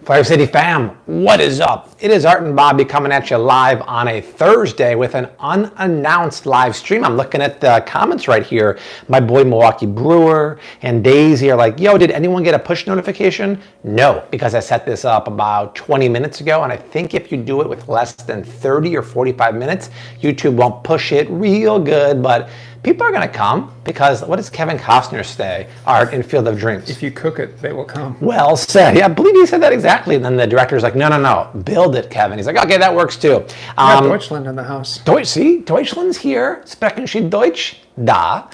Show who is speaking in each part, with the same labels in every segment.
Speaker 1: Fire City fam, what is up? It is Art and Bobby coming at you live on a Thursday with an unannounced live stream. I'm looking at the comments right here. My boy Milwaukee Brewer and Desi are like, yo, did anyone get a push notification? No, because I set this up about 20 minutes ago, and I think if you do it with less than 30 or 45 minutes, YouTube won't push it real good, but people are going to come because what does Kevin Costner say? Art in Field of Dreams.
Speaker 2: If you cook it, they will come.
Speaker 1: Well said. Yeah, I believe he said that exactly. And then the director's like, no, build it, Kevin. He's like, okay, that works too.
Speaker 2: Deutschland in the house.
Speaker 1: Deutschland's here. Sprechen Sie Deutsch? Da.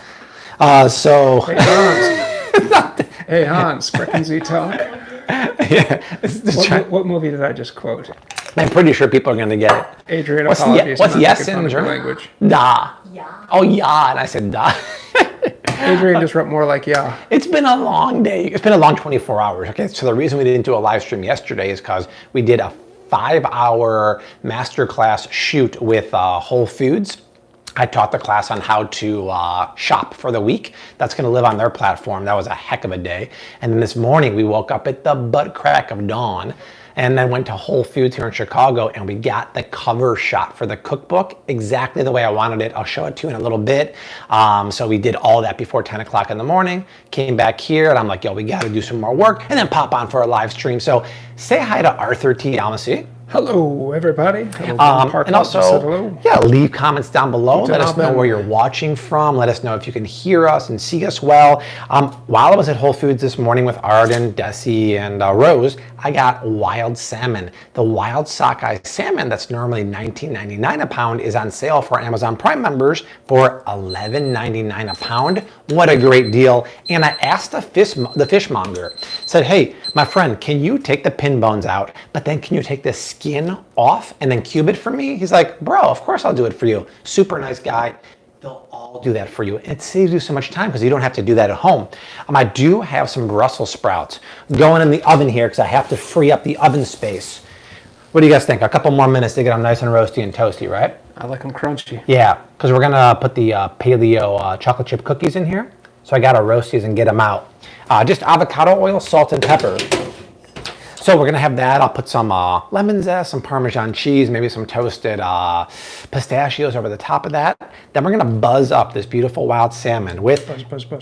Speaker 1: So.
Speaker 2: Hey, Hans. Hey, Hans, sprechen Sie talk?
Speaker 1: Yeah.
Speaker 2: What movie did I just quote?
Speaker 1: I'm pretty sure people are going to get it.
Speaker 2: Adrian, apologies.
Speaker 1: What's yes in German?
Speaker 2: Language.
Speaker 1: Da. Yeah. Oh, yeah. And I said da.
Speaker 2: Adrian just wrote more like yeah.
Speaker 1: It's been a long day. It's been a long 24 hours. Okay. So the reason we didn't do a live stream yesterday is because we did a 5-hour masterclass shoot with Whole Foods. I taught the class on how to shop for the week. That's going to live on their platform. That was a heck of a day. And then this morning we woke up at the butt crack of dawn and then went to Whole Foods here in Chicago, and we got the cover shot for the cookbook exactly the way I wanted it. I'll show it to you in a little bit. So we did all that before 10 o'clock in the morning, came back here, and I'm like, yo, we got to do some more work, and then pop on for a live stream. So say hi to Arthur T. Almacy.
Speaker 2: Hello, everybody.
Speaker 1: And also, yeah, leave comments down below. Let us know where you're watching from. Let us know if you can hear us and see us well. While I was at Whole Foods this morning with Arden, Dessi, and Rose, I got wild salmon. The wild sockeye salmon that's normally $19.99 a pound is on sale for Amazon Prime members for $11.99 a pound. What a great deal. And I asked the fishmonger, said, hey, my friend, can you take the pin bones out, but then can you take the skin off and then cube it for me? He's like, bro, of course I'll do it for you. Super nice guy. They'll all do that for you. It saves you so much time because you don't have to do that at home. I do have some Brussels sprouts going in the oven here because I have to free up the oven space. What do you guys think? A couple more minutes to get them nice and roasty and toasty, right?
Speaker 2: I like them crunchy.
Speaker 1: Yeah, because we're going to put the Paleo chocolate chip cookies in here. So I got to roast these and get them out. Just avocado oil, salt, and pepper. So we're going to have that. I'll put some lemon zest, some Parmesan cheese, maybe some toasted pistachios over the top of that. Then we're going to buzz up this beautiful wild salmon with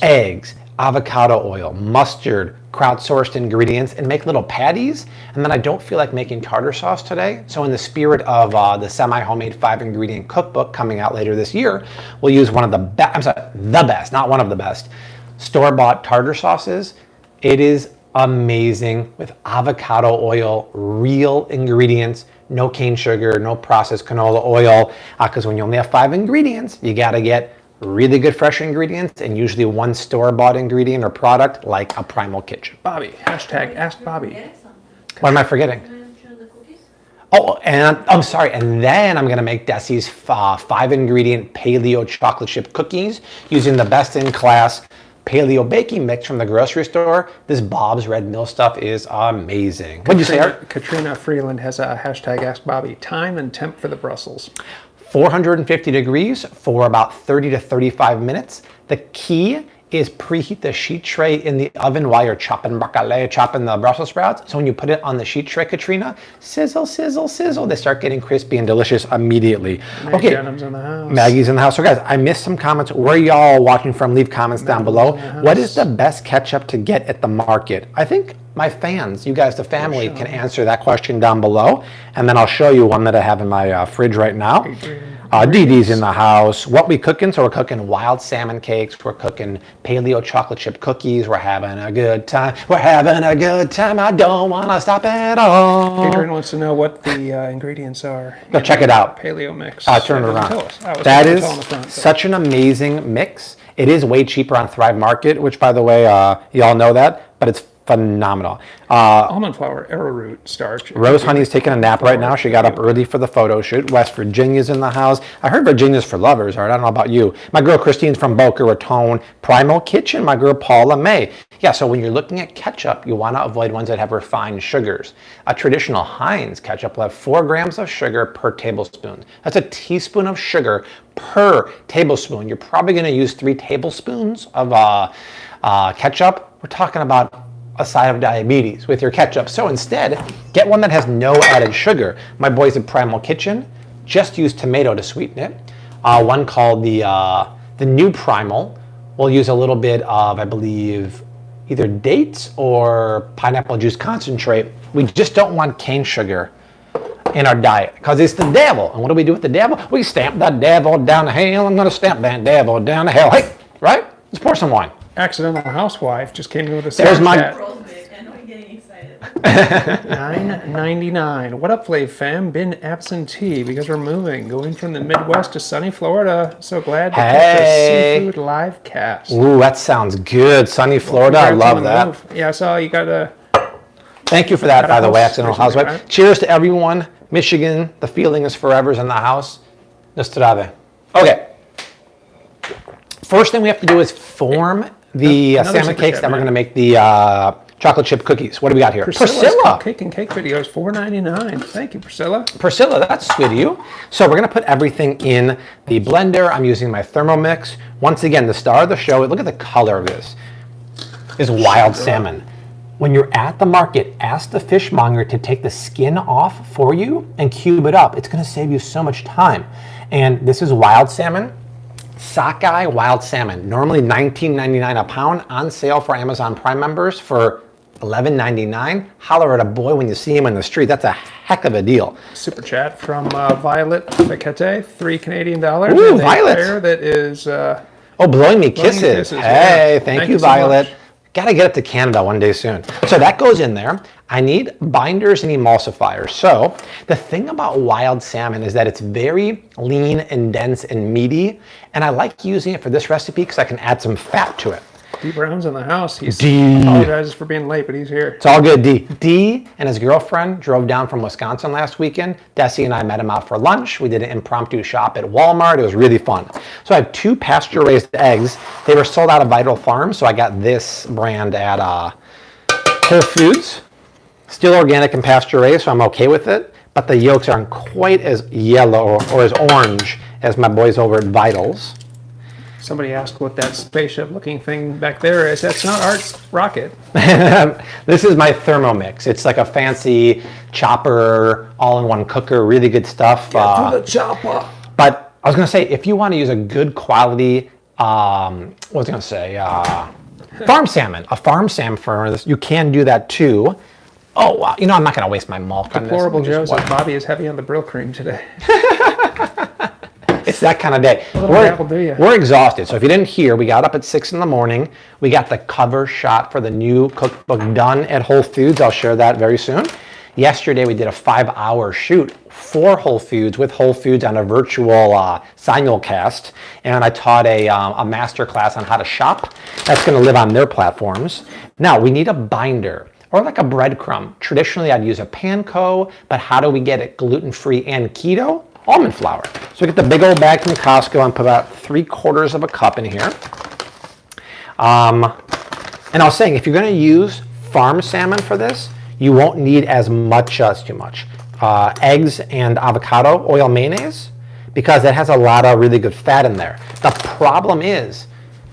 Speaker 1: eggs, avocado oil, mustard, crowdsourced ingredients, and make little patties. And then I don't feel like making tartar sauce today. So in the spirit of the semi-homemade 5-ingredient cookbook coming out later this year, we'll use one of the best, the best, not one of the best, store-bought tartar sauces. It is amazing with avocado oil, real ingredients, no cane sugar, no processed canola oil, because when you only have 5 ingredients, you got to get really good fresh ingredients and usually one store-bought ingredient or product like a Primal Kitchen.
Speaker 2: Bobby, hashtag Ask Bobby.
Speaker 1: What am I forgetting? Oh, and I'm sorry, and then I'm gonna make Desi's 5-ingredient paleo chocolate chip cookies using the best-in-class paleo baking mix from the grocery store. This Bob's Red Mill stuff is amazing. What'd you say, Art?
Speaker 2: Katrina Freeland has a hashtag Ask Bobby. Time and temp for the Brussels.
Speaker 1: 450 degrees for about 30 to 35 minutes. The key is preheat the sheet tray in the oven while you're chopping the Brussels sprouts. So when you put it on the sheet tray, Katrina, sizzle, sizzle, sizzle, they start getting crispy and delicious immediately.
Speaker 2: Maggie Denham's in the house.
Speaker 1: Maggie's in the house. So guys, I missed some comments. Where y'all watching from? Leave comments down below. What is the best ketchup to get at the market? I think my fans, you guys, the family, can answer that question down below. And then I'll show you one that I have in my fridge right now. Dee Dee's in the house. What we cooking? So we're cooking wild salmon cakes. We're cooking paleo chocolate chip cookies. We're having a good time. We're having a good time. I don't want to stop at all.
Speaker 2: Adrian wants to know what the ingredients are.
Speaker 1: Go check it out.
Speaker 2: Paleo mix.
Speaker 1: Turn it around. That is such an amazing mix. It is way cheaper on Thrive Market, which, by the way, y'all know that, but it's phenomenal.
Speaker 2: Almond flour, arrowroot starch.
Speaker 1: Rose Honey's taking a nap right now. She got up early for the photo shoot. West Virginia's in the house. I heard Virginia's for lovers. All right, I don't know about you. My girl Christine's from Boca Raton. Primal Kitchen, my girl Paula May. Yeah, so when you're looking at ketchup, you want to avoid ones that have refined sugars. A traditional Heinz ketchup will have 4 grams of sugar per tablespoon. That's a teaspoon of sugar per tablespoon. You're probably going to use 3 tablespoons of ketchup. We're talking about a side of diabetes with your ketchup. So instead, get one that has no added sugar. My boys at Primal Kitchen just use tomato to sweeten it. One called the new Primal will use a little bit of, I believe, either dates or pineapple juice concentrate. We just don't want cane sugar in our diet because it's the devil. And what do we do with the devil? We stamp that devil down the hell. I'm going to stamp that devil down the hell. Hey, right? Let's pour some wine.
Speaker 2: Accidental housewife just came in with a
Speaker 1: There's
Speaker 2: super
Speaker 1: my-
Speaker 2: chat.
Speaker 3: I know I'm getting excited.
Speaker 2: $9.99. What up, Flav fam? Been absentee because we're moving, going from the Midwest to sunny Florida. So glad to catch
Speaker 1: Hey.
Speaker 2: a seafood live cast.
Speaker 1: Ooh, that sounds good. Sunny Florida. I
Speaker 2: Congrats on
Speaker 1: love
Speaker 2: the
Speaker 1: that.
Speaker 2: move. Yeah, I saw you got a.
Speaker 1: Thank you for that, by the way,
Speaker 2: house
Speaker 1: Accidental
Speaker 2: recently,
Speaker 1: Housewife.
Speaker 2: right?
Speaker 1: Cheers to everyone. Michigan, the feeling is forever's in the house. Nostrave. Okay. First thing we have to do is form the
Speaker 2: Another
Speaker 1: salmon
Speaker 2: super
Speaker 1: cakes.
Speaker 2: chat,
Speaker 1: Then we're
Speaker 2: man.
Speaker 1: going to make the chocolate chip cookies. What do we got here?
Speaker 2: Priscilla's cupcake and cake videos, $4.99. Thank you, Priscilla.
Speaker 1: Priscilla, that's sweet of you. So we're going to put everything in the blender. I'm using my Thermomix. Once again, the star of the show, look at the color of this, is wild salmon. When you're at the market, ask the fishmonger to take the skin off for you and cube it up. It's going to save you so much time. And this is wild salmon. Sockeye wild salmon, normally $19.99 a pound, on sale for Amazon Prime members for $11.99. Holler at a boy when you see him in the street. That's a heck of a deal.
Speaker 2: Super chat from Violet Paquette, $3 Canadian.
Speaker 1: Ooh,
Speaker 2: and a
Speaker 1: Violet.
Speaker 2: pair that is
Speaker 1: Oh, blowing me kisses.
Speaker 2: kisses,
Speaker 1: Hey,
Speaker 2: yeah.
Speaker 1: thank you,
Speaker 2: so
Speaker 1: Violet.
Speaker 2: much.
Speaker 1: Got to get up to Canada one day soon. So that goes in there. I need binders and emulsifiers. So the thing about wild salmon is that it's very lean and dense and meaty. And I like using it for this recipe because I can add some fat to it.
Speaker 2: D. Brown's in the house. He
Speaker 1: D.
Speaker 2: apologizes for being late, but he's here.
Speaker 1: It's all good, D. D and his girlfriend drove down from Wisconsin last weekend. Desi and I met him out for lunch. We did an impromptu shop at Walmart. It was really fun. So I have 2 pasture-raised eggs. They were sold out of Vital Farms, so I got this brand at Whole Foods. Still organic and pasture-raised, so I'm okay with it. But the yolks aren't quite as yellow or as orange as my boys over at Vitals.
Speaker 2: Somebody asked what that spaceship-looking thing back there is. That's not Art's rocket.
Speaker 1: This is my Thermomix. It's like a fancy chopper, all-in-one cooker, really good stuff.
Speaker 2: the chopper.
Speaker 1: But I was going to say, if you want to use a good quality, what was I going to say? Farm salmon. A farm salmon for this, you can do that too. Oh, wow. You know, I'm not going to waste my milk on this.
Speaker 2: Deplorable
Speaker 1: Just
Speaker 2: Joe says Bobby is heavy on the Brill cream today.
Speaker 1: It's that kind of day.
Speaker 2: little dabble, do ya?
Speaker 1: We're exhausted. So if you didn't hear, we got up at 6 in the morning. We got the cover shot for the new cookbook done at Whole Foods. I'll share that very soon. Yesterday, we did a 5-hour shoot for Whole Foods with Whole Foods on a virtual simulcast. And I taught a master class on how to shop. That's going to live on their platforms. Now, we need a binder or like a breadcrumb. Traditionally, I'd use a panko, but how do we get it gluten-free and keto? Almond flour. So we get the big old bag from Costco and put about 3/4 of a cup in here. And I was saying, if you're going to use farm salmon for this, you won't need as much, it's too much, eggs and avocado oil mayonnaise, because it has a lot of really good fat in there. The problem is,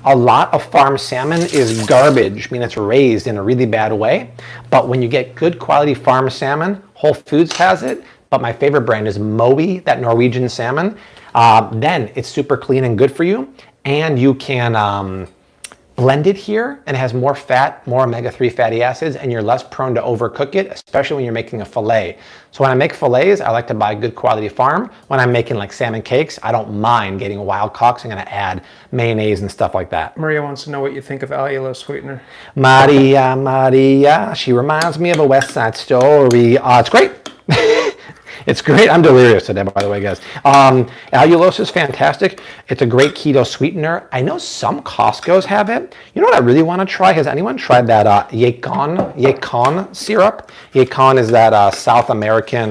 Speaker 1: a lot of farm salmon is garbage, I mean it's raised in a really bad way, but when you get good quality farm salmon, Whole Foods has it, but my favorite brand is Mowi, that Norwegian salmon. Then it's super clean and good for you, and you can blend it here, and it has more fat, more omega-3 fatty acids, and you're less prone to overcook it, especially when you're making a fillet. So when I make fillets, I like to buy good quality farm. When I'm making like salmon cakes, I don't mind getting wild caught. I'm going to add mayonnaise and stuff like that.
Speaker 2: Maria wants to know what you think of allulose sweetener.
Speaker 1: Maria, Maria, she reminds me of a West Side Story. It's great. It's great. I'm delirious today, by the way, guys. Allulose is fantastic. It's a great keto sweetener. I know some Costco's have it. You know what I really want to try? Has anyone tried that Yacon syrup? Yacon is that South American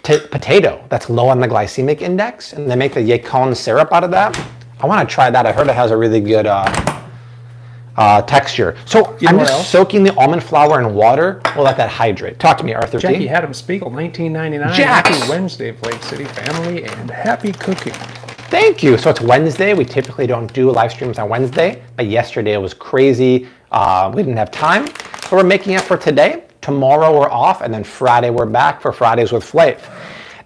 Speaker 1: potato that's low on the glycemic index, and they make the Yacon syrup out of that. I want to try that. I heard it has a really good texture. So
Speaker 2: You know
Speaker 1: I'm
Speaker 2: what
Speaker 1: just
Speaker 2: else?
Speaker 1: soaking the almond flour in water. We'll let that hydrate. Talk to me, Arthur T.
Speaker 2: Jackie Haddam Spiegel, $19.99.
Speaker 1: Jax.
Speaker 2: Happy Wednesday, Flake City family, and happy cooking.
Speaker 1: Thank you. So it's Wednesday. We typically don't do live streams on Wednesday, but yesterday it was crazy. We didn't have time, but we're making it for today. Tomorrow we're off, and then Friday we're back for Fridays with Flav.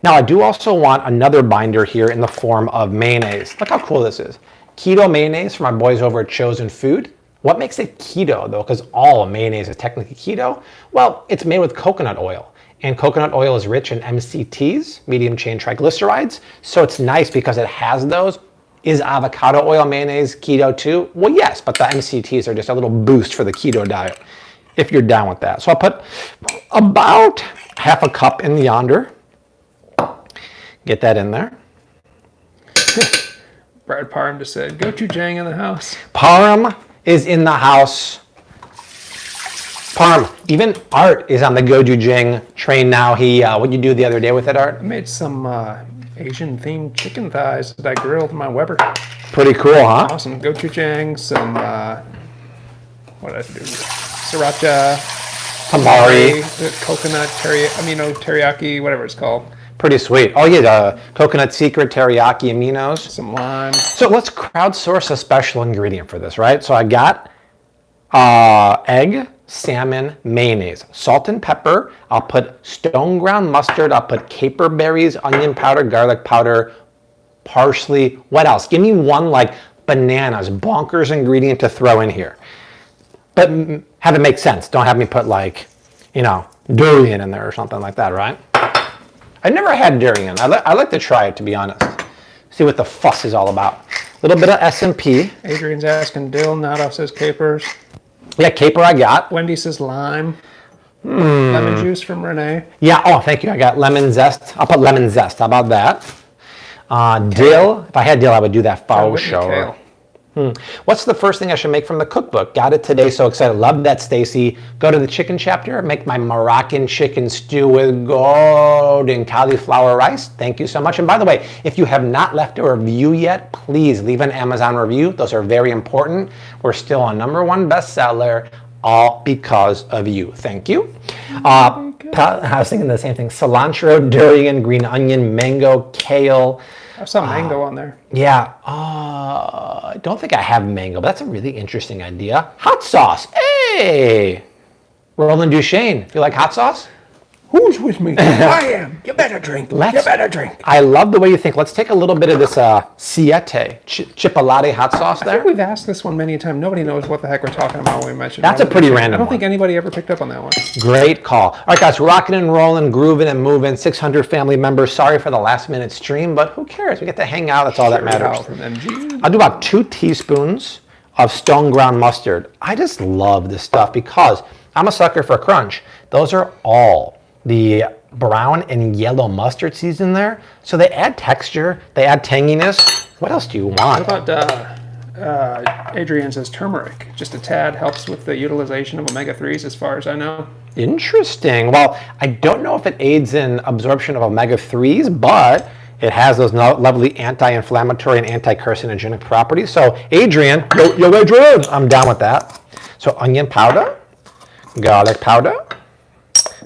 Speaker 1: Now I do also want another binder here in the form of mayonnaise. Look how cool this is. Keto mayonnaise for my boys over at Chosen Food. What makes it keto though? Because all mayonnaise is technically keto. Well, it's made with coconut oil. And coconut oil is rich in MCTs, medium chain triglycerides. So it's nice because it has those. Is avocado oil mayonnaise keto too? Well, yes, but the MCTs are just a little boost for the keto diet, if you're down with that. So I'll put about half a cup in yonder. Get that in there.
Speaker 2: Brad Parham just said, gochujang in the house.
Speaker 1: Parham is in the house. Parham, even Art is on the gochujang train now. What'd you do the other day with it, Art?
Speaker 2: I made some Asian-themed chicken thighs that I grilled in my Weber.
Speaker 1: Pretty cool, huh?
Speaker 2: Awesome. Gochujang, some, what did I do? Sriracha.
Speaker 1: Tamari.
Speaker 2: Coconut, teriyaki, whatever it's called.
Speaker 1: Pretty sweet. Oh yeah, the coconut secret teriyaki aminos.
Speaker 2: Some lime.
Speaker 1: So let's crowdsource a special ingredient for this, right? So I got egg, salmon, mayonnaise, salt and pepper. I'll put stone ground mustard. I'll put caper berries, onion powder, garlic powder, parsley. What else? Give me one like bananas, bonkers ingredient to throw in here. But have it make sense. Don't have me put like, durian in there or something like that, right? I've never had durian. I like to try it, to be honest. See what the fuss is all about. A little bit of S&P.
Speaker 2: Adrian's asking dill. Nato says capers.
Speaker 1: Yeah, caper I got.
Speaker 2: Wendy says lime. Lemon juice from Renee.
Speaker 1: Yeah, oh, thank you. I got lemon zest. I'll put lemon zest. How about that? Dill. If I had dill, I would do that faux show. What's the first thing I should make from the cookbook? Got it today, so excited. Love that, Stacy. Go to the chicken chapter, make my Moroccan chicken stew with golden cauliflower rice. Thank you so much. And by the way, if you have not left a review yet, please leave an Amazon review. Those are very important. We're still a #1 bestseller, all because of you. Thank you. I was thinking the same thing. Cilantro, durian, green onion, mango, kale.
Speaker 2: I saw mango on there.
Speaker 1: Yeah, I don't think I have mango, but that's a really interesting idea. Hot sauce, hey! Roland Duchesne, you like hot sauce?
Speaker 2: Who's with me? I am. You better drink. You better drink.
Speaker 1: I love the way you think. Let's take a little bit of this Siete, Chipolata hot sauce
Speaker 2: I
Speaker 1: there.
Speaker 2: think we've asked this one many times. Nobody knows what the heck we're talking about when we mentioned
Speaker 1: That's a pretty random
Speaker 2: I don't
Speaker 1: one.
Speaker 2: think anybody ever picked up on that one.
Speaker 1: Great call. All right, guys, rocking and rolling, grooving and moving. 600 family members. Sorry for the last minute stream, but who cares? We get to hang out. That's all that matters.
Speaker 2: From MG.
Speaker 1: I'll do about 2 teaspoons of stone ground mustard. I just love this stuff because I'm a sucker for crunch. Those are all the brown and yellow mustard seeds in there. So they add texture, they add tanginess. What else do you want?
Speaker 2: What about Adrian says turmeric? Just a tad helps with the utilization of omega-3s as far as I know.
Speaker 1: Interesting. Well, I don't know if it aids in absorption of omega-3s, but it has those lovely anti-inflammatory and anti-carcinogenic properties. So Adrian, yo Adrian, I'm down with that. So onion powder, garlic powder.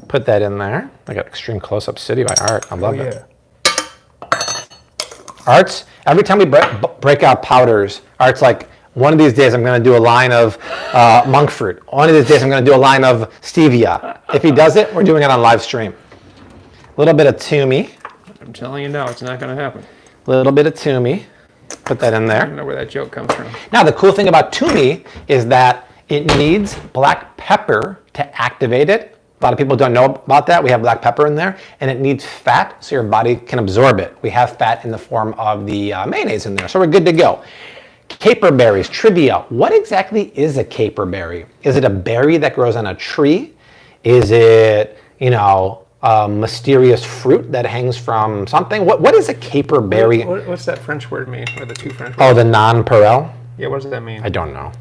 Speaker 1: Put that in there. I got Extreme Close-Up City by Art. I love it. Art's, every time we break out powders, Art's like, one of these days I'm going to do a line of monk fruit. One of these days I'm going to do a line of stevia. If he does it, we're doing it on live stream. A little bit of Toomey.
Speaker 2: I'm telling you now, it's not going to happen.
Speaker 1: A little bit of Toomey. Put that in
Speaker 2: I
Speaker 1: there.
Speaker 2: don't know where that joke comes from.
Speaker 1: Now, the cool thing about Toomey is that it needs black pepper to activate it. A lot of people don't know about that. We have black pepper in there, and it needs fat so your body can absorb it. We have fat in the form of the mayonnaise in there, so we're good to go. Caper berries, trivia. What exactly is a caper berry? Is it a berry that grows on a tree? Is it, a mysterious fruit that hangs from something? What is a caper berry?
Speaker 2: What's that French word mean, or the two French words?
Speaker 1: Oh, the nonpareil?
Speaker 2: Yeah, what does that mean?
Speaker 1: I don't know.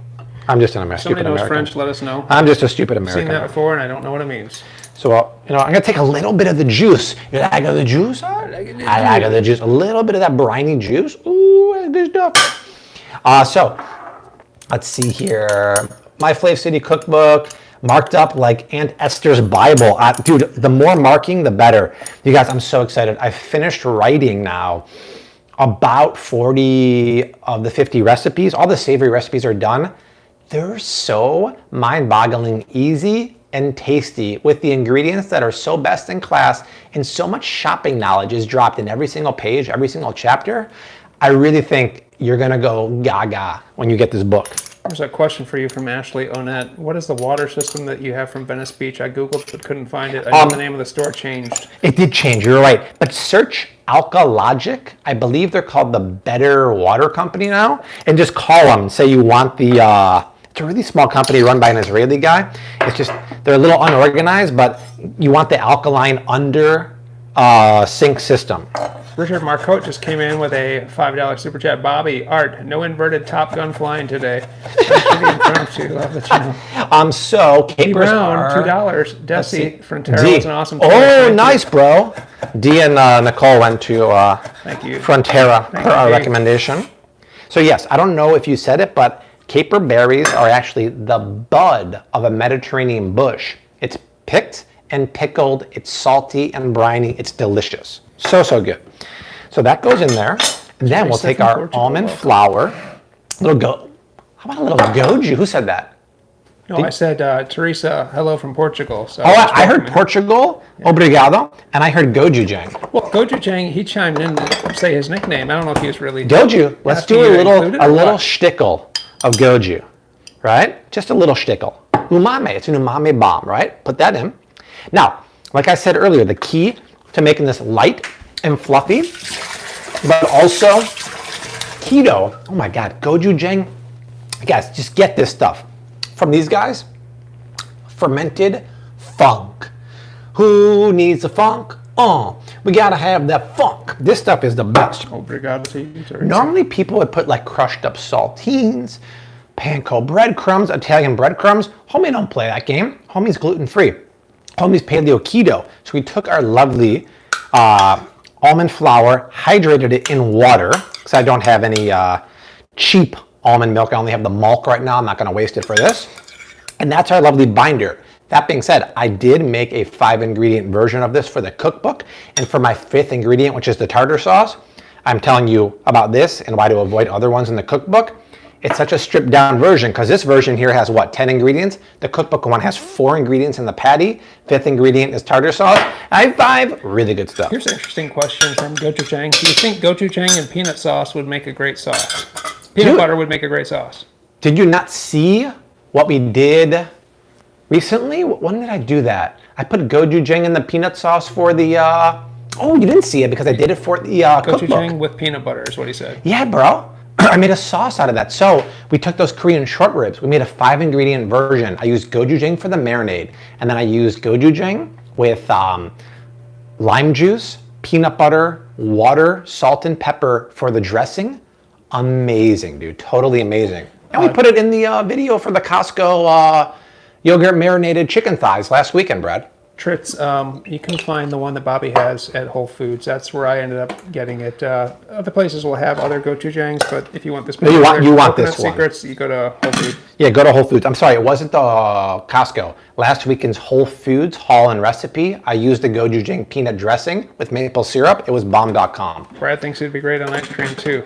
Speaker 1: I'm just an stupid
Speaker 2: Somebody knows
Speaker 1: American.
Speaker 2: French, let us know.
Speaker 1: I'm just a stupid
Speaker 2: I've
Speaker 1: American.
Speaker 2: seen that before, and I don't know what it means.
Speaker 1: So, I'm going to take a little bit of the juice. You like the juice? I like the juice. A little bit of that briny juice. Ooh, that's good stuff. So, let's see here. My Flav City cookbook, marked up like Aunt Esther's Bible. Dude, the more marking, the better. You guys, I'm so excited. I finished writing now about 40 of the 50 recipes. All the savory recipes are done. they're so mind-boggling easy and tasty with the ingredients that are so best in class, and so much shopping knowledge is dropped in every single page, every single chapter. I really think you're gonna go gaga when you get this book.
Speaker 2: There's a question for you from Ashley Onette. What is the water system that you have from Venice Beach? I Googled but couldn't find it. I know the name of the store changed.
Speaker 1: It did change, you're right. But search Alkalogic. I believe they're called the Better Water Company now. And just call them and say you want the, it's a really small company run by an Israeli guy. It's just, they're a little unorganized, but you want the alkaline under sink system.
Speaker 2: Richard Marcotte just came in with a $5 super chat. Bobby, Art, no inverted Top Gun flying today. Love the channel.
Speaker 1: So
Speaker 2: D.
Speaker 1: capers
Speaker 2: Brown,
Speaker 1: are
Speaker 2: $2. Desi, Frontera
Speaker 1: D.
Speaker 2: was an awesome
Speaker 1: Oh,
Speaker 2: choice.
Speaker 1: nice, bro. D and Nicole went to
Speaker 2: Thank you.
Speaker 1: Frontera
Speaker 2: Thank
Speaker 1: for our
Speaker 2: you.
Speaker 1: recommendation. So yes, I don't know if you said it, but caper berries are actually the bud of a Mediterranean bush. It's picked and pickled. It's salty and briny. It's delicious. So, so good. So that goes in there. And then we'll take our almond flour. How about a little goju? Who said that?
Speaker 2: No, I said Teresa, hello from Portugal. So
Speaker 1: Oh, I heard Portugal, obrigado, and I heard gochujang.
Speaker 2: Well, Gochujang, he chimed in to say his nickname. I don't know if he was really...
Speaker 1: Goju. Let's
Speaker 2: asking
Speaker 1: do
Speaker 2: you
Speaker 1: a
Speaker 2: to
Speaker 1: little
Speaker 2: include it or what?
Speaker 1: shtickle of goju, right? Just a little shtickle. Umami. It's an umami bomb, right? Put that in. Now, like I said earlier, the key to making this light and fluffy, but also keto. Oh my God, gochujang. Guys, just get this stuff from these guys. Fermented funk. Who needs the funk? We gotta have that funk. This stuff is the best.
Speaker 2: Obrigado to you, Teresa.
Speaker 1: Normally people would put like crushed up saltines, panko breadcrumbs, Italian breadcrumbs. Homie don't play that game. Homie's gluten free. Homie's paleo keto. So we took our lovely almond flour, hydrated it in water, because I don't have any cheap almond milk. I only have the milk right now. I'm not gonna waste it for this. And that's our lovely binder. That being said, I did make a 5-ingredient version of this for the cookbook. And for my 5th ingredient, which is the tartar sauce, I'm telling you about this and why to avoid other ones in the cookbook. It's such a stripped down version because this version here has what, 10 ingredients? The cookbook one has 4 ingredients in the patty. 5th ingredient is tartar sauce. I have 5, really good stuff.
Speaker 2: Here's an interesting question from Gochujang. Do you think gochujang and peanut sauce would make a great sauce? Peanut butter would make a great sauce.
Speaker 1: Did you not see what we did recently? When did I do that? I put gochujang in the peanut sauce for the, oh, you didn't see it because I did it for the cookbook.
Speaker 2: Gochujang with peanut butter is what he said.
Speaker 1: Yeah, bro. I made a sauce out of that. So we took those Korean short ribs. We made a 5-ingredient version. I used gochujang for the marinade. And then I used gochujang with lime juice, peanut butter, water, salt, and pepper for the dressing. Amazing, dude. Totally amazing. And we put it in the video for the Costco yogurt marinated chicken thighs last weekend, Brad.
Speaker 2: Tritz, you can find the one that Bobby has at Whole Foods. That's where I ended up getting it. Other places will have other gochujangs, but if you want this
Speaker 1: you want
Speaker 2: Coconut
Speaker 1: this one.
Speaker 2: Secrets, you go to Whole Foods.
Speaker 1: Yeah, go to Whole Foods. I'm sorry, it wasn't the Costco. Last weekend's Whole Foods haul and recipe, I used the gochujang peanut dressing with maple syrup. It was bomb.com.
Speaker 2: Brad thinks it'd be great on ice cream too.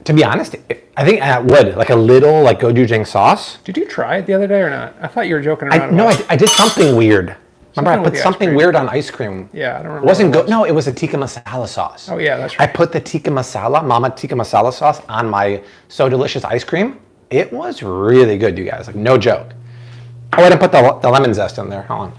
Speaker 1: To be honest, I think I would. Like a little like gochujang sauce.
Speaker 2: Did you try it the other day or not? I thought you were joking around.
Speaker 1: No,
Speaker 2: about it.
Speaker 1: I did something weird. Remember, I
Speaker 2: with
Speaker 1: put
Speaker 2: the ice
Speaker 1: something
Speaker 2: cream.
Speaker 1: weird on ice cream.
Speaker 2: Yeah, I don't remember.
Speaker 1: It wasn't
Speaker 2: what it was.
Speaker 1: No, it was a tikka masala sauce.
Speaker 2: Oh yeah, that's
Speaker 1: I
Speaker 2: right.
Speaker 1: put the tikka masala, Mama tikka masala sauce on my So Delicious ice cream. It was really good, you guys. Like, no joke. Oh, I didn't put the lemon zest in there. Hold on.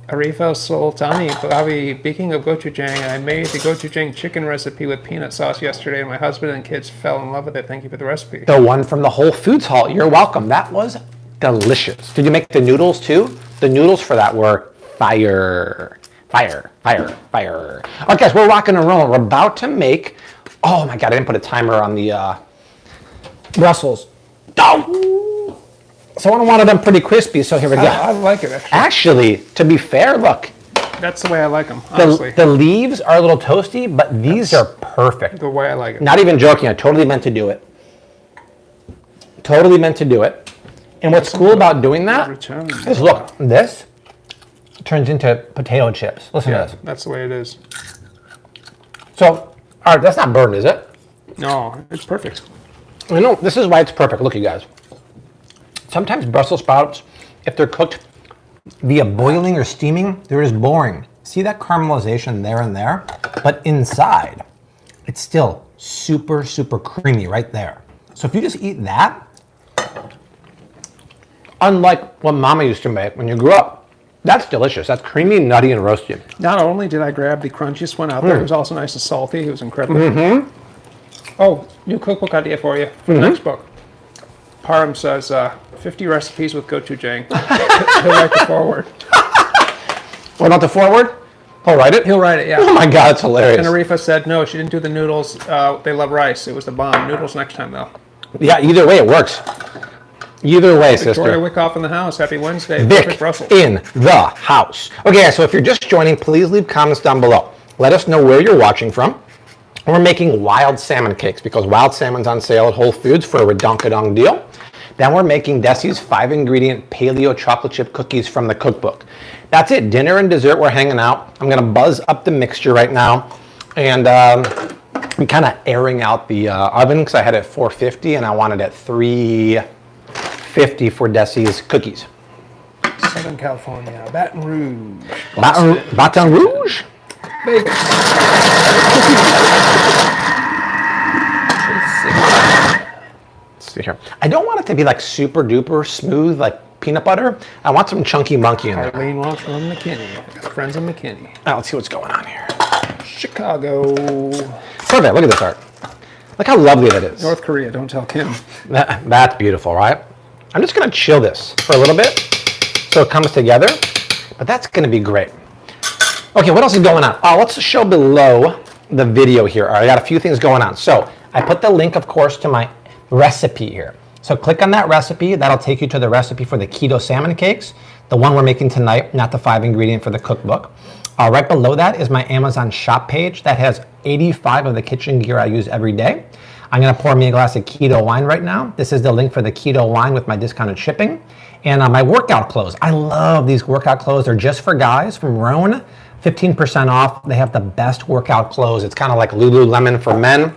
Speaker 2: Arifo Sultani, Bobby, speaking of gochujang, I made the gochujang chicken recipe with peanut sauce yesterday, and my husband and kids fell in love with it. Thank you for the recipe.
Speaker 1: The one from the Whole Foods haul. You're welcome. That was delicious. Did you make the noodles too? The noodles for that were fire. Fire, fire, fire. All right, guys, we're rocking and rolling. We're about to make, oh my God, I didn't put a timer on the Brussels. Oh! Someone wanted them pretty crispy, so here we go.
Speaker 2: I like it, actually.
Speaker 1: Actually, to be fair, look,
Speaker 2: That's the way I like them, honestly.
Speaker 1: the leaves are a little toasty, but these are perfect.
Speaker 2: The way I like it.
Speaker 1: Not even joking, I totally meant to do it. Totally meant to do it. And what's cool about doing that
Speaker 2: Return.
Speaker 1: is, look, this turns into potato chips. Listen to
Speaker 2: Yeah,
Speaker 1: this.
Speaker 2: that's the way it is.
Speaker 1: So, all right, that's not burned, is it?
Speaker 2: No, it's perfect.
Speaker 1: I know, this is why it's perfect. Look, you guys. Sometimes Brussels sprouts, if they're cooked via boiling or steaming, they're just boring. See that caramelization there and there? But inside, it's still super, super creamy right there. So if you just eat that, unlike what Mama used to make when you grew up, that's delicious. That's creamy, nutty, and roasty.
Speaker 2: Not only did I grab the crunchiest one out there, it was also nice and salty. It was incredible. Oh, new cookbook idea for you for the next book. Parham says 50 recipes with gochujang. He'll write the foreword.
Speaker 1: What about the foreword? He'll write it?
Speaker 2: He'll write it, yeah.
Speaker 1: Oh my God, it's hilarious.
Speaker 2: And Arifa said no, she didn't do the noodles. They love rice. It was the bomb. Noodles next time, though.
Speaker 1: Yeah, either way, it works. Either way,
Speaker 2: Victoria
Speaker 1: sister.
Speaker 2: Wickoff in the house. Happy Wednesday.
Speaker 1: Vic
Speaker 2: Perfect Brussels.
Speaker 1: in the house. Okay, so if you're just joining, please leave comments down below. Let us know where you're watching from. We're making wild salmon cakes because wild salmon's on sale at Whole Foods for a redunkadunk deal. Then we're making Desi's 5-ingredient paleo chocolate chip cookies from the cookbook. That's it. Dinner and dessert, we're hanging out. I'm going to buzz up the mixture right now. And I'm kind of airing out the oven because I had it at 450 and I wanted it at 350 for Desi's cookies.
Speaker 2: Southern California. Baton Rouge.
Speaker 1: Baton Rouge?
Speaker 2: Bacon.
Speaker 1: Let's see here. I don't want it to be like super duper smooth like peanut butter. I want some chunky monkey in there.
Speaker 2: Arlene wants from McKinney. Got friends in McKinney.
Speaker 1: Let's see what's going on here.
Speaker 2: Chicago.
Speaker 1: Perfect. Look at this art. Look how lovely that is.
Speaker 2: North Korea. Don't tell Kim.
Speaker 1: That's beautiful, right? I'm just going to chill this for a little bit so it comes together. But that's going to be great. Okay, what else is going on? Let's show below the video here. All right, I got a few things going on. So I put the link, of course, to my recipe here. So click on that recipe. That'll take you to the recipe for the keto salmon cakes, the one we're making tonight, not the 5-ingredient for the cookbook. Right below that is my Amazon shop page that has 85 of the kitchen gear I use every day. I'm going to pour me a glass of keto wine right now. This is the link for the keto wine with my discounted shipping. And my workout clothes. I love these workout clothes. They're just for guys from Roan. 15% off. They have the best workout clothes. It's kind of like Lululemon for men.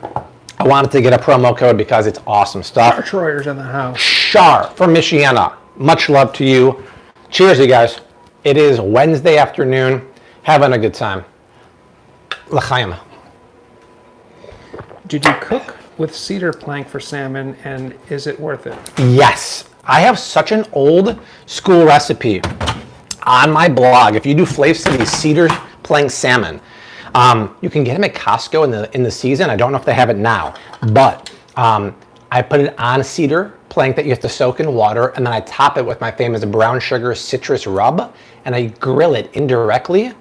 Speaker 1: I wanted to get a promo code because it's awesome stuff.
Speaker 2: Our Troyer's in the house.
Speaker 1: Shar from Michiana. Much love to you. Cheers, you guys. It is Wednesday afternoon. Having a good time. L'chaim.
Speaker 2: Did you cook with cedar plank for salmon, and is it worth it?
Speaker 1: Yes. I have such an old school recipe on my blog. If you do Flav City cedar plank salmon, you can get them at Costco in the season. I don't know if they have it now, but I put it on cedar plank that you have to soak in water, and then I top it with my famous brown sugar citrus rub, and I grill it indirectly.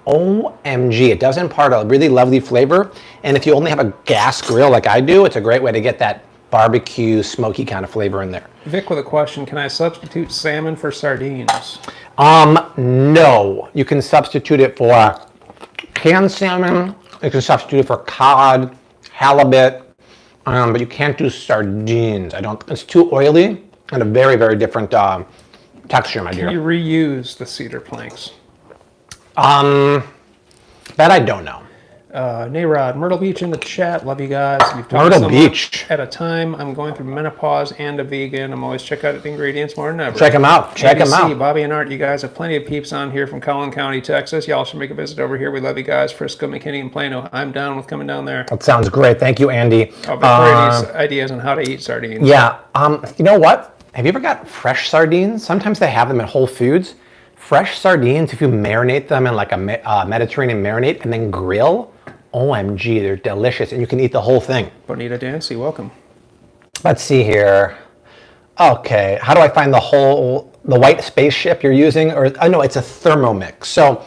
Speaker 1: OMG, it does impart a really lovely flavor, and if you only have a gas grill like I do, it's a great way to get that barbecue, smoky kind of flavor in there.
Speaker 2: Vic with a question, can I substitute salmon for sardines?
Speaker 1: No. You can substitute it for canned salmon, you can substitute it for cod, halibut, but you can't do sardines. It's too oily and a very, very different texture, my dear.
Speaker 2: Can you reuse the cedar planks?
Speaker 1: That I don't know.
Speaker 2: Nayrod, Myrtle Beach in the chat. Love you guys. You've told
Speaker 1: Myrtle
Speaker 2: me so
Speaker 1: Beach.
Speaker 2: much. At a time, I'm going through menopause and a vegan. I'm always check out the ingredients more than ever.
Speaker 1: Check them out. Check them out.
Speaker 2: Bobby and Art, you guys have plenty of peeps on here from Collin County, Texas. Y'all should make a visit over here. We love you guys. Frisco, McKinney, and Plano. I'm down with coming down there.
Speaker 1: That sounds great. Thank you, Andy.
Speaker 2: I'll be ideas on how to eat sardines.
Speaker 1: Yeah. You know what? Have you ever got fresh sardines? Sometimes they have them at Whole Foods. Fresh sardines, if you marinate them in like a Mediterranean marinade and then grill, OMG, they're delicious, and you can eat the whole thing.
Speaker 2: Bonita Dancy, welcome.
Speaker 1: Let's see here. Okay, how do I find the white spaceship you're using? Or no, it's a Thermomix. So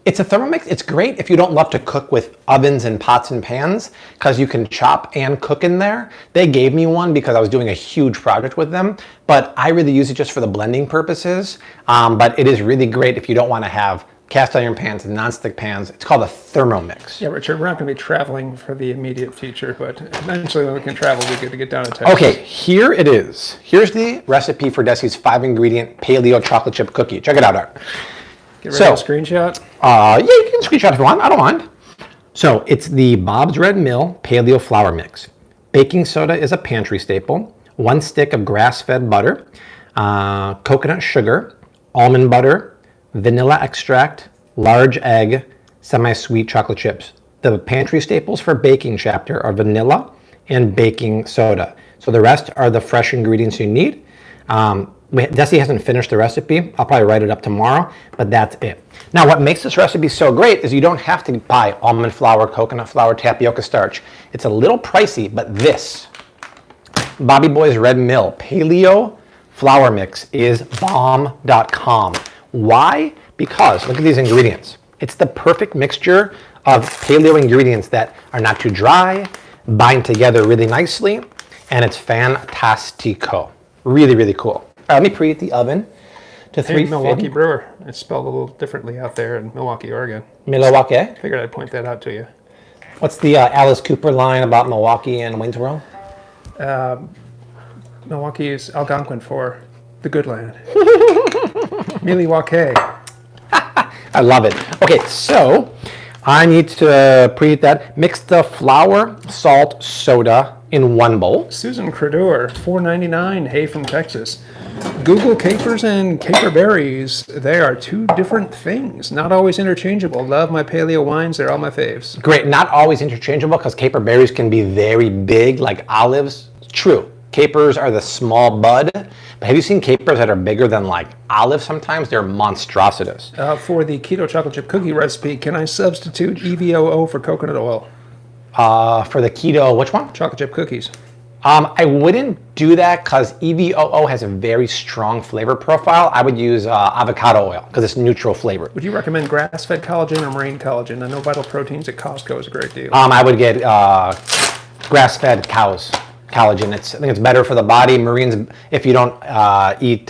Speaker 1: it's a Thermomix. It's great if you don't love to cook with ovens and pots and pans because you can chop and cook in there. They gave me one because I was doing a huge project with them, but I really use it just for the blending purposes. But it is really great if you don't want to have cast iron pans and nonstick pans. It's called a Thermomix.
Speaker 2: Yeah, Richard, we're not going to be traveling for the immediate future, but eventually when we can travel, we get to get down to Texas.
Speaker 1: Okay, here it is. Here's the recipe for Desi's 5-ingredient paleo chocolate chip cookie. Check it out, Art.
Speaker 2: Get ready to screenshot?
Speaker 1: Yeah, you can screenshot if you want. I don't mind. So it's the Bob's Red Mill Paleo Flour Mix. Baking soda is a pantry staple. 1 stick of grass-fed butter. coconut sugar, almond butter, vanilla extract, large egg, semi-sweet chocolate chips. The pantry staples for baking chapter are vanilla and baking soda. So the rest are the fresh ingredients you need. Desi hasn't finished the recipe. I'll probably write it up tomorrow, but that's it. Now, what makes this recipe so great is you don't have to buy almond flour, coconut flour, tapioca starch. It's a little pricey, but this Bobby Boy's Red Mill Paleo flour mix is bomb.com. Why? Because look at these ingredients. It's the perfect mixture of paleo ingredients that are not too dry, bind together really nicely, and it's fantastico. Really, really cool. Let me preheat the oven to 350.
Speaker 2: Milwaukee Brewer. It's spelled a little differently out there in Milwaukee, Oregon.
Speaker 1: Milwaukee.
Speaker 2: Figured I'd point that out to you.
Speaker 1: What's the Alice Cooper line about Milwaukee and Wayne's World?
Speaker 2: Milwaukee is Algonquin for the good land. Milwaukee.
Speaker 1: I love it. Okay, so I need to preheat that. Mix the flour, salt, soda in one bowl.
Speaker 2: Susan Credeur, $4.99, hay from Texas. Google capers and caper berries. They are two different things, not always interchangeable. Love my paleo wines. They're all my faves.
Speaker 1: Great, not always interchangeable because caper berries can be very big like olives. True, capers are the small bud, but have you seen capers that are bigger than like olives sometimes? They're monstrosities.
Speaker 2: For the keto chocolate chip cookie recipe, can I substitute EVOO for coconut oil?
Speaker 1: For the keto, which one?
Speaker 2: Chocolate chip cookies.
Speaker 1: I wouldn't do that because EVOO has a very strong flavor profile. I would use avocado oil because it's neutral flavor.
Speaker 2: Would you recommend grass-fed collagen or marine collagen? I know Vital Proteins at Costco is a great deal.
Speaker 1: I would get grass-fed cows collagen. I think it's better for the body. Marines, if you don't eat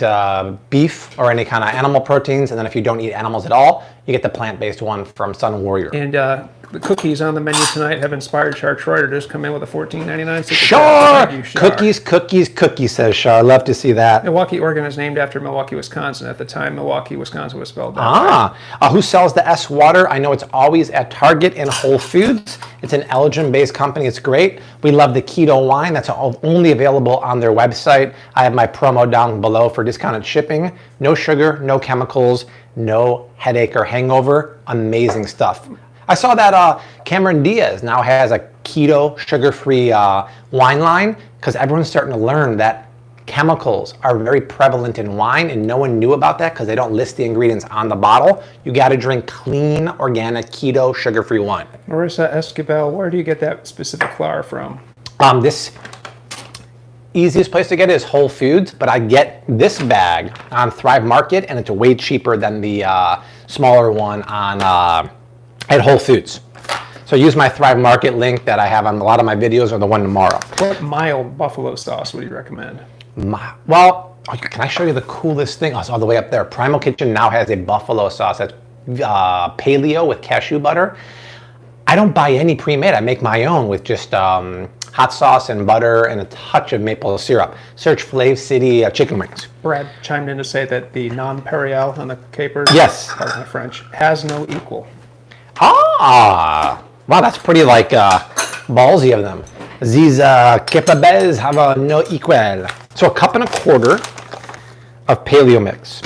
Speaker 1: beef or any kind of animal proteins, and then if you don't eat animals at all, you get the plant-based one from Sun Warrior.
Speaker 2: And the cookies on the menu tonight have inspired Char Troy to just come in with a $14.99 super
Speaker 1: Char!
Speaker 2: Thank you, Char.
Speaker 1: Cookies, says Char. Love to see that.
Speaker 2: Milwaukee, Oregon is named after Milwaukee, Wisconsin. At the time, Milwaukee, Wisconsin was spelled that way.
Speaker 1: Who sells the S water? I know it's always at Target and Whole Foods. It's an Elgin-based company. It's great. We love the keto wine. That's only available on their website. I have my promo down below for discounted shipping. No sugar, no chemicals, no headache or hangover. Amazing stuff. I saw that Cameron Diaz now has a keto, sugar-free wine line because everyone's starting to learn that chemicals are very prevalent in wine, and no one knew about that because they don't list the ingredients on the bottle. You got to drink clean, organic, keto, sugar-free wine.
Speaker 2: Marissa Esquivel, where do you get that specific flour from?
Speaker 1: This easiest place to get it is Whole Foods, but I get this bag on Thrive Market, and it's way cheaper than the smaller one on at Whole Foods. So use my Thrive Market link that I have on a lot of my videos, or the one tomorrow.
Speaker 2: What mild buffalo sauce would you recommend?
Speaker 1: Well, can I show you the coolest thing? Oh, it's all the way up there. Primal Kitchen now has a buffalo sauce that's paleo with cashew butter. I don't buy any pre-made. I make my own with just hot sauce and butter and a touch of maple syrup. Search Flav City chicken wings.
Speaker 2: Brad chimed in to say that the non-Periel on the capers,
Speaker 1: yes,
Speaker 2: pardon my French, has no equal.
Speaker 1: Wow, that's pretty like ballsy of them. These kebabs have no equal. So 1.25 cups of paleo mix.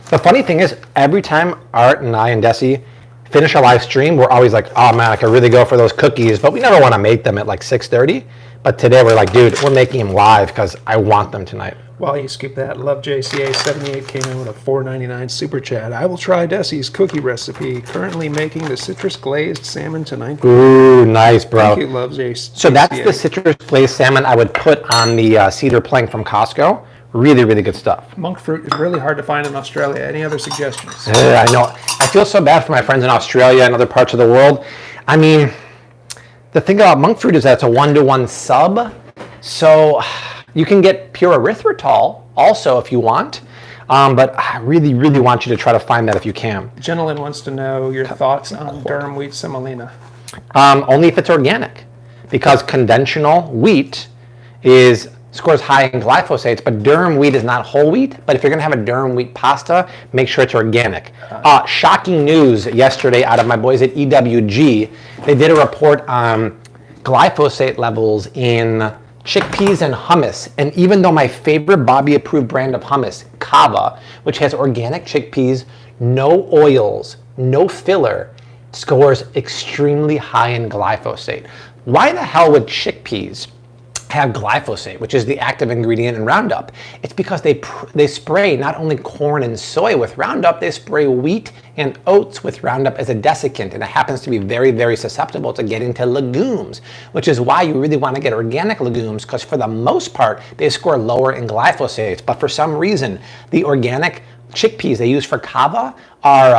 Speaker 1: The funny thing is, every time Art and I and Desi finish a live stream, we're always like, oh man, I could really go for those cookies, but we never want to make them at like 6:30. But today we're like, dude, we're making them live because I want them tonight.
Speaker 2: While you scoop that, Love JCA 78 came in with a $4.99 super chat. I will try Desi's cookie recipe. Currently making the citrus glazed salmon tonight.
Speaker 1: Ooh, nice, bro.
Speaker 2: Thank you, Love JCA.
Speaker 1: So that's the citrus glazed salmon I would put on the cedar plank from Costco. Really, really good stuff.
Speaker 2: Monk fruit is really hard to find in Australia. Any other suggestions?
Speaker 1: I know. I feel so bad for my friends in Australia and other parts of the world. I mean, the thing about monk fruit is that it's a 1-to-1 sub. So you can get pure erythritol also if you want. But I really, really want you to try to find that if you can.
Speaker 2: Gentleman wants to know your thoughts on durum wheat semolina.
Speaker 1: Only if it's organic. Because conventional wheat scores high in glyphosates, but durum wheat is not whole wheat. But if you're going to have a durum wheat pasta, make sure it's organic. Shocking news yesterday out of my boys at EWG. They did a report on glyphosate levels in chickpeas and hummus. And even though my favorite Bobby approved brand of hummus, Kava, which has organic chickpeas, no oils, no filler, scores extremely high in glyphosate. Why the hell would chickpeas have glyphosate, which is the active ingredient in Roundup? It's because they spray not only corn and soy with Roundup, they spray wheat and oats with Roundup as a desiccant, and it happens to be very, very susceptible to getting to legumes, which is why you really want to get organic legumes, because for the most part, they score lower in glyphosate. But for some reason, the organic chickpeas they use for Kava are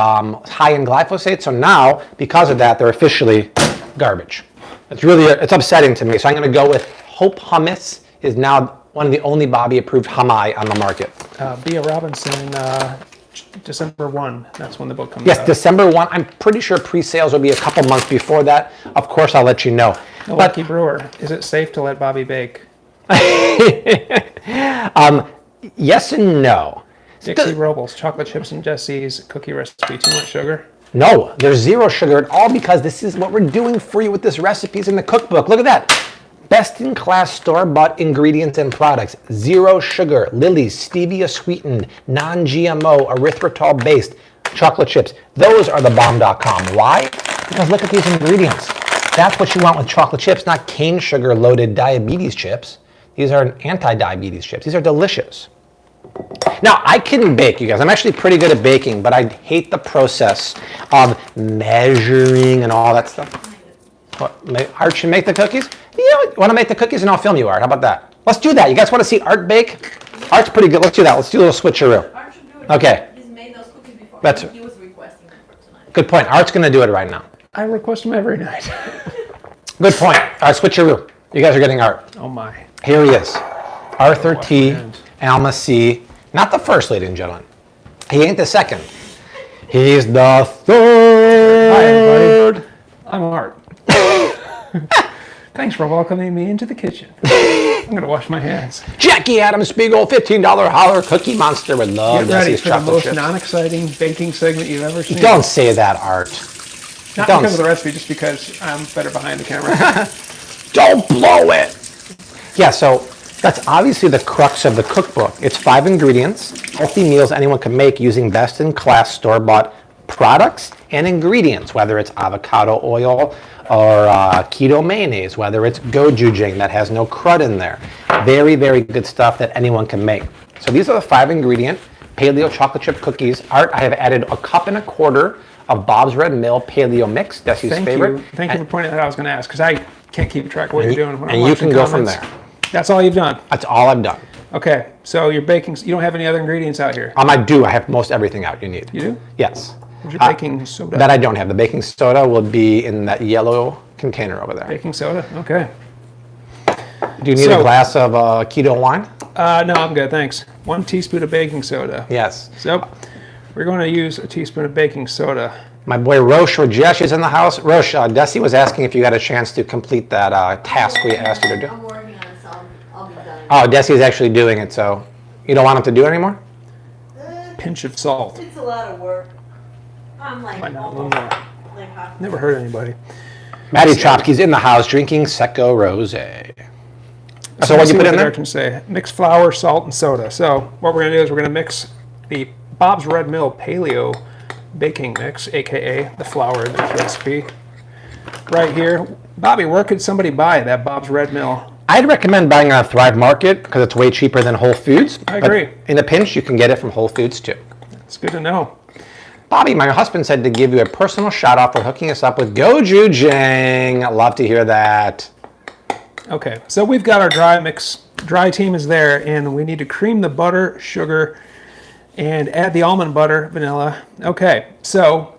Speaker 1: high in glyphosate, so now, because of that, they're officially garbage. It's upsetting to me, so I'm going to go with Hope Hummus is now one of the only Bobby approved hummus on the market.
Speaker 2: Bia Robinson, December 1, that's when the book comes out.
Speaker 1: Yes, December 1. I'm pretty sure pre-sales will be a couple months before that. Of course, I'll let you know.
Speaker 2: Lucky Brewer, is it safe to let Bobby bake?
Speaker 1: Yes and no.
Speaker 2: Dixie Robles, chocolate chips and Desi's cookie recipe, too much sugar?
Speaker 1: No, there's zero sugar at all, because this is what we're doing for you with this recipes in the cookbook. Look at that. Best-in-class store-bought ingredients and products. Zero sugar, Lilies, stevia sweetened, non-GMO, erythritol-based chocolate chips. Those are the bomb.com. Why? Because look at these ingredients. That's what you want with chocolate chips, not cane sugar-loaded diabetes chips. These are anti-diabetes chips. These are delicious. Now, I can bake, you guys. I'm actually pretty good at baking, but I hate the process of measuring and all that stuff. What, Art should make the cookies? You want to make the cookies and I'll film you, Art. How about that? Let's do that. You guys want to see Art bake? Art's pretty good. Let's do that. Let's do a little switcheroo.
Speaker 3: Art should do it.
Speaker 1: Okay.
Speaker 3: He's made those cookies before.
Speaker 1: That's-
Speaker 3: He was requesting them for tonight.
Speaker 1: Good point. Art's going to do it right now.
Speaker 2: I request them every night.
Speaker 1: Good point. All right, switcheroo. You guys are getting Art.
Speaker 2: Oh my.
Speaker 1: Here he is. Arthur
Speaker 2: Wash
Speaker 1: T.
Speaker 2: my hands.
Speaker 1: Alma C. Not the first, ladies and gentlemen. He ain't the second. He's the third.
Speaker 2: Hi, everybody. I'm Art. Thanks for welcoming me into the kitchen. I'm going to wash my hands.
Speaker 1: Jackie Adams Spiegel, $15 holler cookie monster with love.
Speaker 2: Get ready
Speaker 1: Desi's
Speaker 2: for the
Speaker 1: chocolate
Speaker 2: most
Speaker 1: chips.
Speaker 2: non-exciting baking segment you've ever seen.
Speaker 1: Don't say that, Art.
Speaker 2: Not
Speaker 1: don't.
Speaker 2: because of the recipe, just because I'm better behind the camera.
Speaker 1: Don't blow it. Yeah, so that's obviously the crux of the cookbook. It's 5 ingredients, healthy meals anyone can make using best-in-class store-bought products and ingredients, whether it's avocado oil or keto mayonnaise, whether it's gochujang that has no crud in there. Very, very good stuff that anyone can make. So these are the 5 ingredient Paleo chocolate chip cookies. Art, I have added a 1.25 cups of Bob's Red Mill Paleo mix, Desi's favorite.
Speaker 2: Thank you for pointing that out. I was going to ask, because I can't keep track of what you're doing when I'm
Speaker 1: And you
Speaker 2: watching
Speaker 1: can go from
Speaker 2: comments.
Speaker 1: there.
Speaker 2: That's all you've done.
Speaker 1: That's all I've done.
Speaker 2: Okay, so you're baking. You don't have any other ingredients out here.
Speaker 1: I do. I have most everything out you need.
Speaker 2: You do?
Speaker 1: Yes.
Speaker 2: Where's your baking soda?
Speaker 1: That I don't have. The baking soda will be in that yellow container over there.
Speaker 2: Baking soda? Okay.
Speaker 1: Do you need a glass of keto wine?
Speaker 2: No, I'm good, thanks. 1 teaspoon of baking soda.
Speaker 1: Yes.
Speaker 2: So we're going to use a teaspoon of baking soda.
Speaker 1: My boy Roche Rajesh is in the house. Roche, Desi was asking if you got a chance to complete that task we asked you to do.
Speaker 3: I'm working on it, so I'll be done.
Speaker 1: Oh, Desi's actually doing it, so you don't want him to do it anymore?
Speaker 2: Pinch of salt.
Speaker 3: It's a lot of work. I'm like,
Speaker 2: Why not? A little
Speaker 3: almost
Speaker 2: more.
Speaker 3: like half.
Speaker 2: Never hurt anybody.
Speaker 1: Maddie Chopke's in the house drinking Secco Rosé. So what
Speaker 2: Let's
Speaker 1: you
Speaker 2: see
Speaker 1: put
Speaker 2: what
Speaker 1: in
Speaker 2: the
Speaker 1: there?
Speaker 2: directions say. Mix flour, salt, and soda. So what we're going to do is we're going to mix the Bob's Red Mill Paleo baking mix, aka the flour in this recipe, right here. Bobby, where could somebody buy that Bob's Red Mill?
Speaker 1: I'd recommend buying it on Thrive Market because it's way cheaper than Whole Foods.
Speaker 2: I agree.
Speaker 1: But in a pinch, you can get it from Whole Foods too.
Speaker 2: It's good to know.
Speaker 1: Bobby, my husband said to give you a personal shout out for hooking us up with gochujang. I love to hear that.
Speaker 2: Okay, so we've got our dry team is there, and we need to cream the butter, sugar, and add the almond butter, vanilla. Okay, so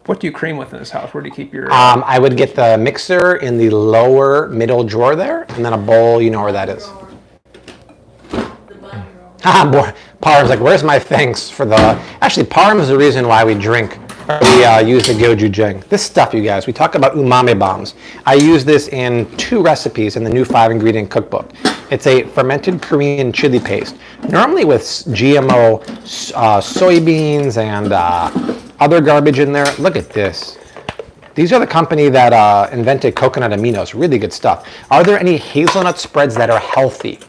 Speaker 2: what do you cream with in this house? Where do you keep your...
Speaker 1: I would get the mixer in the lower middle drawer there, and then a bowl, you know where that is.
Speaker 3: The bun roll.
Speaker 1: Ah, boy. Parm's like, where's my thanks for the... Actually, Parm is the reason why we drink. We use the gochujang. This stuff, you guys, we talk about umami bombs. I use this in 2 recipes in the new 5-ingredient cookbook. It's a fermented Korean chili paste, normally with GMO soybeans and other garbage in there. Look at this. These are the company that invented coconut aminos. Really good stuff. Are there any hazelnut spreads that are healthy?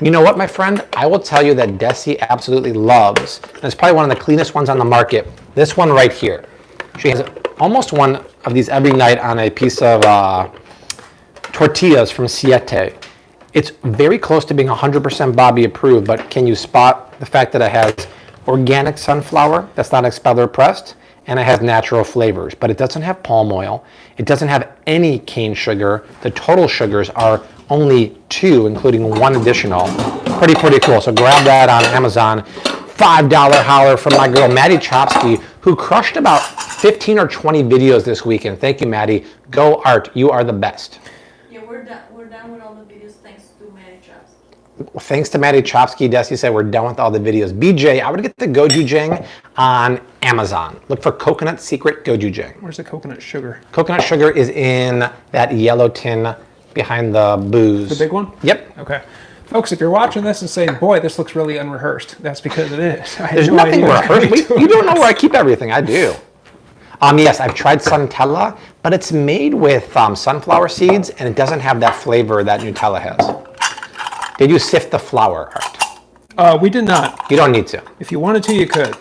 Speaker 1: You know what, my friend? I will tell you that Desi absolutely loves, and it's probably one of the cleanest ones on the market, this one right here. She has almost one of these every night on a piece of tortillas from Siete. It's very close to being 100% Bobby approved, but can you spot the fact that it has organic sunflower that's not expeller pressed, and it has natural flavors, but it doesn't have palm oil. It doesn't have any cane sugar. The total sugars are only 2, including 1 additional. Pretty cool. So grab that on Amazon. $5 holler from my girl Maddie Chopsky, who crushed about 15 or 20 videos this weekend. Thank you, Maddie. Go Art, you are the best.
Speaker 3: Yeah, we're done with all the videos thanks to Mary Chops.
Speaker 1: Thanks to Maddie Chopsky, Desi said we're done with all the videos. BJ, I would get the gochujang on Amazon. Look for Coconut Secret Gochujang.
Speaker 2: Where's the coconut sugar?
Speaker 1: Coconut sugar is in that yellow tin behind the booze.
Speaker 2: The big one?
Speaker 1: Yep.
Speaker 2: Okay. Folks, if you're watching this and saying, boy, this looks really unrehearsed, that's because it is.
Speaker 1: There's nothing rehearsed. You don't know where I keep everything. I do. Yes, I've tried Suntella, but it's made with sunflower seeds, and it doesn't have that flavor that Nutella has. Did you sift the flour, Art?
Speaker 2: We did not.
Speaker 1: You don't need to.
Speaker 2: If you wanted to, you could.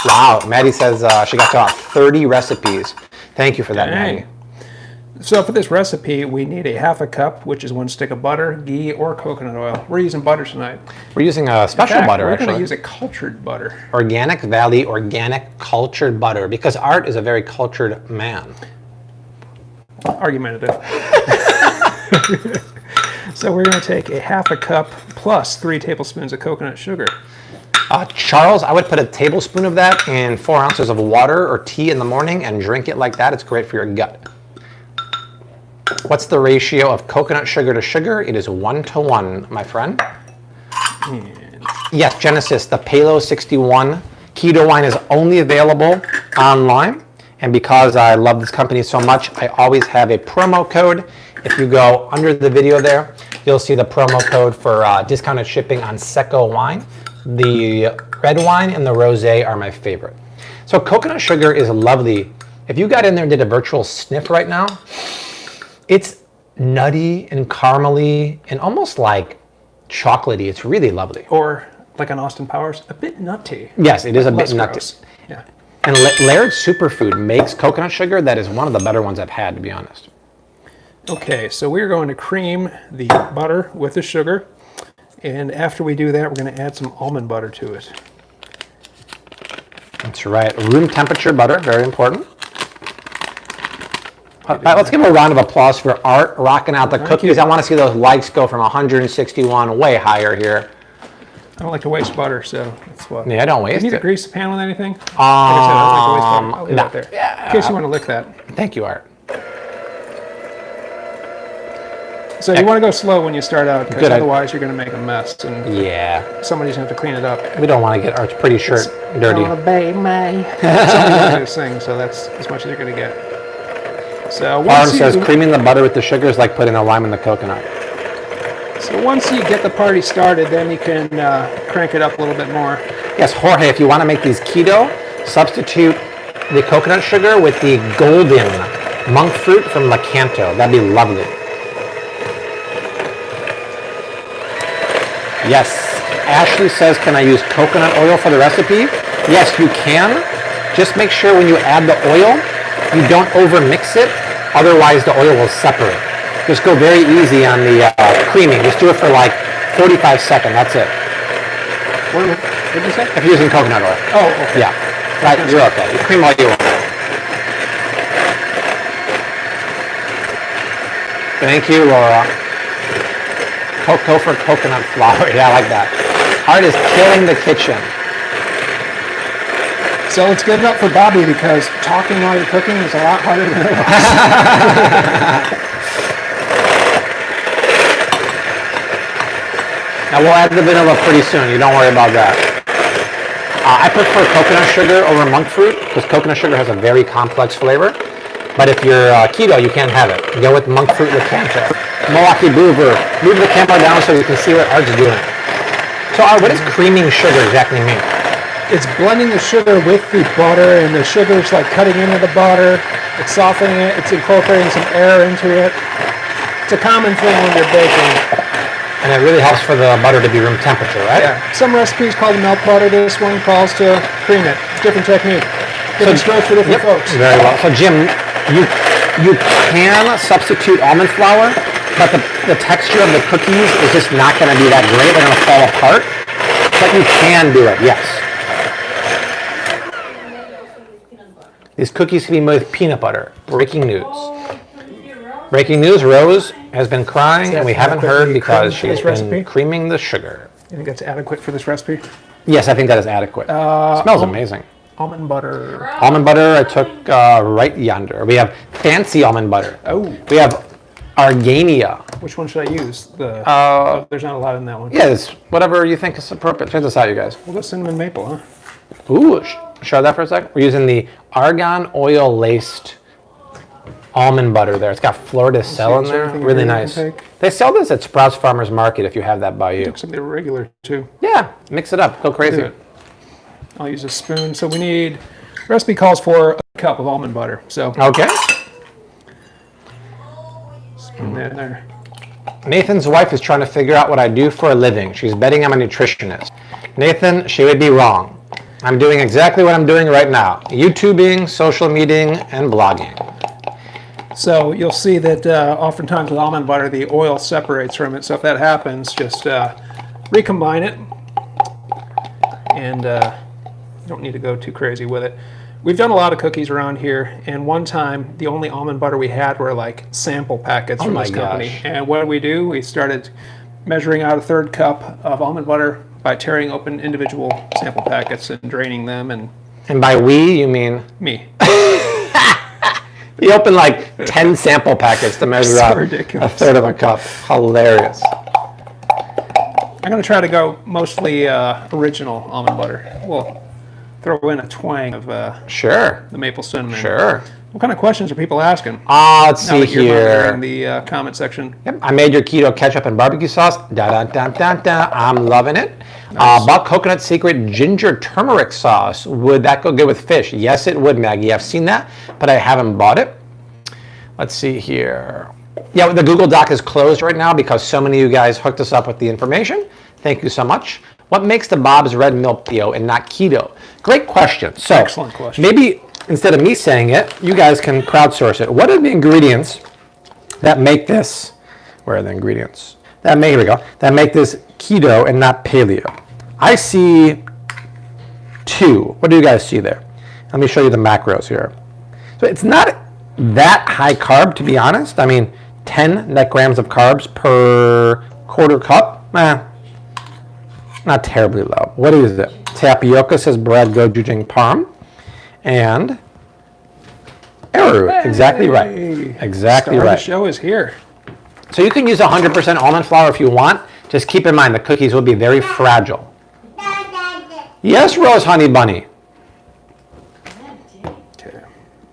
Speaker 1: Wow. Maddie says she got to about 30 recipes. Thank you for that,
Speaker 2: Dang.
Speaker 1: Maddie.
Speaker 2: So for this recipe, we need a 1/2 cup, which is 1 stick of butter, ghee, or coconut oil. We're using butter tonight.
Speaker 1: We're using a special
Speaker 2: In fact,
Speaker 1: butter,
Speaker 2: we're going to
Speaker 1: actually.
Speaker 2: use a cultured butter.
Speaker 1: Organic Valley Organic Cultured Butter, because Art is a very cultured man.
Speaker 2: Argumentative. So we're going to take a 1/2 cup plus 3 tablespoons of coconut sugar.
Speaker 1: Charles, I would put a tablespoon of that in 4 ounces of water or tea in the morning and drink it like that. It's great for your gut. What's the ratio of coconut sugar to sugar? It is 1:1, my friend. Yes, Genesis, the Paleo 61 keto wine is only available online. And because I love this company so much, I always have a promo code. If you go under the video there, you'll see the promo code for discounted shipping on Secco wine. The red wine and the rosé are my favorite. So coconut sugar is lovely. If you got in there and did a virtual sniff right now, it's nutty and caramely and almost like chocolatey. It's really lovely.
Speaker 2: Or, like on Austin Powers, a bit nutty.
Speaker 1: Yes, it is a bit
Speaker 2: Less
Speaker 1: nutty.
Speaker 2: gross. Yeah.
Speaker 1: And Laird Superfood makes coconut sugar that is one of the better ones I've had, to be honest.
Speaker 2: Okay, so we're going to cream the butter with the sugar. And after we do that, we're going to add some almond butter to it.
Speaker 1: That's right. Room temperature butter, very important. All right, let's give a round of applause for Art rocking out the cookies.
Speaker 2: you.
Speaker 1: I want to see those likes go from 161 way higher here.
Speaker 2: I don't like to waste butter, so that's what.
Speaker 1: Yeah, don't
Speaker 2: Do you
Speaker 1: waste
Speaker 2: need to
Speaker 1: it.
Speaker 2: grease the pan with anything? Like I said, I don't like to waste butter. I'll leave
Speaker 1: no.
Speaker 2: that there. In case you want to lick that.
Speaker 1: Thank you, Art.
Speaker 2: So you want to go slow when you start out, because
Speaker 1: Good,
Speaker 2: otherwise you're going to make a mess, and
Speaker 1: Yeah.
Speaker 2: somebody's going to have to clean it up.
Speaker 1: We don't want to get Art's pretty shirt dirty.
Speaker 2: Gonna be me. Somebody's going to sing, so that's as much as you're going to get. So
Speaker 1: Arm
Speaker 2: once
Speaker 1: says
Speaker 2: you,
Speaker 1: creaming the butter with the sugar is like putting a lime in the coconut.
Speaker 2: once you get the party started, then you can crank it up a little bit more.
Speaker 1: Yes, Jorge, if you want to make these keto, substitute the coconut sugar with the golden monk fruit from Lacanto. That'd be lovely. Yes. Ashley says, can I use coconut oil for the recipe? Yes, you can. Just make sure when you add the oil, you don't over mix it. Otherwise, the oil will separate. Just go very easy on the creaming. Just do it for like 45 seconds. That's it.
Speaker 2: What did you say?
Speaker 1: If you're using coconut oil.
Speaker 2: Oh, okay.
Speaker 1: Yeah. Right, you're okay. You cream all you want. Thank you, Laura. Cocoa for coconut flour. Yeah, I like that. Art is killing the kitchen.
Speaker 2: So let's give it up for Bobby, because talking while you're cooking is a lot harder than it was.
Speaker 1: Now we'll add the vanilla pretty soon. You don't worry about that. I prefer coconut sugar over monk fruit because coconut sugar has a very complex flavor. But if you're keto, you can't have it. Go with monk fruit Lacanto. Milwaukee Boover, move the camera down so you can see what Art's doing. So Art, what does creaming sugar exactly mean?
Speaker 2: it's blending the sugar with the butter, and the sugar's like cutting into the butter. It's softening it. It's incorporating some air into it. It's a common thing when you're baking.
Speaker 1: And it really helps for the butter to be room temperature, right?
Speaker 2: Yeah. Some recipes call it milk butter. This one calls to cream it. Different technique. Different strokes for different folks.
Speaker 1: Very well. So Jim, you can substitute almond flour, but the texture of the cookies is just not going to be that great. They're going to fall apart. But you can do it, yes. These cookies can be made with peanut butter. Breaking news. Breaking news, Rose has been crying and we haven't heard because she's been creaming the sugar.
Speaker 2: You think that's adequate for this recipe?
Speaker 1: Yes, I think that is adequate. Smells amazing.
Speaker 2: Almond butter.
Speaker 1: Almond butter I took right yonder. We have fancy almond butter.
Speaker 2: Oh.
Speaker 1: We have Argania.
Speaker 2: Which one should I use? There's not a lot in that one.
Speaker 1: Yeah, it's whatever you think is appropriate. Check this out, you guys.
Speaker 2: We'll go cinnamon maple, huh?
Speaker 1: Ooh, show that for a second. We're using the argan oil laced almond butter there. It's got fleur de sel in there. Really nice. They sell this at Sprouts Farmers Market if you have that by you.
Speaker 2: Looks like they're regular too.
Speaker 1: Yeah, mix it up. Go crazy.
Speaker 2: I'll use a spoon. So we need, recipe calls for a cup of almond butter. So
Speaker 1: okay.
Speaker 2: Spoon that in there.
Speaker 1: Nathan's wife is trying to figure out what I do for a living. She's betting I'm a nutritionist. Nathan, she would be wrong. I'm doing exactly what I'm doing right now. YouTubing, social media, and blogging.
Speaker 2: So you'll see that oftentimes with almond butter, the oil separates from it. So if that happens, just recombine it. And you don't need to go too crazy with it. We've done a lot of cookies around here, and one time the only almond butter we had were like sample packets from this company. And what did? We started measuring out a third cup of almond butter by tearing open individual sample packets and draining them.
Speaker 1: And by we, you mean?
Speaker 2: Me.
Speaker 1: You open like 10 sample packets to measure out a third of a cup. Hilarious.
Speaker 2: I'm going to try to go mostly original almond butter. We'll throw in a twang of
Speaker 1: sure.
Speaker 2: the maple cinnamon.
Speaker 1: Sure.
Speaker 2: What kind of questions are people asking?
Speaker 1: Let's see
Speaker 2: You're
Speaker 1: here.
Speaker 2: in the comment section.
Speaker 1: Yep. I made your keto ketchup and barbecue sauce. Da da da da da. I'm loving it.
Speaker 2: Nice.
Speaker 1: Bought Coconut Secret ginger turmeric sauce. Would that go good with fish? Yes, it would, Maggie. I've seen that, but I haven't bought it. Let's see here. Yeah, the Google Doc is closed right now because so many of you guys hooked us up with the information. Thank you so much. What makes the Bob's Red Milk Paleo and not keto? Great question. So,
Speaker 2: excellent question.
Speaker 1: Maybe instead of me saying it, you guys can crowdsource it. What are the ingredients that make this? Where are the ingredients? Here we go. That make this keto and not paleo. I see 2. What do you guys see there? Let me show you the macros here. So it's not that high carb, to be honest. I mean, 10 net grams of carbs per quarter cup. Not terribly low. What is it? Tapioca, says Brad Gojujing Parm. And arrowroot.
Speaker 2: Hey,
Speaker 1: exactly right. Exactly right.
Speaker 2: The show is here.
Speaker 1: So you can use 100% almond flour if you want. Just keep in mind the cookies will be very fragile. Yes, Rose Honey Bunny.
Speaker 2: Okay.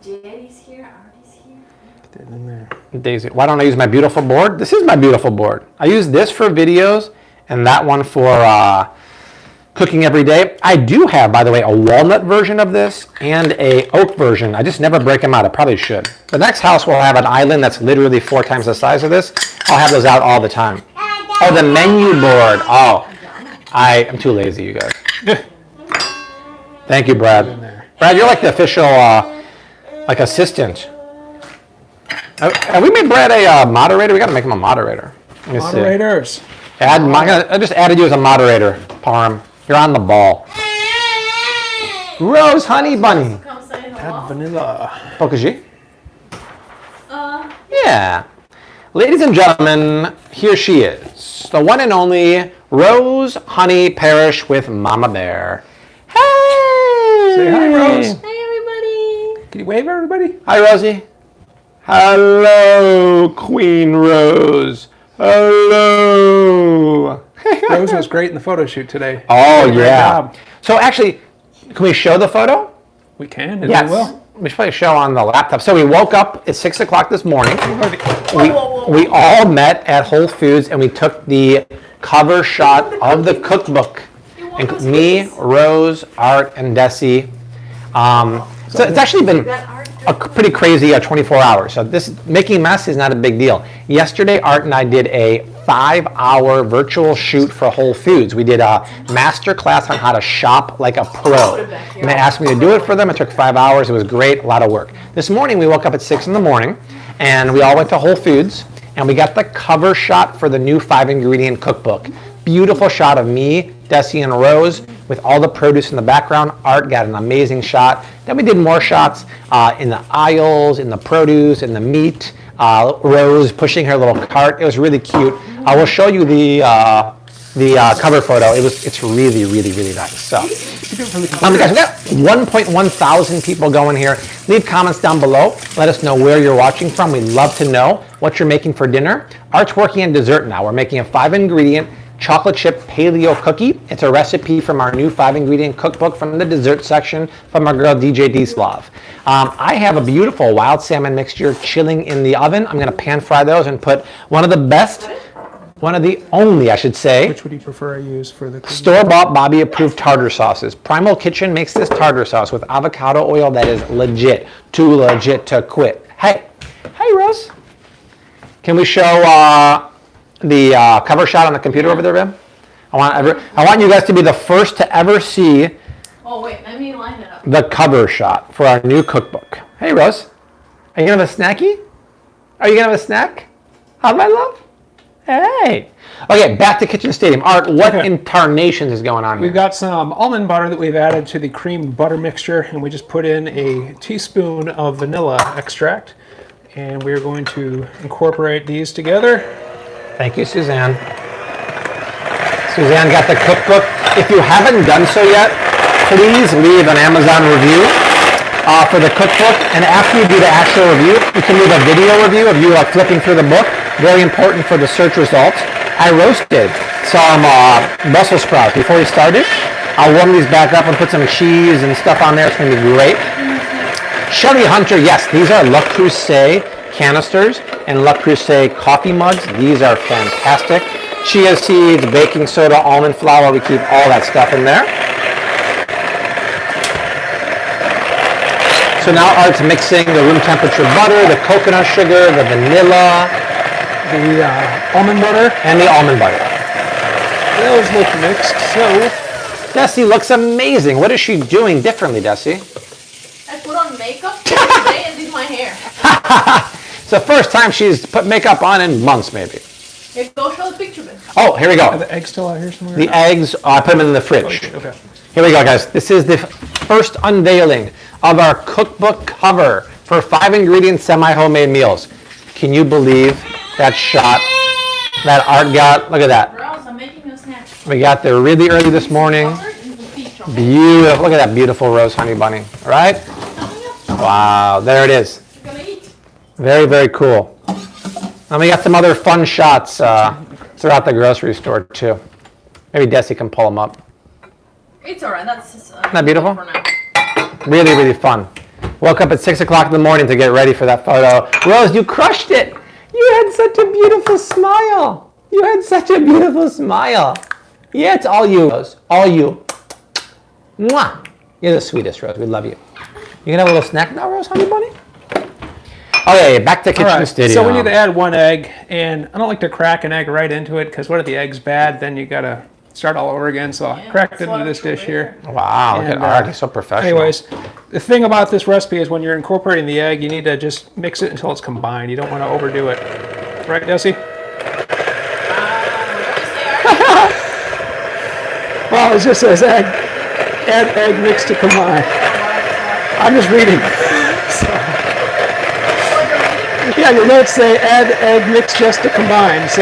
Speaker 3: Daddy's here, Artie's here.
Speaker 2: Put that in there.
Speaker 1: Daisy, why don't I use my beautiful board? This is my beautiful board. I use this for videos and that one for cooking every day. I do have, by the way, a walnut version of this and a oak version. I just never break them out. I probably should. The next house will have an island that's literally 4 times the size of this. I'll have those out all the time. Oh, the menu board. Oh, I'm too lazy, you guys. Thank you, Brad. Brad, you're like the official like assistant. Have we made Brad a moderator? We got to make him a moderator. Let me
Speaker 2: Moderators.
Speaker 1: see. I just added you as a moderator, Parm. You're on the ball. Rose Honey Bunny.
Speaker 3: Come say hello.
Speaker 2: Add vanilla.
Speaker 1: Pokaji? Yeah. Ladies and gentlemen, here she is. The one and only Rose Honey Parish with Mama Bear. Hey!
Speaker 2: Say hi, Rose.
Speaker 3: Hey, everybody.
Speaker 2: Can you wave, everybody?
Speaker 1: Hi, Rosie. Hello, Queen Rose. Hello.
Speaker 2: Rose was great in the photo shoot today.
Speaker 1: Oh,
Speaker 2: Great
Speaker 1: yeah.
Speaker 2: job.
Speaker 1: So actually, can we show the photo?
Speaker 2: We can, and
Speaker 1: Yes.
Speaker 2: we will.
Speaker 1: We should probably show on the laptop. So we woke up at 6 o'clock this morning.
Speaker 3: Whoa.
Speaker 1: We all met at Whole Foods and we took the cover shot of the cookbook. Me, Rose, Art, and Desi. So it's actually been a pretty crazy 24 hours. So this making mess is not a big deal. Yesterday, Art and I did a 5-hour virtual shoot for Whole Foods. We did a master class on how to shop like a pro. And they asked me to do it for them. It took 5 hours. It was great, a lot of work. This morning, we woke up at 6 in the morning, and we all went to Whole Foods, and we got the cover shot for the new 5-ingredient cookbook. Beautiful shot of me, Desi, and Rose with all the produce in the background. Art got an amazing shot. Then we did more shots in the aisles, in the produce, in the meat. Rose pushing her little cart. It was really cute. I will show you the cover photo. It's really, really, really nice. So, guys, we got 1.1 thousand people going here. Leave comments down below. Let us know where you're watching from. We'd love to know what you're making for dinner. Art's working on dessert now. We're making a 5-ingredient chocolate chip paleo cookie. It's a recipe from our new 5-ingredient cookbook from the dessert section from our girl DJ D-Slav. I have a beautiful wild salmon mixture chilling in the oven. I'm going to pan fry those and put one of the only, I should say.
Speaker 2: Which would you prefer I use for the cookie?
Speaker 1: Store-bought Bobby approved tartar sauces. Primal Kitchen makes this tartar sauce with avocado oil that is legit, too legit to quit. Hey Rose. Can we show the cover shot on the computer over there, babe? I want you guys to be the first to ever see.
Speaker 3: Oh wait, let me line it up.
Speaker 1: The cover shot for our new cookbook. Hey Rose, are you gonna have a snacky? Are you gonna have a snack? Hi, my love. Hey. Okay, back to Kitchen Stadium. Art, what incarnations is going on here?
Speaker 2: We've got some almond butter that we've added to the cream butter mixture, and we just put in a teaspoon of vanilla extract, and we're going to incorporate these together.
Speaker 1: Thank you, Suzanne. Suzanne got the cookbook. If you haven't done so yet, please leave an Amazon review for the cookbook. And after you do the actual review, you can leave a video review of you flipping through the book. Very important for the search results. I roasted some Brussels sprouts before we started. I'll warm these back up and put some cheese and stuff on there. It's going to be great. Shelly Hunter, yes, these are Le Creuset canisters and Le Creuset coffee mugs. These are fantastic. Chia seeds, baking soda, almond flour. We keep all that stuff in there. So now Art's mixing the room temperature butter, the coconut sugar, the vanilla,
Speaker 2: The almond butter.
Speaker 1: and the almond butter.
Speaker 2: Those look mixed, so
Speaker 1: Desi looks amazing. What is she doing differently, Desi?
Speaker 3: I put on makeup today and did my hair.
Speaker 1: It's the first time she's put makeup on in months, maybe.
Speaker 3: Here, go show the picture, man.
Speaker 1: Oh, here we
Speaker 2: are
Speaker 1: go.
Speaker 2: the eggs still out here somewhere?
Speaker 1: The eggs, I put them in the fridge.
Speaker 2: Okay.
Speaker 1: Here we go, guys. This is the first unveiling of our cookbook cover for 5-ingredient semi-homemade meals. Can you believe that shot that Art got? Look at that.
Speaker 3: Rose, I'm making you a snack.
Speaker 1: We got there really early this morning. Beautiful. Look at that beautiful rose honey bunny. All right? Wow, there it is.
Speaker 3: You're gonna eat.
Speaker 1: Very, very cool. And we got some other fun shots throughout the grocery store, too. Maybe Desi can pull them up.
Speaker 3: It's alright. That's
Speaker 1: Isn't that beautiful?
Speaker 3: for now.
Speaker 1: Really, really fun. Woke up at 6 o'clock in the morning to get ready for that photo. Rose, you crushed it. You had such a beautiful smile. You had such a beautiful smile. Yeah, it's all you, Rose. All you. Mwah. You're the sweetest, Rose. We love you. You gonna have a little snack now, Rose, honey bunny? Okay, back to Kitchen Studio.
Speaker 2: So we need to add one egg, and I don't like to crack an egg right into it because what if the egg's bad? Then you gotta start all over again. So I cracked it into this dish here.
Speaker 1: Wow, look at
Speaker 2: And,
Speaker 1: Art. He's so professional.
Speaker 2: Anyways, the thing about this recipe is when you're incorporating the egg, you need to just mix it until it's combined. You don't want to overdo it. Right, Desi? Well, it just says egg. Add egg mix to combine. I'm just reading. Yeah, your notes say add egg mix just to combine. So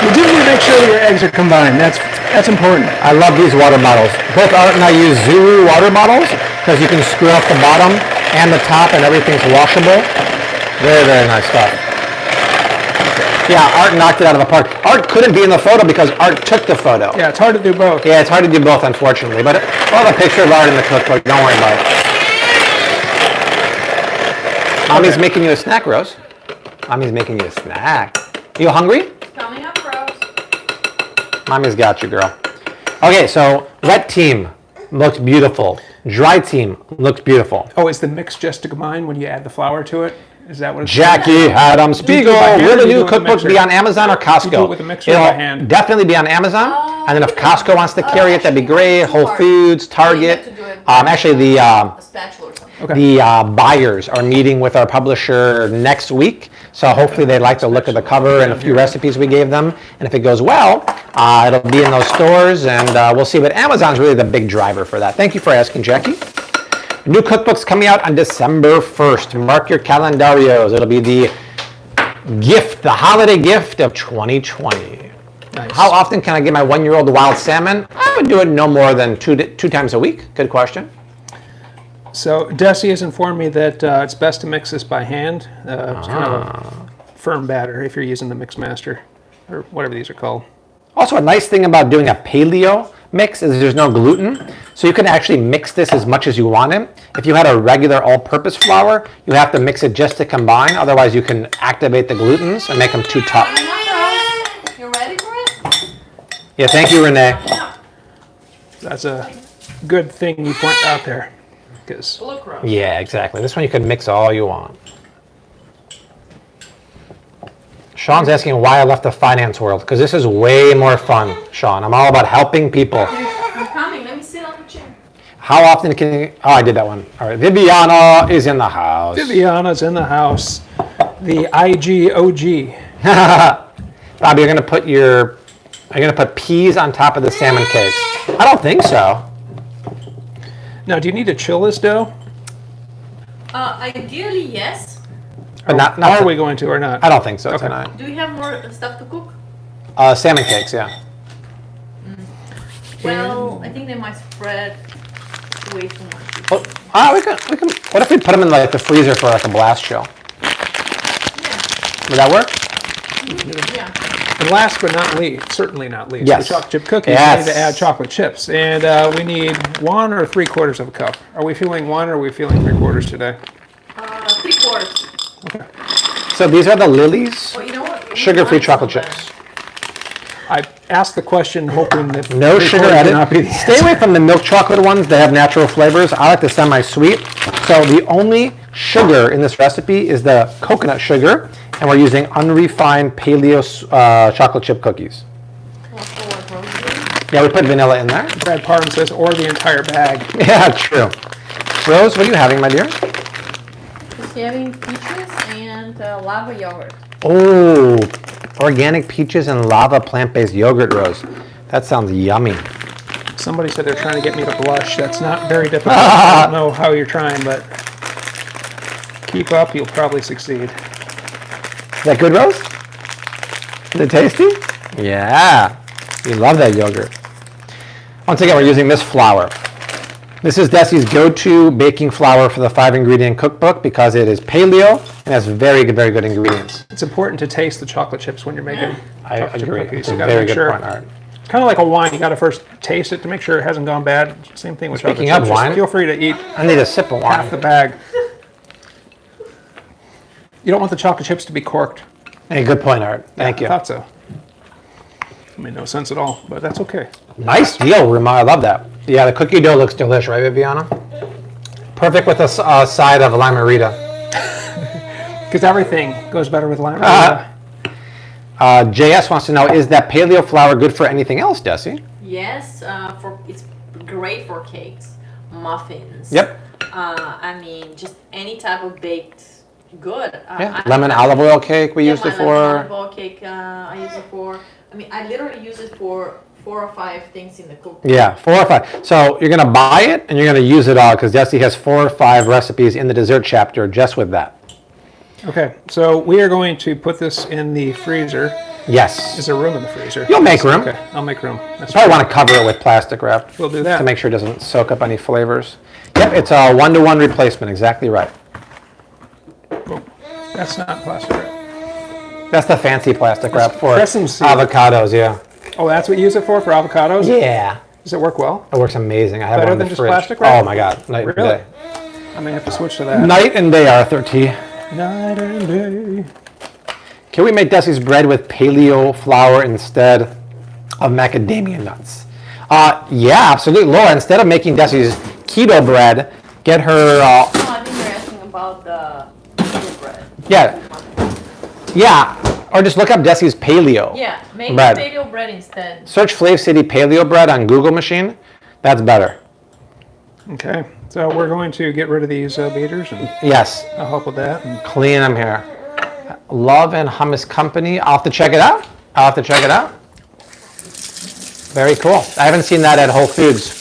Speaker 2: you do need to make sure that your eggs are combined. That's important.
Speaker 1: I love these water bottles. Both Art and I use Zuru water bottles because you can screw off the bottom and the top and everything's washable. Very, very nice stuff. Yeah, Art knocked it out of the park. Art couldn't be in the photo because Art took the photo.
Speaker 2: Yeah, it's hard to do both.
Speaker 1: Yeah, it's hard to do both, unfortunately. But we'll have a picture of Art in the cookbook. Don't worry about it. Mommy's making you a snack, Rose. Mommy's making you a snack. You hungry?
Speaker 3: Coming up, Rose.
Speaker 1: Mommy's got you, girl. Okay, so wet team looks beautiful. Dry team looks beautiful.
Speaker 2: Oh, is the mix just to combine when you add the flour to it? Is that what it's
Speaker 1: Jackie Adam Spiegel.
Speaker 2: by hand or
Speaker 1: Will the
Speaker 2: do you do
Speaker 1: new
Speaker 2: it with the
Speaker 1: cookbook be
Speaker 2: mixer?
Speaker 1: on Amazon or Costco?
Speaker 2: You do it with the mixer or
Speaker 1: It'll
Speaker 2: by hand?
Speaker 1: definitely be on Amazon. And then if Costco wants to carry it, that'd be great. Whole Foods, Target. Actually, the
Speaker 3: A spatula or something.
Speaker 2: Okay.
Speaker 1: buyers are meeting with our publisher next week. So hopefully they like the look of the cover and a few recipes we gave them. And if it goes well, it'll be in those stores, and we'll see. But Amazon's really the big driver for that. Thank you for asking, Jackie. New cookbook's coming out on December 1st. Mark your calendarios. It'll be the holiday gift of 2020.
Speaker 2: Nice.
Speaker 1: How often can I give my 1-year-old wild salmon? I would do it no more than two times a week. Good question.
Speaker 2: So Desi has informed me that it's best to mix this by hand. It's kind of a firm batter if you're using the Mix Master or whatever these are called.
Speaker 1: Also, a nice thing about doing a paleo mix is there's no gluten, so you can actually mix this as much as you want it. If you had a regular all-purpose flour, you have to mix it just to combine. Otherwise, you can activate the glutens and make them too tough.
Speaker 3: You ready for it?
Speaker 1: Yeah, thank you, Renee.
Speaker 2: That's a good thing you point out there. Because
Speaker 3: Look, Rose.
Speaker 1: Yeah, exactly. This one you can mix all you want. Sean's asking why I left the finance world, because this is way more fun, Sean. I'm all about helping people.
Speaker 3: I'm coming. Let me sit on the chair.
Speaker 1: How often can you... Oh, I did that one. All right. Viviana is in the house.
Speaker 2: Viviana's in the house. The IGOG.
Speaker 1: Bob, you're gonna put peas on top of the salmon cakes. I don't think so.
Speaker 2: Now, do you need to chill this dough?
Speaker 3: Ideally, yes.
Speaker 1: But not
Speaker 2: Are we going to or not?
Speaker 1: I don't think so
Speaker 2: Okay.
Speaker 1: tonight.
Speaker 3: Do you have more stuff to cook?
Speaker 1: Salmon cakes, yeah.
Speaker 3: Well, I think they might spread way too much.
Speaker 1: Well, we can. What if we put them in like the freezer for like a blast chill?
Speaker 3: Yeah.
Speaker 1: Would that work?
Speaker 3: Yeah.
Speaker 2: And last but not least, certainly not least,
Speaker 1: Yes.
Speaker 2: the chocolate chip cookies.
Speaker 1: Yes.
Speaker 2: We need to add chocolate chips. And we need 1 or 3/4 of a cup. Are we feeling 1 or are we feeling 3/4 today?
Speaker 3: 3/4.
Speaker 1: So these are the Lilies
Speaker 3: Well, you know what?
Speaker 1: sugar-free
Speaker 3: Mine's
Speaker 1: chocolate
Speaker 3: not
Speaker 1: chips.
Speaker 2: I asked the question hoping that
Speaker 1: No sugar
Speaker 2: 3/4 would
Speaker 1: added.
Speaker 2: not be the
Speaker 1: Stay
Speaker 2: answer.
Speaker 1: away from the milk chocolate ones. They have natural flavors. I like the semi-sweet. So the only sugar in this recipe is the coconut sugar, and we're using unrefined paleo chocolate chip cookies.
Speaker 3: Also, what Rose did.
Speaker 1: Yeah, we put vanilla in there.
Speaker 2: Brad Parham says, or the entire bag.
Speaker 1: Yeah, true. Rose, what are you having, my dear?
Speaker 3: Just having peaches and lava yogurt.
Speaker 1: Oh, organic peaches and lava plant-based yogurt, Rose. That sounds yummy.
Speaker 2: Somebody said they're trying to get me to blush. That's not very difficult. I don't know how you're trying, but keep up, you'll probably succeed.
Speaker 1: Is that good, Rose? Is it tasty? Yeah. We love that yogurt. Once again, we're using this flour. This is Desi's go-to baking flour for the 5-ingredient cookbook because it is paleo and has very good ingredients.
Speaker 2: It's important to taste the chocolate chips when you're making
Speaker 1: I
Speaker 2: chocolate chip
Speaker 1: agree.
Speaker 2: cookies.
Speaker 1: It's
Speaker 2: You
Speaker 1: a
Speaker 2: gotta
Speaker 1: very
Speaker 2: make
Speaker 1: good
Speaker 2: sure.
Speaker 1: point, Art.
Speaker 2: Kind of like a wine. You got to first taste it to make sure it hasn't gone bad. Same thing with chocolate
Speaker 1: Speaking
Speaker 2: chips.
Speaker 1: of
Speaker 2: Just
Speaker 1: wine-
Speaker 2: feel free to eat
Speaker 1: I need a sip of
Speaker 2: half the
Speaker 1: wine.
Speaker 2: bag. You don't want the chocolate chips to be corked.
Speaker 1: Hey, good point, Art. Thank
Speaker 2: I
Speaker 1: you.
Speaker 2: thought so. Made no sense at all, but that's okay.
Speaker 1: Nice deal, Rima. I love that. Yeah, the cookie dough looks delicious, right, Viviana? Perfect with a side of limerita.
Speaker 2: Because everything goes better with lime.
Speaker 1: JS wants to know, is that paleo flour good for anything else, Desi?
Speaker 3: Yes, it's great for cakes, muffins.
Speaker 1: Yep.
Speaker 3: I mean, just any type of baked good.
Speaker 1: Yeah. Lemon olive oil cake we used it
Speaker 3: my
Speaker 1: for.
Speaker 3: lemon olive oil cake I use it for. I mean, I literally use it for 4 or 5 things in the cookbook.
Speaker 1: Yeah, 4 or 5. So you're going to buy it and you're going to use it all because Desi has 4 or 5 recipes in the dessert chapter just with that.
Speaker 2: Okay, so we are going to put this in the freezer.
Speaker 1: Yes.
Speaker 2: Is there room in the freezer?
Speaker 1: You'll make room.
Speaker 2: Okay, I'll make room. That's
Speaker 1: Probably want to cover it with plastic wrap.
Speaker 2: We'll do that.
Speaker 1: To make sure it doesn't soak up any flavors. Yep, it's a 1-to-1 replacement. Exactly right.
Speaker 2: Oh, that's not plastic wrap.
Speaker 1: That's the fancy plastic wrap for
Speaker 2: Crescent seal.
Speaker 1: avocados, yeah.
Speaker 2: Oh, that's what you use it for avocados?
Speaker 1: Yeah.
Speaker 2: Does it work well?
Speaker 1: It works amazing. I have
Speaker 2: Better
Speaker 1: one in
Speaker 2: than
Speaker 1: the
Speaker 2: just
Speaker 1: fridge.
Speaker 2: plastic wrap?
Speaker 1: Oh my God. Night
Speaker 2: Really?
Speaker 1: and day.
Speaker 2: I may have to switch to that.
Speaker 1: Night and day, Arthur T.
Speaker 2: Night and day.
Speaker 1: Can we make Desi's bread with paleo flour instead? of macadamia nuts. Yeah, absolutely. Laura, instead of making Desi's keto bread, get her.
Speaker 3: No, I think you're asking about the keto bread.
Speaker 1: Yeah. Or just look up Desi's Paleo.
Speaker 3: Yeah, make
Speaker 1: bread.
Speaker 3: paleo bread instead.
Speaker 1: Search Flav City Paleo bread on Google machine. That's better.
Speaker 2: Okay, so we're going to get rid of these beaters, and
Speaker 1: Yes.
Speaker 2: I'll help with that. And
Speaker 1: Clean them here. Love and Hummus Company. I'll have to check it out. Very cool. I haven't seen that at Whole Foods.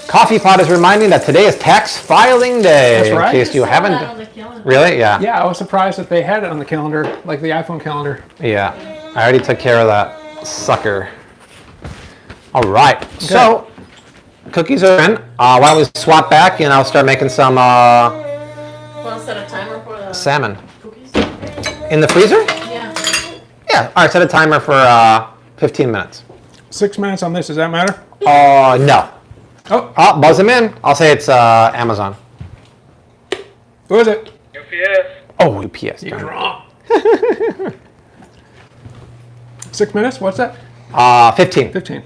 Speaker 1: Coffee Pot is reminding that today is tax filing day.
Speaker 2: That's right.
Speaker 1: In case you
Speaker 3: I saw that on
Speaker 1: haven't.
Speaker 3: the calendar.
Speaker 1: Really? Yeah.
Speaker 2: yeah, I was surprised that they had it on the calendar, like the iPhone calendar.
Speaker 1: Yeah. I already took care of that sucker. All right. So, cookies are in. Why don't we swap back and I'll start making some
Speaker 3: Want to set a timer for the
Speaker 1: salmon.
Speaker 3: cookies?
Speaker 1: In the freezer?
Speaker 3: Yeah.
Speaker 1: Yeah. All right. Set a timer for 15 minutes.
Speaker 2: 6 minutes on this, does that matter?
Speaker 1: No.
Speaker 2: Oh,
Speaker 1: Buzz them in. I'll say it's Amazon.
Speaker 2: who is it?
Speaker 4: UPS.
Speaker 1: Oh, UPS.
Speaker 2: You're
Speaker 1: darn
Speaker 2: wrong. 6 minutes, what's that?
Speaker 1: it. 15.
Speaker 2: 15.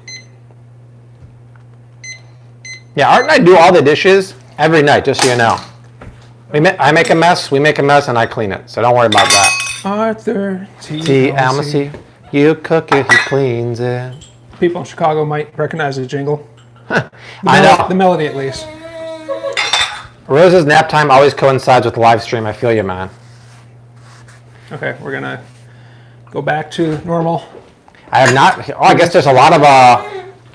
Speaker 1: Yeah, Art and I do all the dishes every night, just so you know. I make a mess, we make a mess, and I clean it. So don't worry about that.
Speaker 2: Arthur
Speaker 1: T. Almacy, you cook it, he cleans it.
Speaker 2: People in Chicago might recognize the jingle.
Speaker 1: I know.
Speaker 2: The melody, at least.
Speaker 1: Rose's nap time always coincides with the live stream. I feel you, man.
Speaker 2: Okay, we're gonna go back to normal.
Speaker 1: I have not. Oh, I guess there's a lot of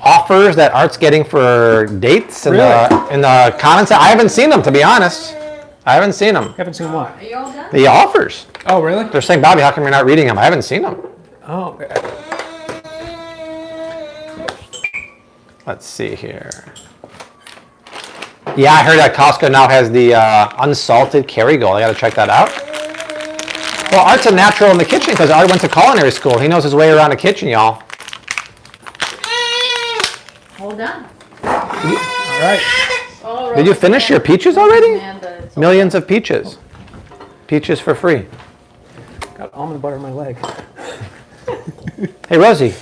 Speaker 1: offers that Art's getting for dates in the comments. I haven't seen them, to be honest. I haven't seen them.
Speaker 2: Haven't seen what?
Speaker 3: Are you all done?
Speaker 1: The offers.
Speaker 2: Oh, really?
Speaker 1: They're saying, Bobby, how come you're not reading them? I haven't seen them.
Speaker 2: Oh, okay.
Speaker 1: Let's see here. Yeah, I heard that Costco now has the unsalted Kerrygold. I got to check that out. Well, Art's a natural in the kitchen because Art went to culinary school. He knows his way around the kitchen, y'all.
Speaker 3: Hold on.
Speaker 2: All right.
Speaker 3: Oh,
Speaker 1: Did you finish your peaches already?
Speaker 3: Amanda, it's all
Speaker 1: Millions of peaches. Peaches for free.
Speaker 2: Got almond butter in my leg.
Speaker 1: Hey, Rosie.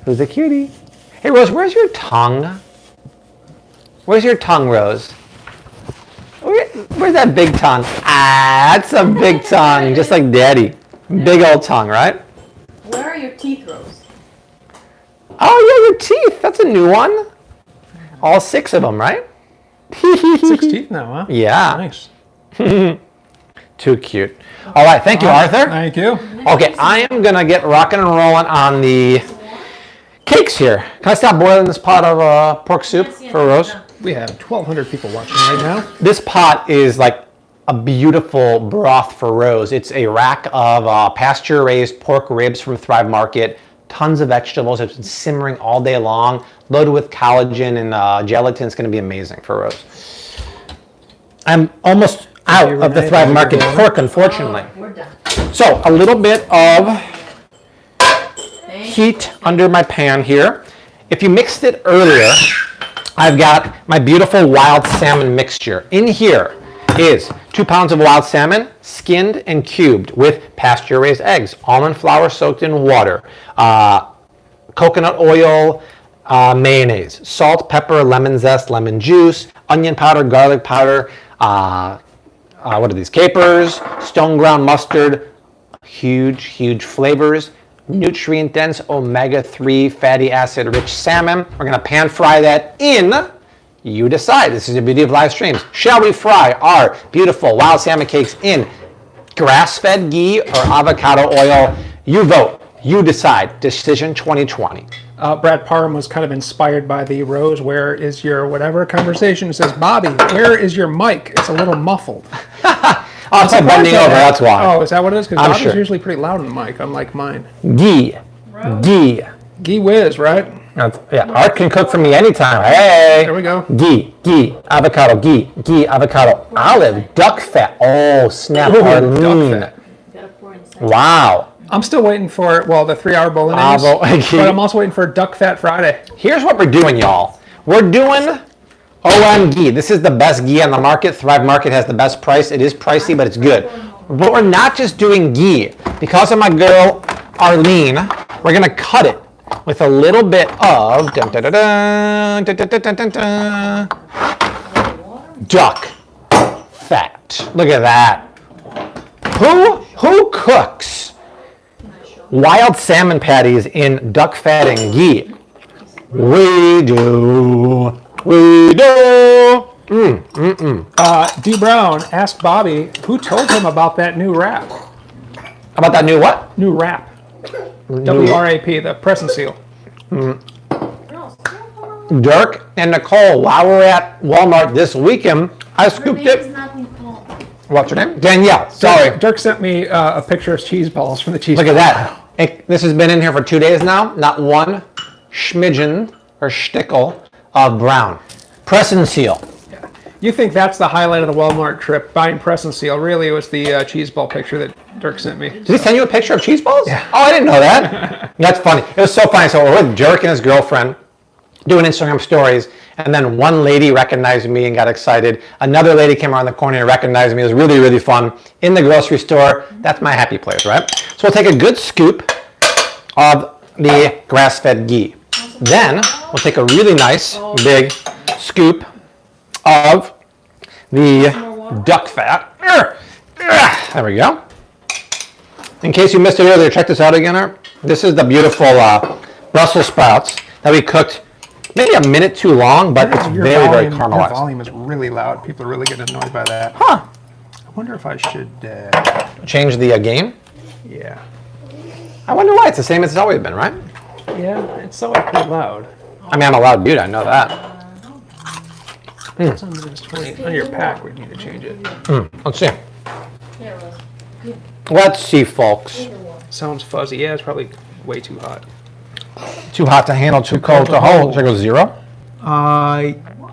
Speaker 1: Who's a cutie? Hey, Rose, where's your tongue? Where's your tongue, Rose? Where's that big tongue? Ah, that's a big tongue, just like Daddy. Big old tongue, right?
Speaker 3: Where are your teeth, Rose?
Speaker 1: Oh, yeah, your teeth. That's a new one. All 6 of them, right?
Speaker 2: 6 teeth now, huh?
Speaker 1: Yeah.
Speaker 2: Nice.
Speaker 1: Too cute. All right, thank you, Arthur.
Speaker 2: Thank you.
Speaker 1: Okay, I am going to get rocking and rolling on the cakes here. Can I stop boiling this pot of pork soup for Rose?
Speaker 2: We have 1,200 people watching right now.
Speaker 1: This pot is like a beautiful broth for Rose. It's a rack of pasture-raised pork ribs from Thrive Market, tons of vegetables. It's been simmering all day long, loaded with collagen and gelatin. It's going to be amazing for Rose. I'm almost out of the Thrive Market pork, unfortunately.
Speaker 3: We're done.
Speaker 1: So a little bit of
Speaker 3: Thank
Speaker 1: heat under my pan here. If you mixed it earlier, I've got my beautiful wild salmon mixture. In here is 2 pounds of wild salmon, skinned and cubed with pasture-raised eggs, almond flour soaked in water, coconut oil, mayonnaise, salt, pepper, lemon zest, lemon juice, onion powder, garlic powder, what are these, capers, stone ground mustard, huge flavors, nutrient-dense omega-3 fatty acid-rich salmon. We're gonna pan fry that in, you decide. This is the beauty of live streams. Shall we fry our beautiful wild salmon cakes in grass-fed ghee or avocado oil? You vote, you decide. Decision 2020.
Speaker 2: Brad Parham was kind of inspired by the Rose, where is your whatever conversation. It says, Bobby, where is your mic? It's a little muffled.
Speaker 1: Oh, it's like bending over, that's why.
Speaker 2: Oh, is that what it is? Because
Speaker 1: I'm
Speaker 2: Bobby's
Speaker 1: sure.
Speaker 2: usually pretty loud on the mic, unlike mine.
Speaker 1: Ghee.
Speaker 2: Gee whiz, right?
Speaker 1: Yeah, Art can cook for me anytime. Hey.
Speaker 2: There we go.
Speaker 1: Ghee, avocado, ghee, avocado, olive, duck fat. Oh, snap.
Speaker 2: Ooh,
Speaker 1: Mm.
Speaker 2: duck fat.
Speaker 3: Gotta pour inside.
Speaker 1: Wow.
Speaker 2: I'm still waiting for, well, the 3-hour bolognese,
Speaker 1: Avo-
Speaker 2: but I'm also waiting for Duck Fat Friday.
Speaker 1: Here's what we're doing, y'all. We're doing OM ghee. This is the best ghee on the market. Thrive Market has the best price. It is pricey, but it's good. But we're not just doing ghee. Because of my girl Arlene, we're gonna cut it with a little bit of duck fat. Look at that. Who cooks wild salmon patties in duck fat and ghee? We do. We do.
Speaker 2: D. Brown asked Bobby who told him about that new wrap.
Speaker 1: About that new what?
Speaker 2: New wrap. WRAP, the press and seal.
Speaker 1: Dirk and Nicole, while we're at Walmart this weekend, I scooped it. What's her name? Danielle. Sorry.
Speaker 2: Dirk sent me a picture of cheese balls from the cheese.
Speaker 1: Look at that. This has been in here for 2 days now. Not one schmidgen or shtickle of brown. Press and seal.
Speaker 2: Yeah. You think that's the highlight of the Walmart trip, buying press and seal. Really, it was the cheese ball picture that Dirk sent me.
Speaker 1: Did he send you a picture of cheese balls?
Speaker 2: Yeah.
Speaker 1: Oh, I didn't know that. That's funny. It was so funny. So we're with Dirk and his girlfriend doing Instagram stories, and then one lady recognized me and got excited. Another lady came around the corner and recognized me. It was really, really fun. In the grocery store, that's my happy place, right? So we'll take a good scoop of the grass-fed ghee. Then we'll take a really nice big scoop of the duck fat. There we go. In case you missed it earlier, check this out again. This is the beautiful Brussels sprouts that we cooked maybe a minute too long, but it's very, very caramelized.
Speaker 2: Your volume is really loud. People are really getting annoyed by that.
Speaker 1: Huh.
Speaker 2: I wonder if I should...
Speaker 1: Change the gain?
Speaker 2: Yeah.
Speaker 1: I wonder why. It's the same as it's always been, right?
Speaker 2: Yeah, it's so pretty loud.
Speaker 1: I mean, I'm a loud dude. I know that.
Speaker 2: It's on -20. On your pack, we need to change it.
Speaker 1: Let's see. Let's see, folks.
Speaker 2: Sounds fuzzy. Yeah, it's probably way too hot.
Speaker 1: Too hot to handle, too cold to hold. Should I go 0?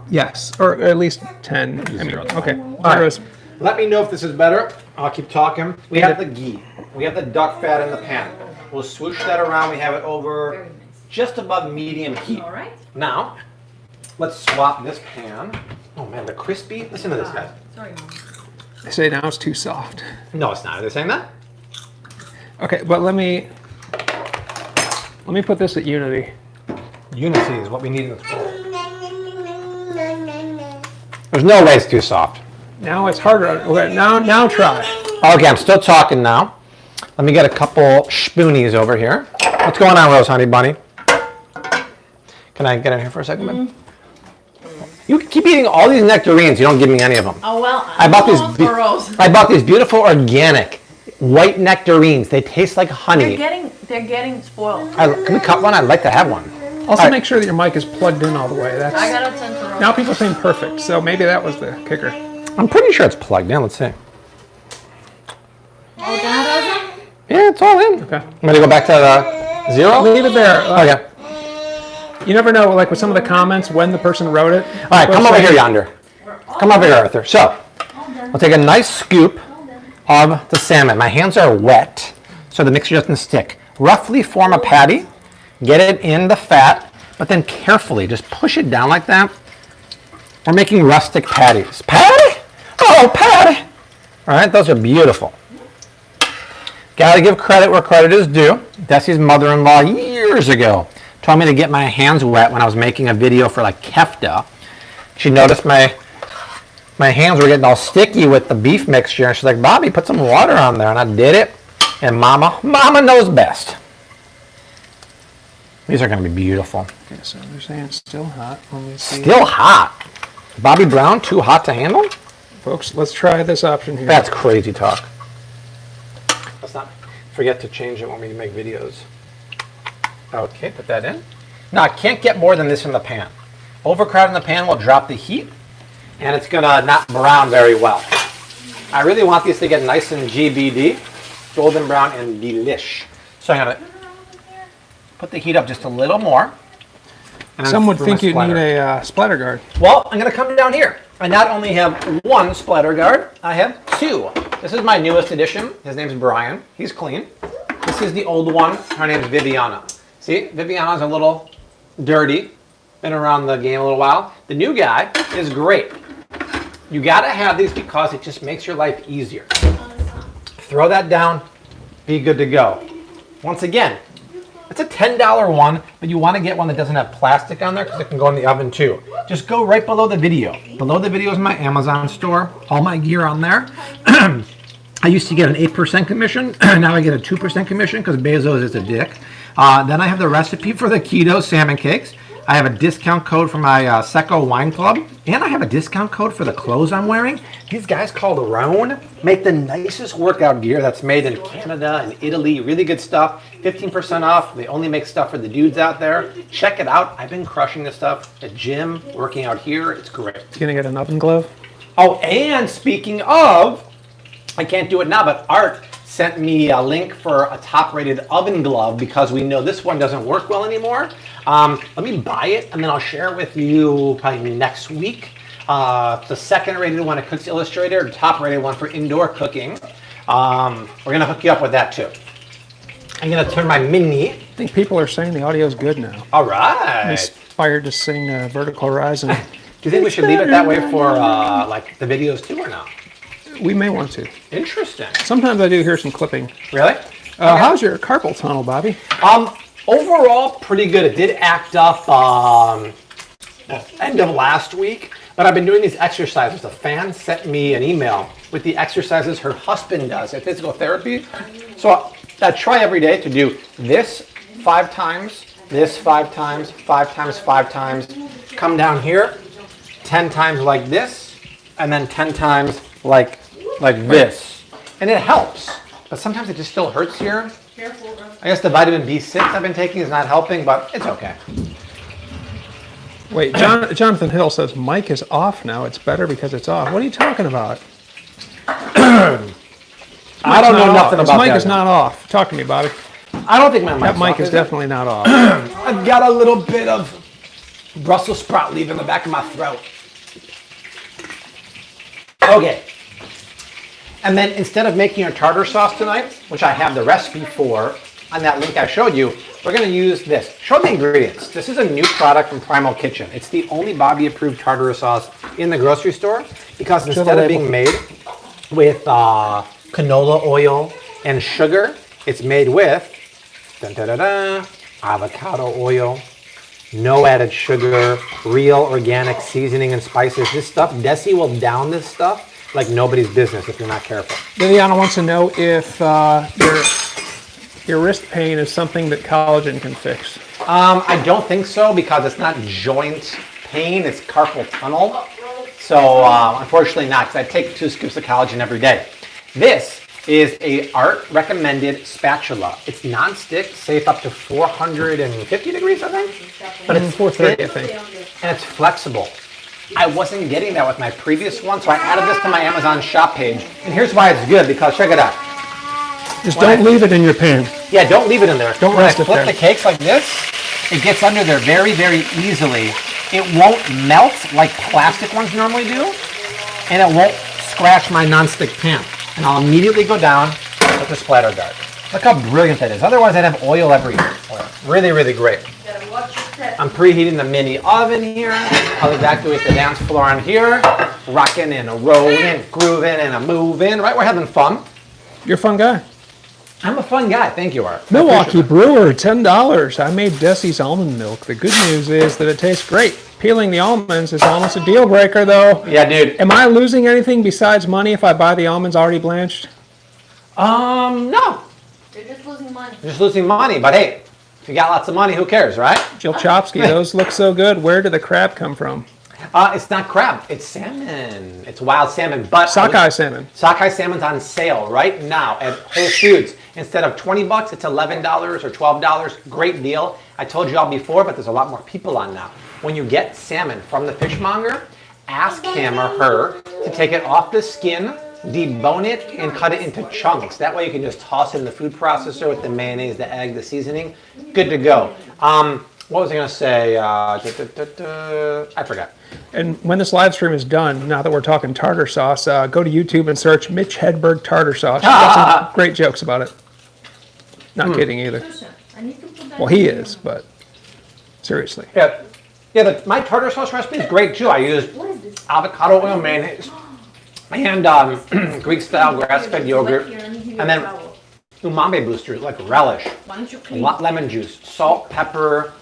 Speaker 2: Yes, or at least 10. I mean, okay. Zeros.
Speaker 1: Let me know if this is better. I'll keep talking. We have the ghee. We have the duck fat in the pan. We'll swoosh that around. We have it over just above medium heat.
Speaker 3: All right.
Speaker 1: Now, let's swap this pan. Oh man, the crispy. Listen to this, guys.
Speaker 3: Sorry, Mom.
Speaker 2: They say now it's too soft.
Speaker 1: No, it's not. Are they saying that?
Speaker 2: Okay, but let me put this at unity.
Speaker 1: Unity is what we need in this bowl. There's no way it's too soft.
Speaker 2: Now it's harder. Okay, now try.
Speaker 1: Okay, I'm still talking now. Let me get a couple spoonies over here. What's going on, Rose, honey bunny? Can I get in here for a second, babe? You keep eating all these nectarines. You don't give me any of them.
Speaker 3: Oh well.
Speaker 1: I bought
Speaker 3: Rose.
Speaker 1: I bought these beautiful organic white nectarines. They taste like honey.
Speaker 3: They're getting spoiled.
Speaker 1: Can we cut one? I'd like to have one.
Speaker 2: Also, make sure that your mic is plugged in all the way.
Speaker 3: I gotta send to Rose.
Speaker 2: Now people seem perfect, so maybe that was the kicker.
Speaker 1: I'm pretty sure it's plugged in. Let's see.
Speaker 3: Oh, that
Speaker 1: Yeah, it's all in.
Speaker 2: Okay.
Speaker 1: I'm gonna go back to the 0.
Speaker 2: Leave it there.
Speaker 1: Okay.
Speaker 2: You never know, like with some of the comments, when the person wrote it.
Speaker 1: All right, come over here, Yonder. Come over here, Arthur. So, we'll take a nice scoop of the salmon. My hands are wet, so the mixture doesn't stick. Roughly form a patty, get it in the fat, but then carefully just push it down like that. We're making rustic patties. Patty? Oh, patty! All right, those are beautiful. Gotta give credit where credit is due. Desi's mother-in-law years ago told me to get my hands wet when I was making a video for like kefta. She noticed my hands were getting all sticky with the beef mixture, and she's like, Bobby, put some water on there, and I did it. And Mama knows best. These are gonna be beautiful.
Speaker 2: Okay, so they're saying it's still hot. Let me see.
Speaker 1: Still hot. Bobby Brown, too hot to handle?
Speaker 2: Folks, let's try this option here.
Speaker 1: That's crazy talk. Let's not forget to change it when we make videos. Okay, put that in. Now, I can't get more than this in the pan. Overcrowding the pan will drop the heat, and it's gonna not brown very well. I really want these to get nice and GBD, golden brown and delish. So I'm gonna put the heat up just a little more. And
Speaker 2: Some would
Speaker 1: through
Speaker 2: think
Speaker 1: my
Speaker 2: you'd need
Speaker 1: splatter.
Speaker 2: a splatter guard.
Speaker 1: Well, I'm gonna come down here. I not only have one splatter guard, I have 2. This is my newest addition. His name's Brian. He's clean. This is the old one. Her name's Viviana. See, Viviana's a little dirty. Been around the game a little while. The new guy is great. You gotta have these because it just makes your life easier. Throw that down, be good to go. Once again, it's a $10 one, but you want to get one that doesn't have plastic on there because it can go in the oven too. Just go right below the video. Below the video is my Amazon store, all my gear on there. I used to get an 8% commission. Now I get a 2% commission because Bezos is a dick. Then I have the recipe for the keto salmon cakes. I have a discount code for my Secco Wine Club. And I have a discount code for the clothes I'm wearing. These guys called Roan make the nicest workout gear that's made in Canada and Italy. Really good stuff. 15% off. They only make stuff for the dudes out there. Check it out. I've been crushing this stuff at gym, working out here. It's great.
Speaker 2: You gonna get an oven glove?
Speaker 1: Oh, and speaking of, I can't do it now, but Art sent me a link for a top-rated oven glove because we know this one doesn't work well anymore. Let me buy it, and then I'll share it with you probably next week. The second-rated one at Cooks Illustrated, or top-rated one for indoor cooking. We're going to hook you up with that, too. I'm going to turn my mini.
Speaker 2: I think people are saying the audio's good now.
Speaker 1: All right.
Speaker 2: Inspired to sing Vertical Horizon.
Speaker 1: Do you think we should leave it that way for like the videos, too, or no?
Speaker 2: We may want to.
Speaker 1: Interesting.
Speaker 2: Sometimes I do hear some clipping.
Speaker 1: Really?
Speaker 2: How's your carpal tunnel, Bobby?
Speaker 1: Overall, pretty good. It did act up end of last week, but I've been doing these exercises. The fan sent me an email with the exercises her husband does at physical therapy. So I try every day to do this 5 times, this 5 times, 5 times, 5 times. Come down here, 10 times like this, and then 10 times like this. And it helps, but sometimes it just still hurts here. I guess the vitamin B6 I've been taking is not helping, but it's okay.
Speaker 2: Wait, Jonathan Hill says mic is off now. It's better because it's off. What are you talking about?
Speaker 1: I don't know nothing about that.
Speaker 2: His mic is not off. Talk to me, Bobby.
Speaker 1: I don't think my mic's
Speaker 2: That mic
Speaker 1: off,
Speaker 2: is
Speaker 1: it?
Speaker 2: definitely not off.
Speaker 1: I've got a little bit of Brussels sprout leaf in the back of my throat. Okay. And then instead of making a tartar sauce tonight, which I have the recipe for on that link I showed you, we're going to use this. Show the ingredients. This is a new product from Primal Kitchen. It's the only Bobby approved tartar sauce in the grocery store because instead of being made with canola oil and sugar, it's made with avocado oil, no added sugar, real organic seasoning and spices. This stuff, Desi will down this stuff like nobody's business if you're not careful.
Speaker 2: Liliana wants to know if your wrist pain is something that collagen can fix.
Speaker 1: I don't think so because it's not joint pain, it's carpal tunnel. So unfortunately not, because I take 2 scoops of collagen every day. This is a Art recommended spatula. It's non-stick, safe up to 450 degrees, I think. But it's
Speaker 2: 430, I think.
Speaker 1: And it's flexible. I wasn't getting that with my previous one, so I added this to my Amazon shop page. And here's why it's good, because check it out.
Speaker 2: Just don't leave it in your pan.
Speaker 1: Yeah, don't leave it in there.
Speaker 2: Don't
Speaker 1: when I
Speaker 2: rest it
Speaker 1: flip
Speaker 2: there.
Speaker 1: the cakes like this, it gets under there very, very easily. It won't melt like plastic ones normally do, and it won't scratch my nonstick pan. And I'll immediately go down with the splatter guard. Look how brilliant that is. Otherwise, I'd have oil everywhere. Really, really great. I'm preheating the mini oven here. I'll evacuate the dance floor on here. Rocking and a rolling and grooving and a moving. Right, we're having fun.
Speaker 2: You're a fun guy.
Speaker 1: I'm a fun guy. Thank you, Art.
Speaker 2: Milwaukee Brewer, $10. I made Desi's almond milk. The good news is that it tastes great. Peeling the almonds is almost a deal breaker, though.
Speaker 1: Yeah, dude.
Speaker 2: Am I losing anything besides money if I buy the almonds already blanched?
Speaker 1: No.
Speaker 3: You're just losing money.
Speaker 1: You're just losing money, but hey, if you got lots of money, who cares, right?
Speaker 2: Jill Chopsky, those look so good. Where did the crab come from?
Speaker 1: It's not crab, it's salmon. It's wild salmon, but
Speaker 2: Sockeye salmon.
Speaker 1: Sockeye salmon's on sale right now at Whole Foods. Instead of $20, it's $11 or $12. Great deal. I told you all before, but there's a lot more people on now. When you get salmon from the fishmonger, ask him or her to take it off the skin, debone it, and cut it into chunks. That way you can just toss it in the food processor with the mayonnaise, the egg, the seasoning. Good to go. What was I going to say? I forgot.
Speaker 2: And when this live stream is done, now that we're talking tartar sauce, go to YouTube and search Mitch Hedberg tartar sauce. He's got some great jokes about it. Not kidding either. Well, he is, but seriously.
Speaker 1: Yeah, my tartar sauce recipe is great too. I used avocado oil mayonnaise and Greek style grass-fed yogurt
Speaker 3: give you
Speaker 1: And
Speaker 3: a
Speaker 1: then
Speaker 3: towel.
Speaker 1: umami boosters like relish,
Speaker 3: Why don't you
Speaker 1: a
Speaker 3: clean?
Speaker 1: lot lemon juice, salt, pepper.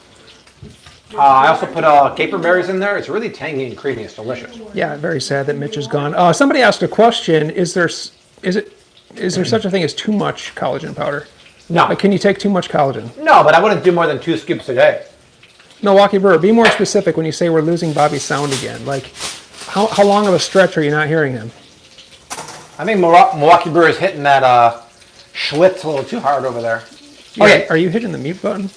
Speaker 1: I also put caper berries in there. It's really tangy and creamy. It's delicious.
Speaker 2: Yeah, very sad that Mitch is gone. Somebody asked a question: is there such a thing as too much collagen powder?
Speaker 1: No,
Speaker 2: Like, can you take too much collagen?
Speaker 1: no, but I wouldn't do more than 2 scoops a day.
Speaker 2: Milwaukee Brewer, be more specific when you say we're losing Bobby's sound again. Like, how long of a stretch are you not hearing him?
Speaker 1: I think Milwaukee Brewer is hitting that Schlitz a little too hard over there. Okay,
Speaker 2: Are you hitting the mute button?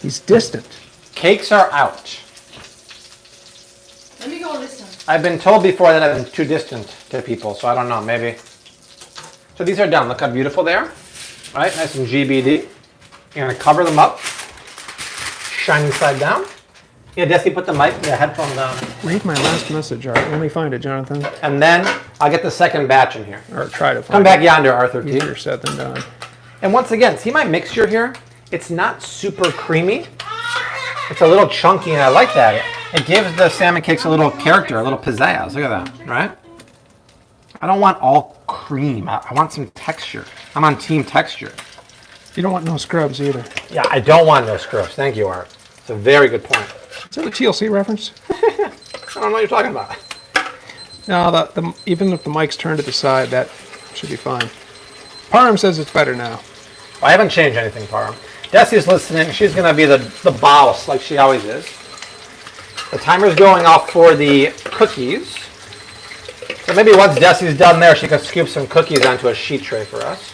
Speaker 2: He's distant.
Speaker 1: cakes are out.
Speaker 3: Let me go listen.
Speaker 1: I've been told before that I've been too distant to people, so I don't know, maybe. So these are done. Look how beautiful they are. Right, nice and GBD. You're gonna cover them up. Shiny side down. Yeah, Desi, put the headphone down.
Speaker 2: Read my last message, Art. Let me find it, Jonathan.
Speaker 1: And then I'll get the second batch in here.
Speaker 2: Or try to find
Speaker 1: Come back
Speaker 2: it.
Speaker 1: yonder, Arthur T.
Speaker 2: Easier said than done.
Speaker 1: And once again, see my mixture here? It's not super creamy. It's a little chunky, and I like that. It gives the salmon cakes a little character, a little pizzazz. Look at that, right? I don't want all cream. I want some texture. I'm on team texture.
Speaker 2: You don't want no scrubs either.
Speaker 1: Yeah, I don't want no scrubs. Thank you, Art. It's a very good point.
Speaker 2: Is that a TLC reference?
Speaker 1: I don't know what you're talking about.
Speaker 2: No, even if the mic's turned to the side, that should be fine. Parham says it's better now.
Speaker 1: I haven't changed anything, Parham. Desi's listening. She's going to be the boss, like she always is. The timer's going off for the cookies. So maybe once Desi's done there, she can scoop some cookies onto a sheet tray for us.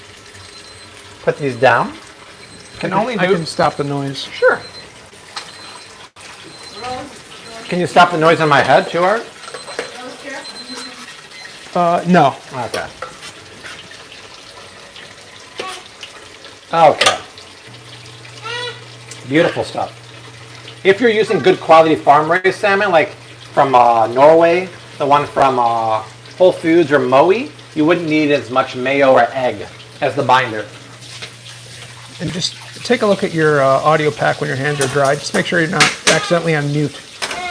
Speaker 1: Put these down. I
Speaker 2: can stop the noise.
Speaker 1: Sure. Can you stop the noise in my head too, Art?
Speaker 2: No.
Speaker 1: Okay. Okay. Beautiful stuff. If you're using good quality farm-raised salmon, like from Norway, the one from Whole Foods or Moe, you wouldn't need as much mayo or egg as the binder.
Speaker 2: And just take a look at your audio pack when your hands are dry. Just make sure you're not accidentally on mute.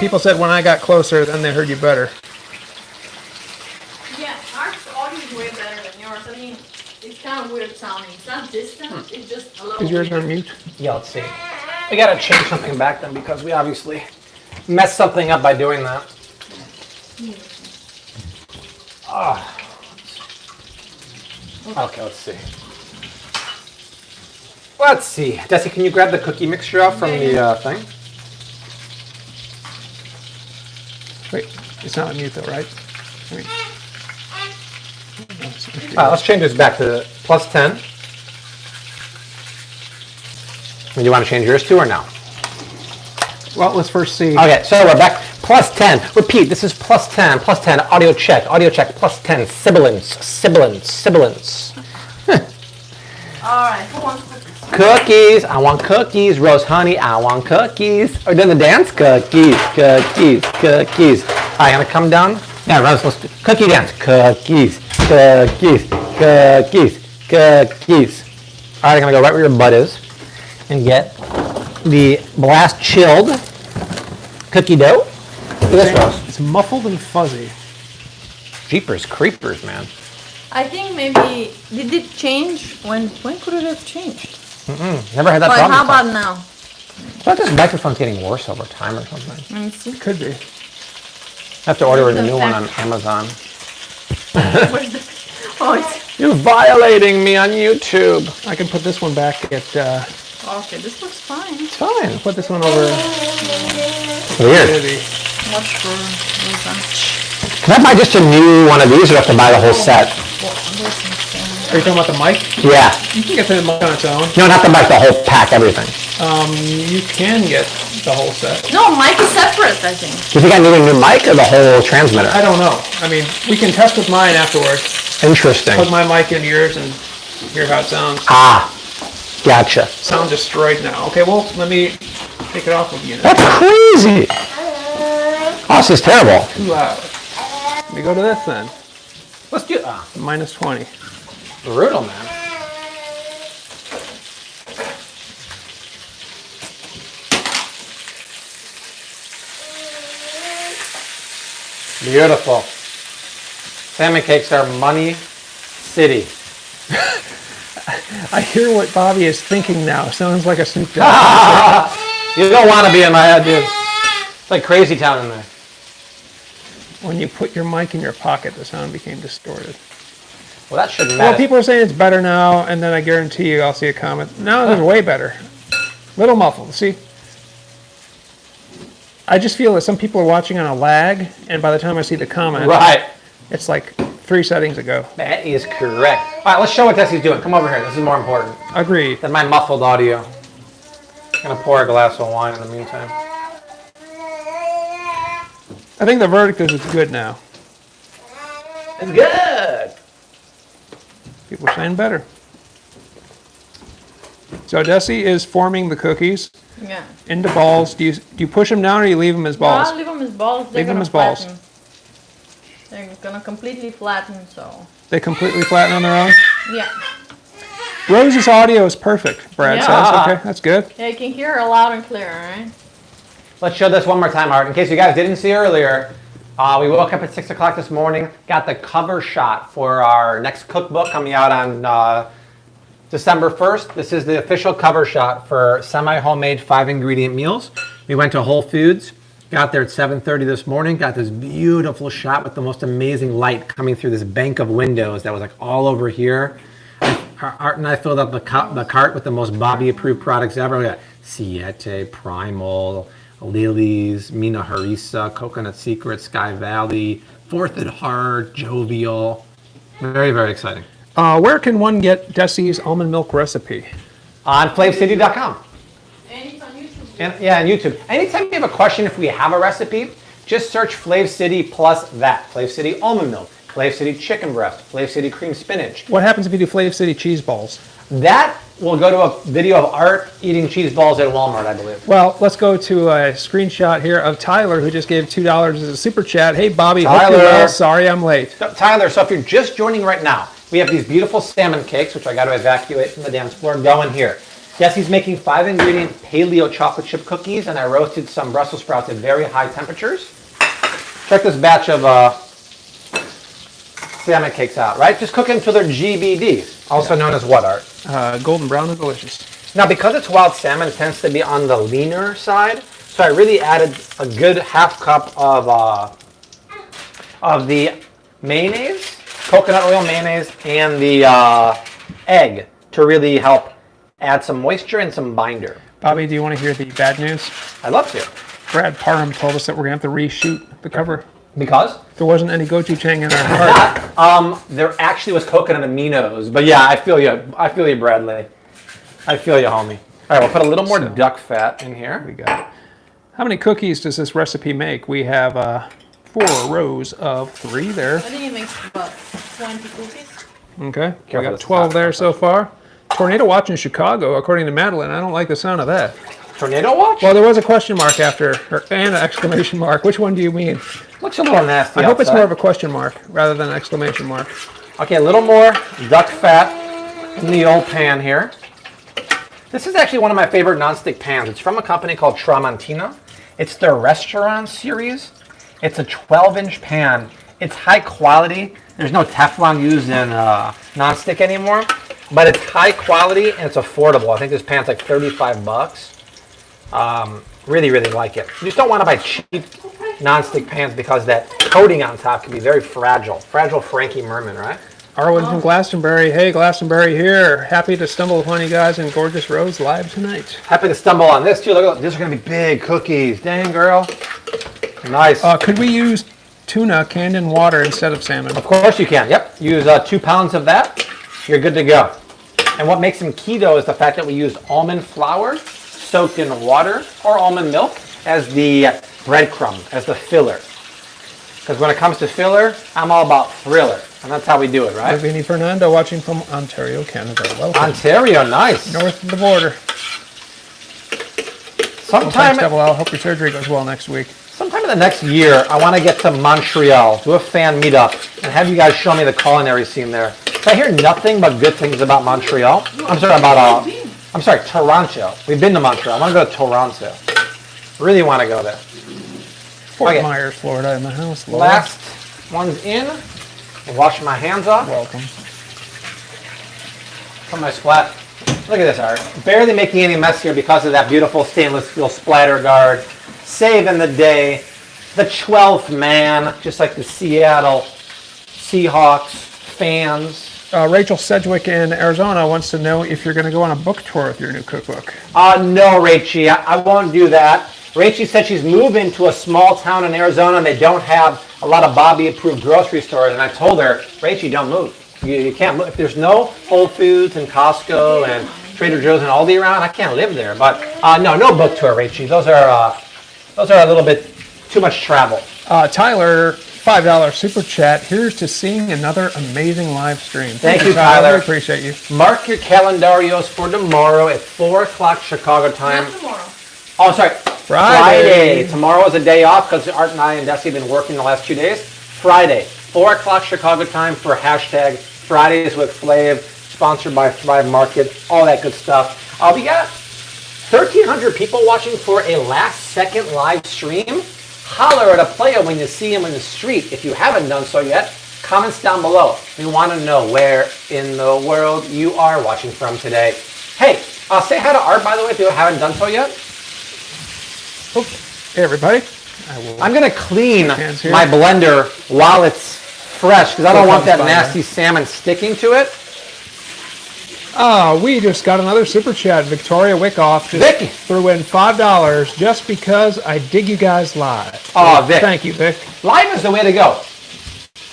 Speaker 2: People said when I got closer, then they heard you better.
Speaker 3: Yeah, our audio is way better than yours. I mean, it's kind of weird sounding. It's not distant. It's just a little.
Speaker 2: Is yours
Speaker 3: weird.
Speaker 2: on mute?
Speaker 1: Yeah, let's see. We gotta change something back then because we obviously messed something up by doing that. Okay, let's see. Let's see. Desi, can you grab the cookie mixture out from the thing?
Speaker 2: Wait, it's not on mute though, right? I mean,
Speaker 1: All right, let's change this back to +10. Do you want to change yours too or no?
Speaker 2: well, let's first see.
Speaker 1: Okay, so we're back. +10. Repeat, this is +10. +10. Audio check. +10. Sibilance.
Speaker 3: All right, who wants cookies?
Speaker 1: Cookies. I want cookies. Rose honey. I want cookies. Are we doing the dance? Cookies. All right, I'm gonna come down. Yeah, Rose, let's do cookie dance. Cookies. All right, I'm gonna go right where your butt is and get the blast chilled cookie dough. Look at this, Rose.
Speaker 2: It's muffled and fuzzy.
Speaker 1: Jeepers creepers, man.
Speaker 3: I think maybe did it change? When could it have changed?
Speaker 1: Never had that
Speaker 3: But
Speaker 1: problem.
Speaker 3: how
Speaker 1: before.
Speaker 3: about now?
Speaker 1: I thought this microphone's getting worse over time or something.
Speaker 3: Let me see.
Speaker 2: Could be.
Speaker 1: I have to order a
Speaker 3: The
Speaker 1: new one on
Speaker 3: fact-
Speaker 1: Amazon.
Speaker 3: Where's the? Oh, it's
Speaker 1: You're violating me on YouTube.
Speaker 2: I can put this one back at.
Speaker 3: okay. This looks fine.
Speaker 1: It's fine.
Speaker 2: Put this one over.
Speaker 1: Weird.
Speaker 2: Maybe.
Speaker 3: Watch for Lisa.
Speaker 1: Can I buy just a new one of these or do I have to buy the whole set?
Speaker 2: Are you talking about the mic?
Speaker 1: Yeah.
Speaker 2: You can get the mic on its own.
Speaker 1: You don't have to buy the whole pack, everything.
Speaker 2: You can get the whole set.
Speaker 3: No, mic is separate. I think.
Speaker 1: Do you think I need a new mic or the whole transmitter?
Speaker 2: I don't know. I mean, we can test with mine afterwards.
Speaker 1: Interesting.
Speaker 2: Plug my mic into yours and hear how it sounds.
Speaker 1: Ah, gotcha.
Speaker 2: Sound destroyed now. Okay, well, let me take it off of you now.
Speaker 1: That's crazy. Oh, this is terrible.
Speaker 2: Too loud. Let me go to this then.
Speaker 1: Let's do
Speaker 2: Minus 20.
Speaker 1: brutal, man. Beautiful. Salmon cakes are money city.
Speaker 2: I hear what Bobby is thinking now. Sounds like a Snoop Dogg.
Speaker 1: You don't want to be in my head, dude. It's like crazy town in there.
Speaker 2: When you put your mic in your pocket, the sound became distorted.
Speaker 1: Well, that shouldn't
Speaker 2: Well,
Speaker 1: matter.
Speaker 2: people are saying it's better now, and then I guarantee you I'll see a comment. No, it's way better. Little muffled, see? I just feel that some people are watching on a lag, and by the time I see the comment,
Speaker 1: Right.
Speaker 2: it's like 3 settings ago.
Speaker 1: That is correct. All right, let's show what Desi's doing. Come over here. This is more important
Speaker 2: Agreed.
Speaker 1: than my muffled audio. I'm going to pour a glass of wine in the meantime.
Speaker 2: I think the verdict is it's good now.
Speaker 1: It's good.
Speaker 2: People are saying better. So Desi is forming the cookies
Speaker 3: Yeah.
Speaker 2: into balls. Do you push them down or do you leave them as balls?
Speaker 3: I'll leave them as balls. They're
Speaker 2: Leave them
Speaker 3: gonna
Speaker 2: as balls.
Speaker 3: flatten. They're gonna completely flatten, so.
Speaker 2: They completely flatten on their own?
Speaker 3: Yeah.
Speaker 2: Rose's audio is perfect, Brad
Speaker 3: Yeah.
Speaker 2: says. Okay, that's good.
Speaker 3: Yeah, you can hear her loud and clear, right?
Speaker 1: Let's show this one more time, Art. In case you guys didn't see earlier, we woke up at 6 o'clock this morning, got the cover shot for our next cookbook coming out on December 1st. This is the official cover shot for semi-homemade 5-ingredient meals. We went to Whole Foods, got there at 7:30 this morning, got this beautiful shot with the most amazing light coming through this bank of windows that was like all over here. Art and I filled up the cart with the most Bobby-approved products ever. We got Siete, Primal, Lilies, Mina Harissa, Coconut Secret, Sky Valley, Fourth at Heart, Jovial. Very, very exciting.
Speaker 2: Where can one get Desi's almond milk recipe?
Speaker 1: On flavecity.com.
Speaker 3: And it's on YouTube.
Speaker 1: And, yeah, on YouTube. Anytime you have a question, if we have a recipe, just search Flav City plus that. Flav City almond milk, Flav City chicken breast, Flav City cream spinach.
Speaker 2: What happens if you do Flav City cheese balls?
Speaker 1: That will go to a video of Art eating cheese balls at Walmart, I believe.
Speaker 2: Well, let's go to a screenshot here of Tyler, who just gave $2 as a super chat. Hey, Bobby, hope
Speaker 1: Tyler.
Speaker 2: you're well. Sorry I'm late.
Speaker 1: So, Tyler, so if you're just joining right now, we have these beautiful salmon cakes, which I got to evacuate from the dance floor, going here. Desi's making 5-ingredient paleo chocolate chip cookies, and I roasted some Brussels sprouts at very high temperatures. Check this batch of salmon cakes out, right? Just cook until they're GBD, also known as what, Art?
Speaker 2: Golden brown and delicious.
Speaker 1: Now, because it's wild salmon, it tends to be on the leaner side, so I really added a good half cup of the mayonnaise, coconut oil mayonnaise, and the egg to really help add some moisture and some binder.
Speaker 2: Bobby, do you want to hear the bad news?
Speaker 1: I'd love to.
Speaker 2: Brad Parham told us that we're going to have to reshoot the cover.
Speaker 1: Because?
Speaker 2: There wasn't any gochujang in our heart.
Speaker 1: There actually was coconut aminos, but yeah, I feel you. I feel you, Bradley. I feel you, homie. All right, we'll put a little more duck fat in here.
Speaker 2: We got it. How many cookies does this recipe make? We have 4 rows of 3 there.
Speaker 3: I think it makes about 20 cookies.
Speaker 2: Okay, we
Speaker 1: Careful,
Speaker 2: got
Speaker 1: this is
Speaker 2: 12
Speaker 1: hot.
Speaker 2: there so far. Tornado watch in Chicago, according to Madeline. I don't like the sound of that.
Speaker 1: Tornado watch?
Speaker 2: Well, there was a question mark after, and an exclamation mark. Which one do you mean?
Speaker 1: Looks a little nasty
Speaker 2: I hope it's
Speaker 1: outside.
Speaker 2: more of a question mark rather than an exclamation mark.
Speaker 1: Okay, a little more duck fat in the old pan here. This is actually one of my favorite nonstick pans. It's from a company called Tramontina. It's their restaurant series. It's a 12-inch pan. It's high quality. There's no Teflon used in nonstick anymore, but it's high quality and it's affordable. I think this pan's like 35 bucks. Really, really like it. You just don't want to buy cheap nonstick pans because that coating on top can be very fragile. Fragile Frankie Merman, right?
Speaker 2: Arwen from Glastonbury. Hey, Glastonbury here. Happy to stumble upon you guys in Gorgeous Rose live tonight.
Speaker 1: Happy to stumble on this too. Look, these are gonna be big cookies. Dang, girl. Nice.
Speaker 2: Could we use tuna canned in water instead of salmon?
Speaker 1: Of course you can. Yep. Use 2 pounds of that. You're good to go. And what makes them keto is the fact that we used almond flour soaked in water or almond milk as the breadcrumb, as the filler. Because when it comes to filler, I'm all about thriller. And that's how we do it, right?
Speaker 2: Vinny Fernando watching from Ontario, Canada. Welcome.
Speaker 1: Ontario, nice.
Speaker 2: North of the border.
Speaker 1: Sometime,
Speaker 2: Thanks, Double L. Hope your surgery goes well next week.
Speaker 1: sometime in the next year, I want to get to Montreal, do a fan meetup, and have you guys show me the culinary scene there. I hear nothing but good things about Montreal. I'm sorry, Toronto. We've been to Montreal. I want to go to Toronto. Really want to go there.
Speaker 2: Fort
Speaker 1: Okay.
Speaker 2: Myers, Florida in the house. Laura.
Speaker 1: Last one's in. I'll wash my hands off.
Speaker 2: Welcome.
Speaker 1: from my splat. Look at this, Art. Barely making any mess here because of that beautiful stainless steel splatter guard. Saving the day. The 12th man, just like the Seattle Seahawks fans.
Speaker 2: Rachel Sedgwick in Arizona wants to know if you're going to go on a book tour with your new cookbook.
Speaker 1: No, Rachie, I won't do that. Rachie said she's moving to a small town in Arizona and they don't have a lot of Bobby-approved grocery stores. And I told her, Rachie, don't move. You can't move. If there's no Whole Foods and Costco and Trader Joe's and Aldi around, I can't live there. But no book tour, Rachie. Those are a little bit too much travel.
Speaker 2: Tyler, $5 super chat. Here's to seeing another amazing live stream.
Speaker 1: Thank you, Tyler.
Speaker 2: I appreciate you.
Speaker 1: Mark your calendarios for tomorrow at 4 o'clock Chicago time.
Speaker 3: Not tomorrow.
Speaker 1: Oh, sorry.
Speaker 2: Friday.
Speaker 1: Tomorrow is a day off because Art and I and Desi have been working the last 2 days. Friday, 4 o'clock Chicago time for hashtag Fridays with Flav, sponsored by Thrive Market, all that good stuff. We got 1,300 people watching for a last-second live stream. Holler at a Paleo when you see him in the street. If you haven't done so yet, comments down below. We want to know where in the world you are watching from today. Hey, say hi to Art, by the way, if you haven't done so yet.
Speaker 2: Hey, everybody.
Speaker 1: I'm going to clean my blender while it's fresh because I don't want that nasty salmon sticking to it.
Speaker 2: We just got another super chat. Victoria Wickoff just threw in $5 just because I dig you guys live.
Speaker 1: Oh, Vic.
Speaker 2: Thank you, Vic.
Speaker 1: Live is the way to go.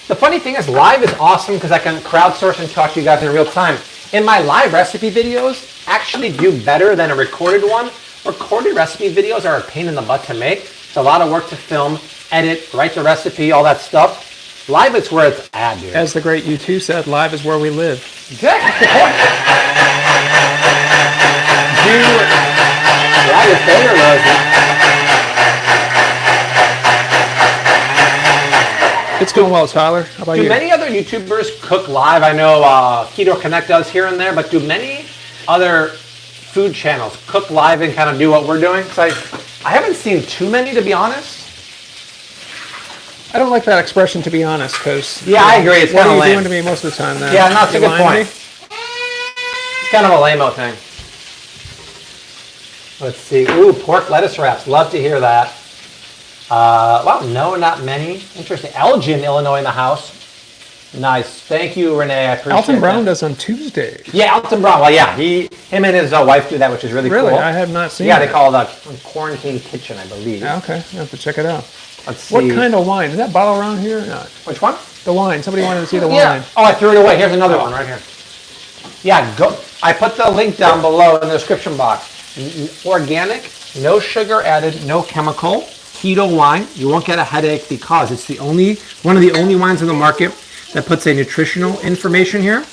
Speaker 1: The funny thing is, live is awesome because I can crowdsource and talk to you guys in real time. In my live recipe videos, actually do better than a recorded one. Recorded recipe videos are a pain in the butt to make. It's a lot of work to film, edit, write the recipe, all that stuff. Live is where it's at, dude.
Speaker 2: As the great U2 said, live is where we live.
Speaker 1: Exactly. Yeah, your favorite, Rosie.
Speaker 2: It's going well, Tyler. How about you?
Speaker 1: Do many other YouTubers cook live? I know Keto Connect does here and there, but do many other food channels cook live and kind of do what we're doing? Because I haven't seen too many, to be honest.
Speaker 2: I don't like that expression, to be honest, because...
Speaker 1: Yeah, I agree. It's kind of lame.
Speaker 2: What are you doing to me most of the time, then?
Speaker 1: Yeah, no, that's a good point. It's kind of a lame-o thing. Let's see. Ooh, pork lettuce wraps. Love to hear that. Wow, no, not many. Interesting. Elgin, Illinois in the house. Nice. Thank you, Renee. I appreciate
Speaker 2: Alton Brown
Speaker 1: that.
Speaker 2: does on Tuesdays.
Speaker 1: Yeah, Alton Brown. Well, yeah, him and his wife do that, which is really cool.
Speaker 2: Really? I have not seen
Speaker 1: Yeah,
Speaker 2: that.
Speaker 1: they call it a quarantine kitchen, I believe.
Speaker 2: Okay, I have to check it out.
Speaker 1: Let's see.
Speaker 2: What kind of wine? Is that bottle around here or not?
Speaker 1: Which one?
Speaker 2: The wine. Somebody wanted to see the
Speaker 1: Yeah.
Speaker 2: wine.
Speaker 1: Oh, I threw it away. Here's another one right here. Yeah, go. I put the link down below in the description box. Organic, no sugar added, no chemical, keto wine. You won't get a headache because it's one of the only wines in the market that puts a nutritional information here.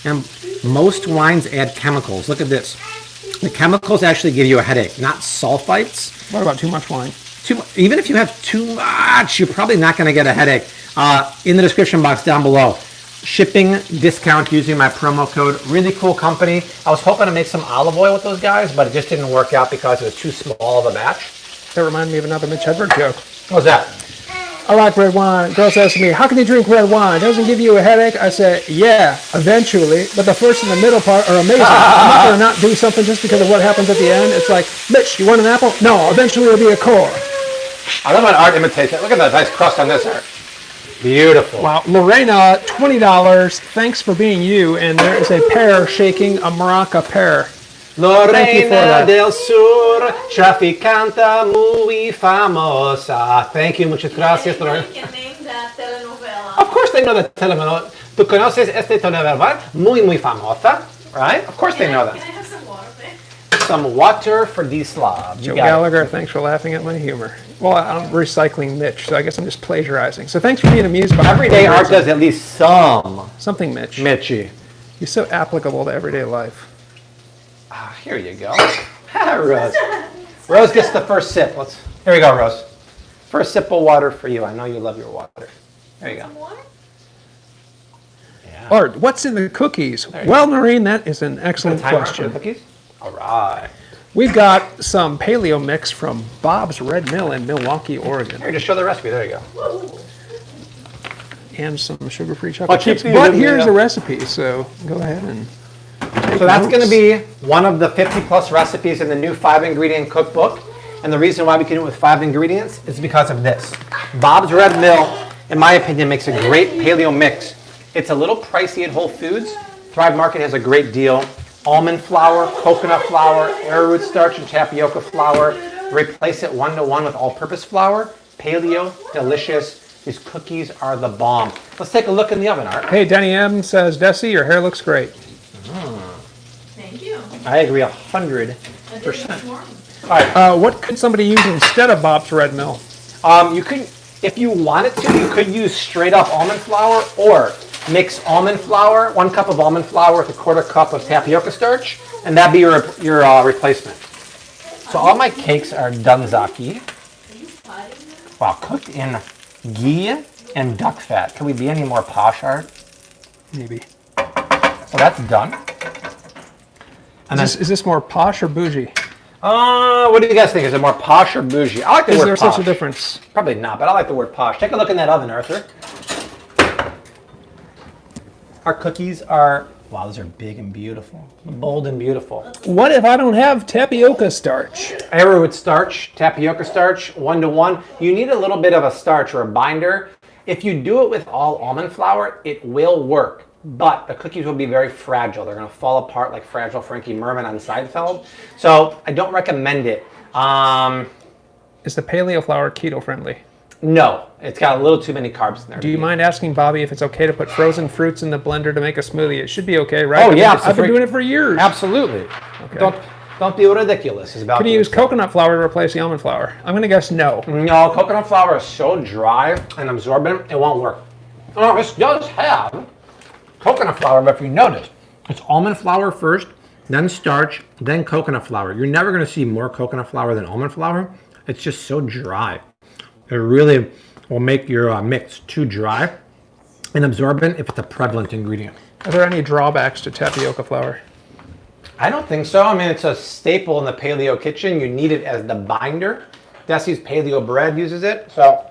Speaker 1: And most wines add chemicals. Look at this. The chemicals actually give you a headache, not sulfites.
Speaker 2: What about too much wine?
Speaker 1: Even if you have too much, you're probably not going to get a headache. In the description box down below, shipping discount using my promo code. Really cool company. I was hoping to make some olive oil with those guys, but it just didn't work out because it was too small of a batch.
Speaker 2: That reminded me of another Mitch Hedberg joke.
Speaker 1: What was that?
Speaker 2: I like red wine. Girl says to me, how can you drink red wine? It doesn't give you a headache? I say, yeah, eventually. But the first and the middle part are amazing. I'm not going to not do something just because of what happens at the end. It's like, Mitch, you want an apple? No, eventually it'll be a core.
Speaker 1: I love when Art imitates it. Look at that nice crust on this, Art. Beautiful.
Speaker 2: Wow. Lorena, $20. Thanks for being you. And there is a pear shaking a maraca pear.
Speaker 1: Lorena del Sur, traficanta muy famosa. Thank you, muchas gracias.
Speaker 3: You can name that telenovela.
Speaker 1: Of course they know the telenovela. ¿Tú conoces esta telenovela? Muy, muy famosa. Right? Of course they know that.
Speaker 3: Can I have some water, babe?
Speaker 1: Some water for D-Slob.
Speaker 2: Joe Gallagher, thanks for laughing at my humor. Well, I'm recycling Mitch, so I guess I'm just plagiarizing. So thanks for being amused by
Speaker 1: Every day Art does at least
Speaker 2: something, Mitch.
Speaker 1: Mitchie.
Speaker 2: You're so applicable to everyday life.
Speaker 1: Here you go. Rose. Rose gets the first sip. Here we go, Rose. First sip of water for you. I know you love your water. There you go.
Speaker 3: Some water?
Speaker 1: Yeah.
Speaker 2: Art, what's in the cookies? Well, Noreen, that is an excellent question.
Speaker 1: Cookies? All right.
Speaker 2: We've got some paleo mix from Bob's Red Mill in Milwaukee, Oregon.
Speaker 1: Here, just show the recipe. There you go.
Speaker 2: And some sugar-free chocolate
Speaker 1: keep
Speaker 2: chips.
Speaker 1: these
Speaker 2: But
Speaker 1: in
Speaker 2: here's
Speaker 1: the,
Speaker 2: a recipe, so go ahead and...
Speaker 1: So that's going to be one of the 50 plus recipes in the new 5-ingredient cookbook. And the reason why we can do it with 5 ingredients is because of this. Bob's Red Mill, in my opinion, makes a great paleo mix. It's a little pricey at Whole Foods. Thrive Market has a great deal. Almond flour, coconut flour, arrowroot starch, and tapioca flour. Replace it 1-to-1 with all-purpose flour. Paleo, delicious. These cookies are the bomb. Let's take a look in the oven, Art.
Speaker 2: Hey, Denny M says, Desi, your hair looks great.
Speaker 3: Thank you.
Speaker 1: I agree 100%. All right.
Speaker 2: What could somebody use instead of Bob's Red Mill?
Speaker 1: You could, if you wanted to, you could use straight up almond flour or mix almond flour, 1 cup of almond flour with a 1/4 cup of tapioca starch, and that'd be your replacement. So all my cakes are Dunzaki. Wow, cooked in ghee and duck fat. Can we be any more posh, Art?
Speaker 2: Maybe.
Speaker 1: So that's done. And
Speaker 2: Is this more posh or bougie?
Speaker 1: what do you guys think? Is it more posh or bougie? I like the
Speaker 2: Is
Speaker 1: word
Speaker 2: there
Speaker 1: posh.
Speaker 2: such a difference?
Speaker 1: Probably not, but I like the word posh. Take a look in that oven, Arthur. Our cookies are, wow, those are big and beautiful. Bold and beautiful.
Speaker 2: What if I don't have tapioca starch?
Speaker 1: Arrowroot starch, tapioca starch, 1-to-1. You need a little bit of a starch or a binder. If you do it with all almond flour, it will work, but the cookies will be very fragile. They're going to fall apart like Fragile Frankie Merman on Seinfeld. So I don't recommend it.
Speaker 2: Is the paleo flour keto friendly?
Speaker 1: No, it's got a little too many carbs in there.
Speaker 2: Do you mind asking Bobby if it's okay to put frozen fruits in the blender to make a smoothie? It should be okay, right?
Speaker 1: Oh, yeah.
Speaker 2: I've been doing it for years.
Speaker 1: Absolutely.
Speaker 2: Okay.
Speaker 1: Don't be ridiculous. It's about
Speaker 2: Can you use coconut flour to replace the almond flour? I'm going to guess no.
Speaker 1: No, coconut flour is so dry and absorbent, it won't work. Oh, this does have coconut flour, but if you notice, it's almond flour first, then starch, then coconut flour. You're never going to see more coconut flour than almond flour. It's just so dry. It really will make your mix too dry and absorbent if it's a prevalent ingredient.
Speaker 2: Are there any drawbacks to tapioca flour?
Speaker 1: I don't think so. I mean, it's a staple in the paleo kitchen. You need it as the binder. Desi's paleo bread uses it, so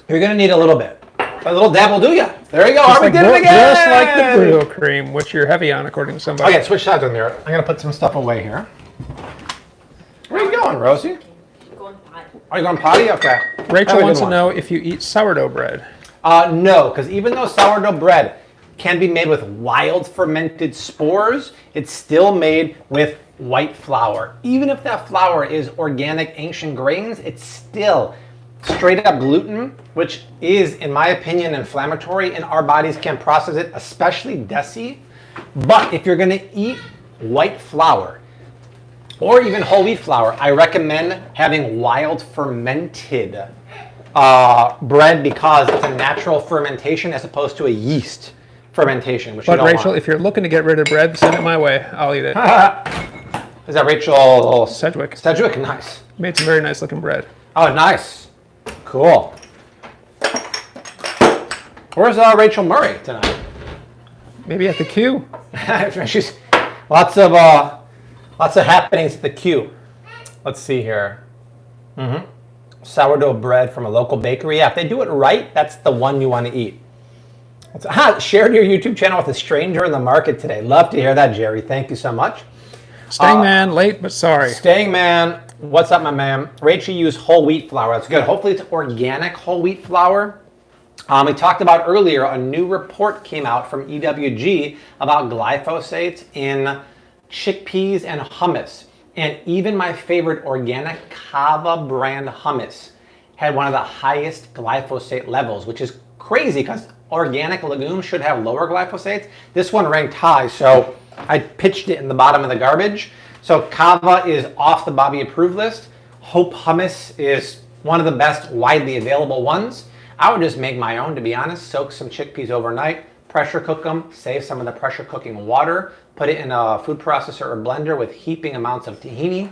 Speaker 1: you're going to need a little bit. A little dab will do ya. There you go. We did it again.
Speaker 2: Just like the burrito cream, which you're heavy on, according to somebody.
Speaker 1: Okay, switch sides on there. I'm going to put some stuff away here. Where are you going, Rosie?
Speaker 3: Going potty.
Speaker 1: Are you going potty? Okay.
Speaker 2: Rachel
Speaker 1: Have a
Speaker 2: wants
Speaker 1: good
Speaker 2: to
Speaker 1: one.
Speaker 2: know if you eat sourdough bread.
Speaker 1: No, because even though sourdough bread can be made with wild fermented spores, it's still made with white flour. Even if that flour is organic ancient grains, it's still straight up gluten, which is, in my opinion, inflammatory, and our bodies can't process it, especially Desi. But if you're going to eat white flour, or even whole wheat flour, I recommend having wild fermented bread because it's a natural fermentation as opposed to a yeast fermentation, which you
Speaker 2: But
Speaker 1: don't
Speaker 2: Rachel,
Speaker 1: want.
Speaker 2: if you're looking to get rid of bread, send it my way. I'll eat it.
Speaker 1: Is that Rachel
Speaker 2: Sedgwick
Speaker 1: Sedgwick? Nice.
Speaker 2: made some very nice looking bread.
Speaker 1: Oh, nice. Cool. Where's Rachel Murray tonight?
Speaker 2: Maybe at the queue.
Speaker 1: She's lots of happenings at the queue. Let's see here. Sourdough bread from a local bakery. Yeah, if they do it right, that's the one you want to eat. Shared your YouTube channel with a stranger in the market today. Love to hear that, Jerry. Thank you so much.
Speaker 2: Staying man, late but sorry.
Speaker 1: Staying man, what's up, my man? Rachel used whole wheat flour. That's good. Hopefully it's organic whole wheat flour. We talked about earlier, a new report came out from EWG about glyphosate in chickpeas and hummus. And even my favorite organic Kava brand hummus had one of the highest glyphosate levels, which is crazy because organic legumes should have lower glyphosates. This one ranked high, so I pitched it in the bottom of the garbage. So Kava is off the Bobby approved list. Hope hummus is one of the best widely available ones. I would just make my own, to be honest. Soak some chickpeas overnight, pressure cook them, save some of the pressure cooking water, put it in a food processor or blender with heaping amounts of tahini,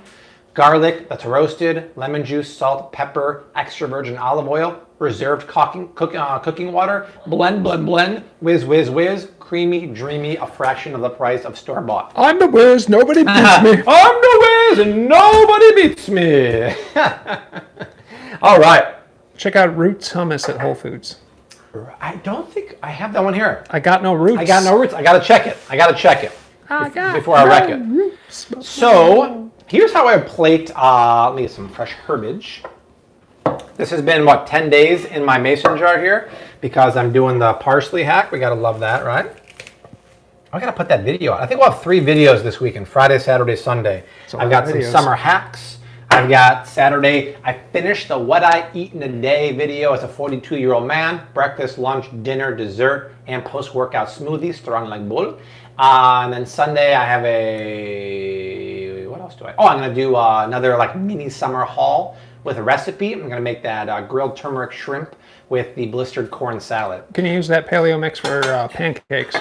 Speaker 1: garlic that's roasted, lemon juice, salt, pepper, extra virgin olive oil, reserved cooking water, blend, blend, blend, whiz, whiz, whiz, creamy, dreamy, a fraction of the price of store-bought.
Speaker 2: I'm the whiz, nobody beats me.
Speaker 1: I'm the whiz and nobody beats me. All right.
Speaker 2: Check out Roots Hummus at Whole Foods.
Speaker 1: I don't think I have that one here.
Speaker 2: I got no roots.
Speaker 1: I got no roots. I gotta check it. Before I wreck it.
Speaker 2: Roots.
Speaker 1: So here's how I plate. Let me get some fresh herbage. This has been, what, 10 days in my mason jar here because I'm doing the parsley hack. We got to love that, right? I got to put that video out. I think we'll have 3 videos this weekend, Friday, Saturday, Sunday. I've got some summer hacks. I've got Saturday. I finished the What I Eat in a Day video as a 42-year-old man. Breakfast, lunch, dinner, dessert, and post-workout smoothies, strong like bull. And then Sunday I have a, what else do I? Oh, I'm going to do another like mini summer haul with a recipe. I'm going to make that grilled turmeric shrimp with the blistered corn salad.
Speaker 2: Can you use that paleo mix for pancakes?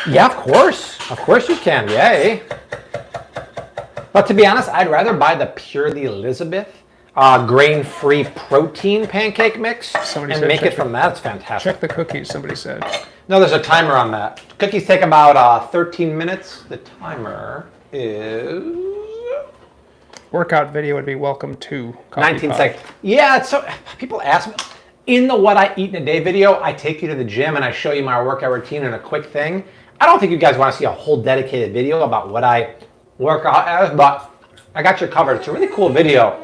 Speaker 1: Yeah, of course. Of course you can. Yay. But to be honest, I'd rather buy the Purely Elizabeth grain-free protein pancake mix and make it from that. It's fantastic.
Speaker 2: Check the cookies, somebody said.
Speaker 1: No, there's a timer on that. Cookies take about 13 minutes. The timer is...
Speaker 2: Workout video would be welcome to
Speaker 1: 19 seconds. Yeah, it's so people ask me in the What I Eat in a Day video, I take you to the gym and I show you my workout routine and a quick thing. I don't think you guys want to see a whole dedicated video about what I work out as, but I got you covered. It's a really cool video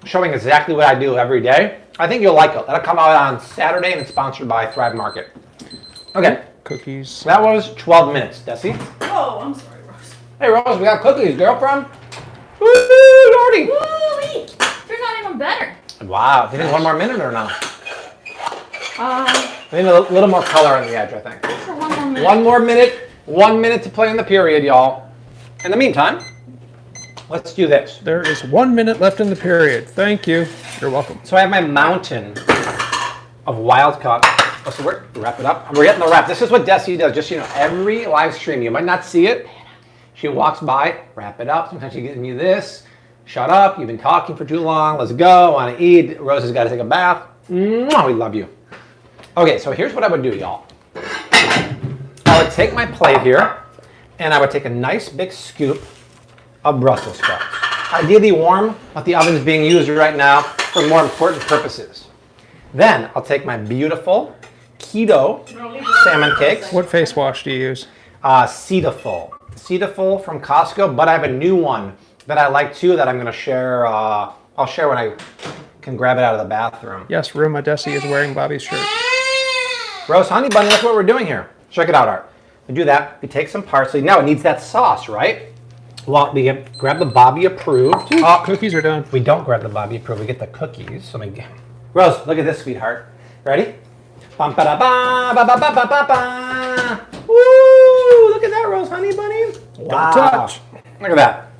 Speaker 1: showing exactly what I do every day. I think you'll like it. That'll come out on Saturday and it's sponsored by Thrive Market. Okay.
Speaker 2: Cookies.
Speaker 1: That was 12 minutes, Desi.
Speaker 3: Oh, I'm sorry, Rose.
Speaker 1: Hey, Rose, we got cookies, girlfriend. Woo, Lordy.
Speaker 3: Woo-wee. You're not even better.
Speaker 1: Wow. Do you need one more minute or no?
Speaker 3: I
Speaker 1: I need a little more color on the edge, I think.
Speaker 3: for 1 more minute.
Speaker 1: 1 more minute. 1 minute to play in the period, y'all. In the meantime, let's do this.
Speaker 2: There is 1 minute left in the period. Thank you. You're welcome.
Speaker 1: So I have my mountain of wild caught. Oh, so we're wrap it up. We're getting the wrap. This is what Desi does. Just so you know, every live stream, you might not see it. She walks by, wrap it up. Sometimes she gives me this. Shut up. You've been talking for too long. Let's go. Want to eat. Rose has got to take a bath. Mwah, we love you. Okay, so here's what I would do, y'all. I would take my plate here, and I would take a nice big scoop of Brussels sprouts. Ideally warm, but the oven's being used right now for more important purposes. Then I'll take my beautiful keto salmon cakes.
Speaker 2: What face wash do you use?
Speaker 1: Cetaphil. Cetaphil from Costco, but I have a new one that I like too that I'm going to share. I'll share when I can grab it out of the bathroom.
Speaker 2: Yes, Ruma Desi is wearing Bobby's shirt.
Speaker 1: Roast honey bunny, that's what we're doing here. Check it out, Art. We do that. We take some parsley. Now it needs that sauce, right? Well, we grab the Bobby approved.
Speaker 2: Cookies are done.
Speaker 1: We don't grab the Bobby approved. We get the cookies. So Rose, look at this, sweetheart. Ready? Bum, ba, da, ba, ba, ba, ba, ba, ba, ba. Woo! Look at that, Rose honey bunny. Wow.
Speaker 2: Don't touch.
Speaker 1: Look at that.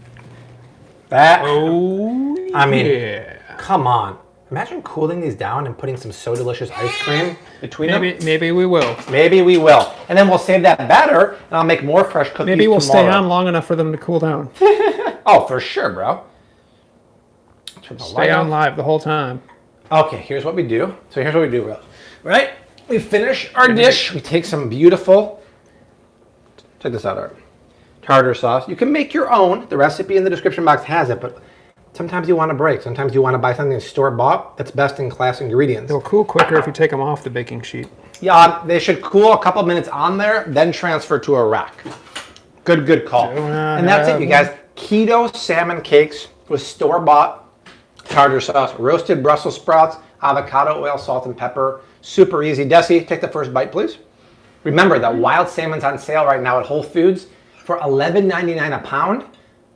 Speaker 1: That.
Speaker 2: Oh,
Speaker 1: I mean,
Speaker 2: yeah.
Speaker 1: Come on. Imagine cooling these down and putting some So Delicious ice cream between them.
Speaker 2: Maybe we will.
Speaker 1: Maybe we will. And then we'll save that batter, and I'll make more fresh cookies
Speaker 2: Maybe we'll
Speaker 1: tomorrow.
Speaker 2: stay on long enough for them to cool down.
Speaker 1: Oh, for sure, bro.
Speaker 2: Stay on live the whole time.
Speaker 1: Okay, here's what we do. So here's what we do, bro. Right? We finish our dish. We take some beautiful, check this out, Art. Tartar sauce. You can make your own. The recipe in the description box has it, but sometimes you want to break. Sometimes you want to buy something that's store-bought that's best-in-class ingredients.
Speaker 2: They'll cool quicker if you take them off the baking sheet.
Speaker 1: Yeah, they should cool a couple minutes on there, then transfer to a rack. Good call. And that's it, you guys. Keto salmon cakes with store-bought tartar sauce, roasted Brussels sprouts, avocado oil, salt, and pepper. Super easy. Desi, take the first bite, please. Remember that wild salmon's on sale right now at Whole Foods for $11.99 a pound.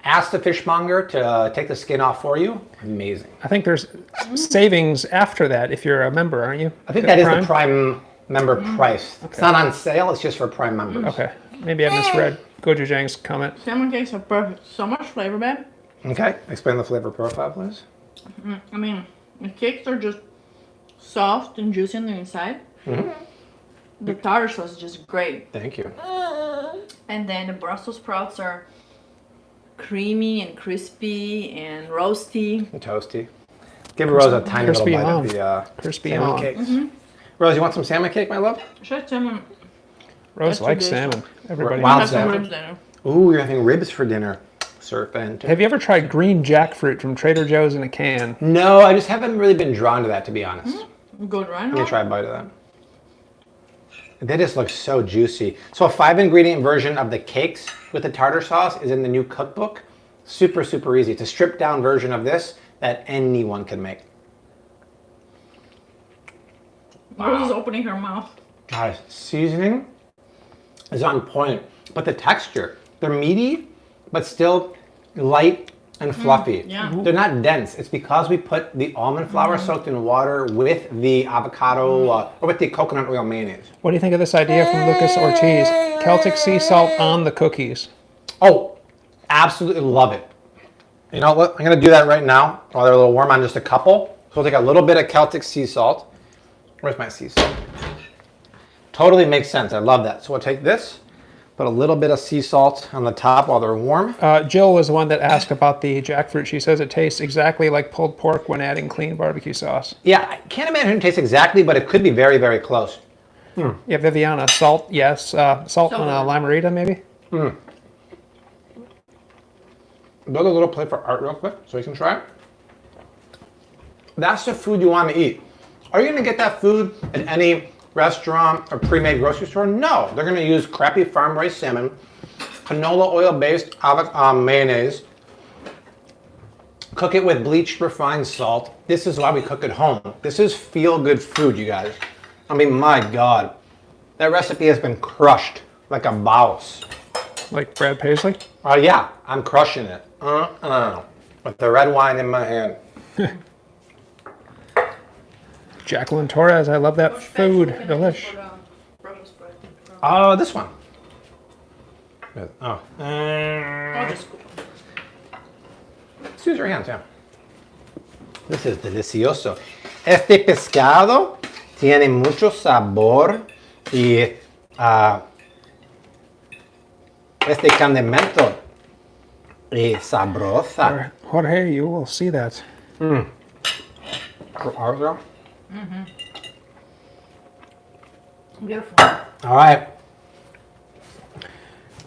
Speaker 1: Ask the fishmonger to take the skin off for you. Amazing.
Speaker 2: I think there's savings after that if you're a member, aren't you?
Speaker 1: I think that is the Prime member price. Okay. It's not on sale. It's just for Prime members.
Speaker 2: Okay. Maybe I misread Goju Jang's comment.
Speaker 3: Salmon cakes are perfect. So much flavor, babe.
Speaker 1: Okay. Explain the flavor profile, please.
Speaker 3: I mean, the cakes are just soft and juicy on the inside. Mm-hmm. The tartar sauce is just great.
Speaker 1: Thank you.
Speaker 3: And then the Brussels sprouts are creamy and crispy and roasty.
Speaker 1: And toasty. Give Rose a tiny little bite of the
Speaker 2: crispy
Speaker 1: salmon cakes. Mm-hmm. Rose, you want some salmon cake, my love?
Speaker 3: Should salmon.
Speaker 2: Rose likes salmon. Everybody
Speaker 1: wild salmon. Ooh, you're having ribs for dinner. Serpent.
Speaker 2: Have you ever tried green jackfruit from Trader Joe's in a can?
Speaker 1: No, I just haven't really been drawn to that, to be honest.
Speaker 3: Good, right?
Speaker 1: Let me try a bite of that. They just look so juicy. So a 5-ingredient version of the cakes with the tartar sauce is in the new cookbook. Super, super easy. It's a stripped down version of this that anyone can make.
Speaker 3: Rose is opening her mouth.
Speaker 1: Guys, seasoning is on point, but the texture, they're meaty, but still light and fluffy.
Speaker 3: Yeah.
Speaker 1: They're not dense. It's because we put the almond flour soaked in water with the avocado or with the coconut oil mayonnaise.
Speaker 2: What do you think of this idea from Lucas Ortiz? Celtic sea salt on the cookies.
Speaker 1: Oh, absolutely love it. You know what? I'm going to do that right now while they're a little warm on just a couple. So we'll take a little bit of Celtic sea salt. Where's my sea salt? Totally makes sense. I love that. So we'll take this, put a little bit of sea salt on the top while they're warm.
Speaker 2: Jill was the one that asked about the jackfruit. She says it tastes exactly like pulled pork when adding clean barbecue sauce.
Speaker 1: Yeah, I can't imagine it tastes exactly, but it could be very, very close.
Speaker 2: Yeah, Viviana, salt, yes. Salt on a limerita, maybe?
Speaker 1: Build a little plate for Art real quick so you can try it. That's the food you want to eat. Are you going to get that food at any restaurant or pre-made grocery store? No, they're going to use crappy farm-raised salmon, canola oil-based mayonnaise, cook it with bleached refined salt. This is why we cook at home. This is feel-good food, you guys. I mean, my God. That recipe has been crushed like a mouse.
Speaker 2: Like Brad Paisley?
Speaker 1: Yeah, I'm crushing it. With the red wine in my hand.
Speaker 2: Jacqueline Torres, I love that food. Delish.
Speaker 1: Oh, this one. Oh.
Speaker 3: I'll just scoop.
Speaker 1: Let's use your hands, yeah. This is delicioso. Este pescado tiene mucho sabor y este condimento es sabrosa.
Speaker 2: Jorge, you will see that.
Speaker 3: Beautiful.
Speaker 1: All right.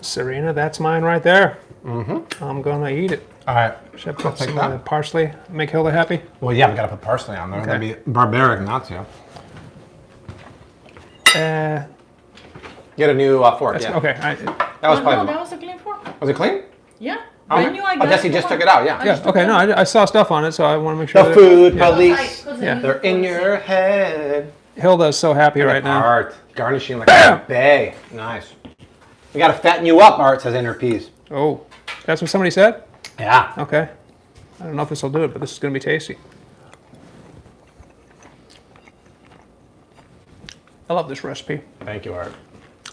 Speaker 2: Serena, that's mine right there. I'm gonna eat it.
Speaker 1: All right.
Speaker 2: Should I put
Speaker 1: take
Speaker 2: some
Speaker 1: that.
Speaker 2: parsley? Make Hilda happy?
Speaker 1: Well, yeah, we gotta put parsley on there.
Speaker 2: Okay.
Speaker 1: That'd be barbaric not to. Get a new fork. Yeah.
Speaker 2: Okay.
Speaker 1: That was
Speaker 3: No,
Speaker 1: probably.
Speaker 3: that was a clean fork.
Speaker 1: Was it clean?
Speaker 3: Yeah.
Speaker 1: Oh,
Speaker 3: I knew I got
Speaker 1: Desi just took it out. Yeah.
Speaker 2: Yeah, okay, no, I saw stuff on it, so I want to make sure
Speaker 1: The
Speaker 2: that
Speaker 1: food
Speaker 2: yeah.
Speaker 1: police.
Speaker 2: Yeah.
Speaker 1: They're in your head.
Speaker 2: Hilda's so happy right now.
Speaker 1: Art garnishing like a bay. Nice. We gotta fatten you up, Art says Inner Peas.
Speaker 2: Oh, that's what somebody said?
Speaker 1: Yeah.
Speaker 2: Okay. I don't know if this will do it, but this is going to be tasty. I love this recipe.
Speaker 1: Thank you, Art.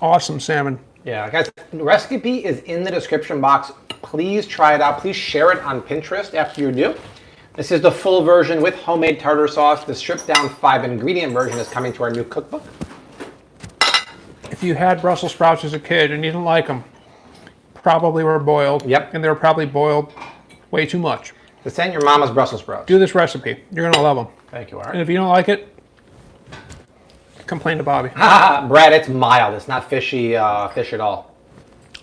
Speaker 2: Awesome salmon.
Speaker 1: Yeah, guys, the recipe is in the description box. Please try it out. Please share it on Pinterest after you do. This is the full version with homemade tartar sauce. The stripped down 5-ingredient version is coming to our new cookbook.
Speaker 2: If you had Brussels sprouts as a kid and you didn't like them, probably were boiled.
Speaker 1: Yep.
Speaker 2: And they were probably boiled way too much.
Speaker 1: This ain't your mama's Brussels sprouts.
Speaker 2: Do this recipe. You're going to love them.
Speaker 1: Thank you,
Speaker 2: And
Speaker 1: Art.
Speaker 2: if you don't like it, complain to Bobby.
Speaker 1: Brad, it's mild. It's not fishy fish at all.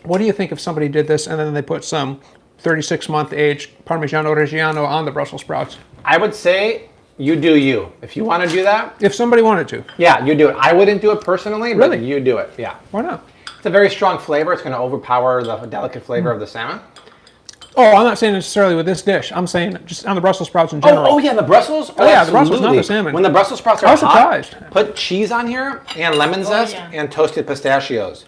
Speaker 2: What do you think if somebody did this and then they put some 36-month aged Parmigiano Reggiano on the Brussels sprouts?
Speaker 1: I would say you do you. If you want to do that,
Speaker 2: If somebody wanted to.
Speaker 1: yeah, you do it. I wouldn't do it personally, but
Speaker 2: Really?
Speaker 1: you do it. Yeah.
Speaker 2: Why not?
Speaker 1: It's a very strong flavor. It's going to overpower the delicate flavor of the salmon.
Speaker 2: Oh, I'm not saying necessarily with this dish. I'm saying just on the Brussels sprouts in general.
Speaker 1: Oh, yeah, the Brussels?
Speaker 2: Oh, yeah, the Brussels, not
Speaker 1: absolutely.
Speaker 2: the salmon.
Speaker 1: When the Brussels sprouts are
Speaker 2: I was
Speaker 1: hot,
Speaker 2: surprised.
Speaker 1: put cheese on here and lemon zest
Speaker 3: yeah.
Speaker 1: and toasted pistachios.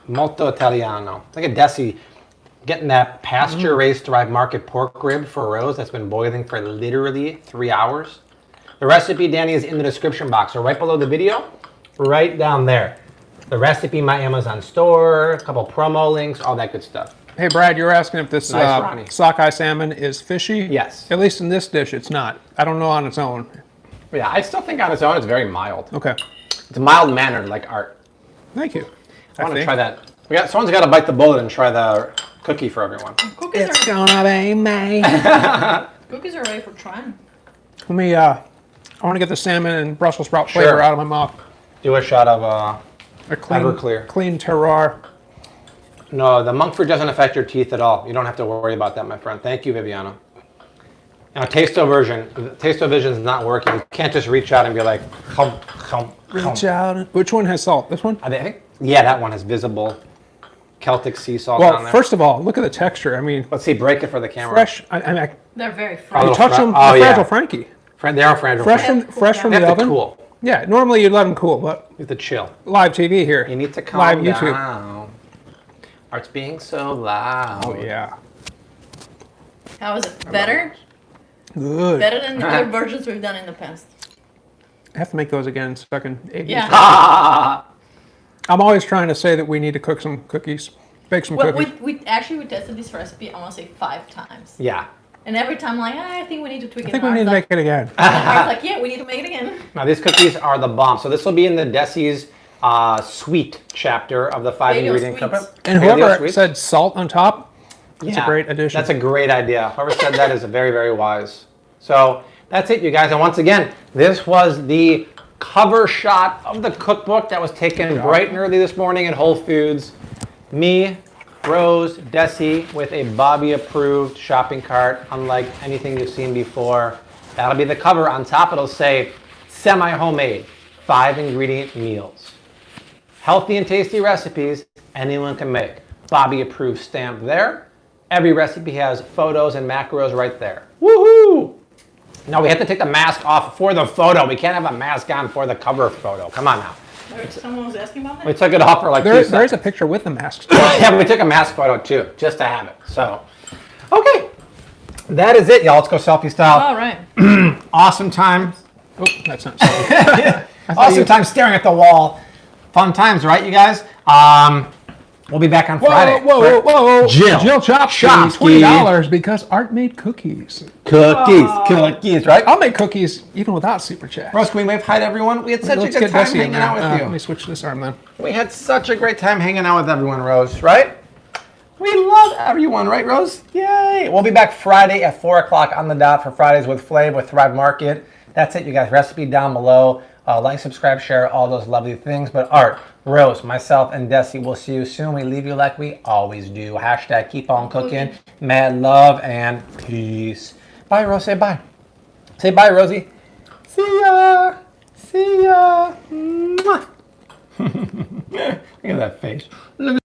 Speaker 1: Molto Italiano. Look at Desi getting that pasture-raised derived market pork rib for Rose that's been boiling for literally 3 hours. The recipe, Danny, is in the description box. So right below the video, right down there. The recipe, my Amazon store, a couple promo links, all that good stuff.
Speaker 2: Hey, Brad, you're asking if this
Speaker 1: Nice, Ronnie.
Speaker 2: sockeye salmon is fishy?
Speaker 1: Yes.
Speaker 2: At least in this dish, it's not. I don't know on its own.
Speaker 1: Yeah, I still think on its own it's very mild.
Speaker 2: Okay.
Speaker 1: It's mild-mannered like Art.
Speaker 2: Thank you.
Speaker 1: I want to try that. Someone's got to bite the bullet and try the cookie for everyone.
Speaker 3: Cookies
Speaker 2: gonna be me.
Speaker 3: cookies are ready for trying.
Speaker 2: Let me, I want to get the salmon and Brussels sprout flavor
Speaker 1: Sure.
Speaker 2: out of my mouth.
Speaker 1: Do a shot of
Speaker 2: A clean,
Speaker 1: Everclear.
Speaker 2: clean terroir.
Speaker 1: No, the monk fruit doesn't affect your teeth at all. You don't have to worry about that, my friend. Thank you, Viviana. Now, Tasto Vision is not working. You can't just reach out and be like, hum.
Speaker 2: Reach out. Which one has salt? This one?
Speaker 1: I think, yeah, that one has visible Celtic sea salt
Speaker 2: Well,
Speaker 1: on there.
Speaker 2: first of all, look at the texture. I mean,
Speaker 1: Let's see, break it for the camera.
Speaker 2: fresh. I
Speaker 3: They're very
Speaker 1: A
Speaker 3: fresh.
Speaker 1: little
Speaker 2: touch them.
Speaker 1: oh,
Speaker 2: They're
Speaker 1: yeah.
Speaker 2: Fragile Frankie.
Speaker 1: They are fragile.
Speaker 2: Fresh from
Speaker 1: They
Speaker 2: the
Speaker 1: have to
Speaker 2: oven.
Speaker 1: cool.
Speaker 2: Yeah, normally you'd let them cool, but
Speaker 1: You have to chill.
Speaker 2: live TV here.
Speaker 1: You need to calm
Speaker 2: live
Speaker 1: down.
Speaker 2: YouTube.
Speaker 1: Art's being so loud.
Speaker 2: Oh yeah,
Speaker 3: How is it? Better?
Speaker 2: good.
Speaker 3: Better than the other versions we've done in the past.
Speaker 2: I have to make those again so I can.
Speaker 3: Yeah.
Speaker 2: I'm always trying to say that we need to cook some cookies, bake some
Speaker 3: Well,
Speaker 2: cookies.
Speaker 3: we tested this recipe, I want to say 5 times.
Speaker 1: Yeah.
Speaker 3: And every time, like, I think we need to tweak it.
Speaker 2: I think we need to make it again.
Speaker 3: I was like, yeah, we need to make it again.
Speaker 1: Now these cookies are the bomb. So this will be in the Desi's sweet chapter of the 5
Speaker 3: Paleo
Speaker 1: ingredient
Speaker 3: sweets.
Speaker 1: cookbook.
Speaker 2: And
Speaker 1: Paleo
Speaker 2: whoever
Speaker 1: sweets.
Speaker 2: said salt on top, that's
Speaker 1: Yeah,
Speaker 2: a great addition.
Speaker 1: That's a great idea. Whoever said that is very, very wise. So that's it, you guys. And once again, this was the cover shot of the cookbook that was taken bright and early this morning at Whole Foods. Me, Rose, Desi with a Bobby-approved shopping cart, unlike anything you've seen before. That'll be the cover. On top, it'll say semi-homemade, 5-ingredient meals. Healthy and tasty recipes anyone can make. Bobby-approved stamp there. Every recipe has photos and macros right there. Woohoo! Now we have to take the mask off for the photo. We can't have a mask on for the cover photo. Come on now.
Speaker 3: Someone was asking about
Speaker 1: We
Speaker 3: that?
Speaker 1: took it off for like 2
Speaker 2: There
Speaker 1: seconds.
Speaker 2: is a picture with the masks.
Speaker 1: Yeah, we took a mask photo too, just to have it. So, okay. That is it, y'all. Let's go selfie style.
Speaker 3: All right.
Speaker 1: Awesome time.
Speaker 2: Oh, that's not salt.
Speaker 1: Awesome time staring at the wall. Fun times, right, you guys? We'll be back on Friday.
Speaker 2: Whoa.
Speaker 1: Jill
Speaker 2: Chopsky, $20 because Art made cookies.
Speaker 1: Cookies, right?
Speaker 2: I'll make cookies even without super chat.
Speaker 1: Rose, can we wave hi to everyone? We had such a
Speaker 2: Let's
Speaker 1: good
Speaker 2: get
Speaker 1: time
Speaker 2: Dessi in
Speaker 1: hanging
Speaker 2: there.
Speaker 1: out
Speaker 2: Let me
Speaker 1: with you.
Speaker 2: switch this arm then.
Speaker 1: We had such a great time hanging out with everyone, Rose, right? We love everyone, right, Rose? Yay! We'll be back Friday at 4 o'clock on the dot for Fridays with Flav with Thrive Market. That's it, you guys. Recipe down below. Like, subscribe, share, all those lovely things. But Art, Rose, myself, and Desi will see you soon. We leave you like we always do. Hashtag keep on cooking. Mad love and peace. Bye, Rose. Say bye. Say bye, Rosie. See ya. See ya. Mwah. Look at that face. Look at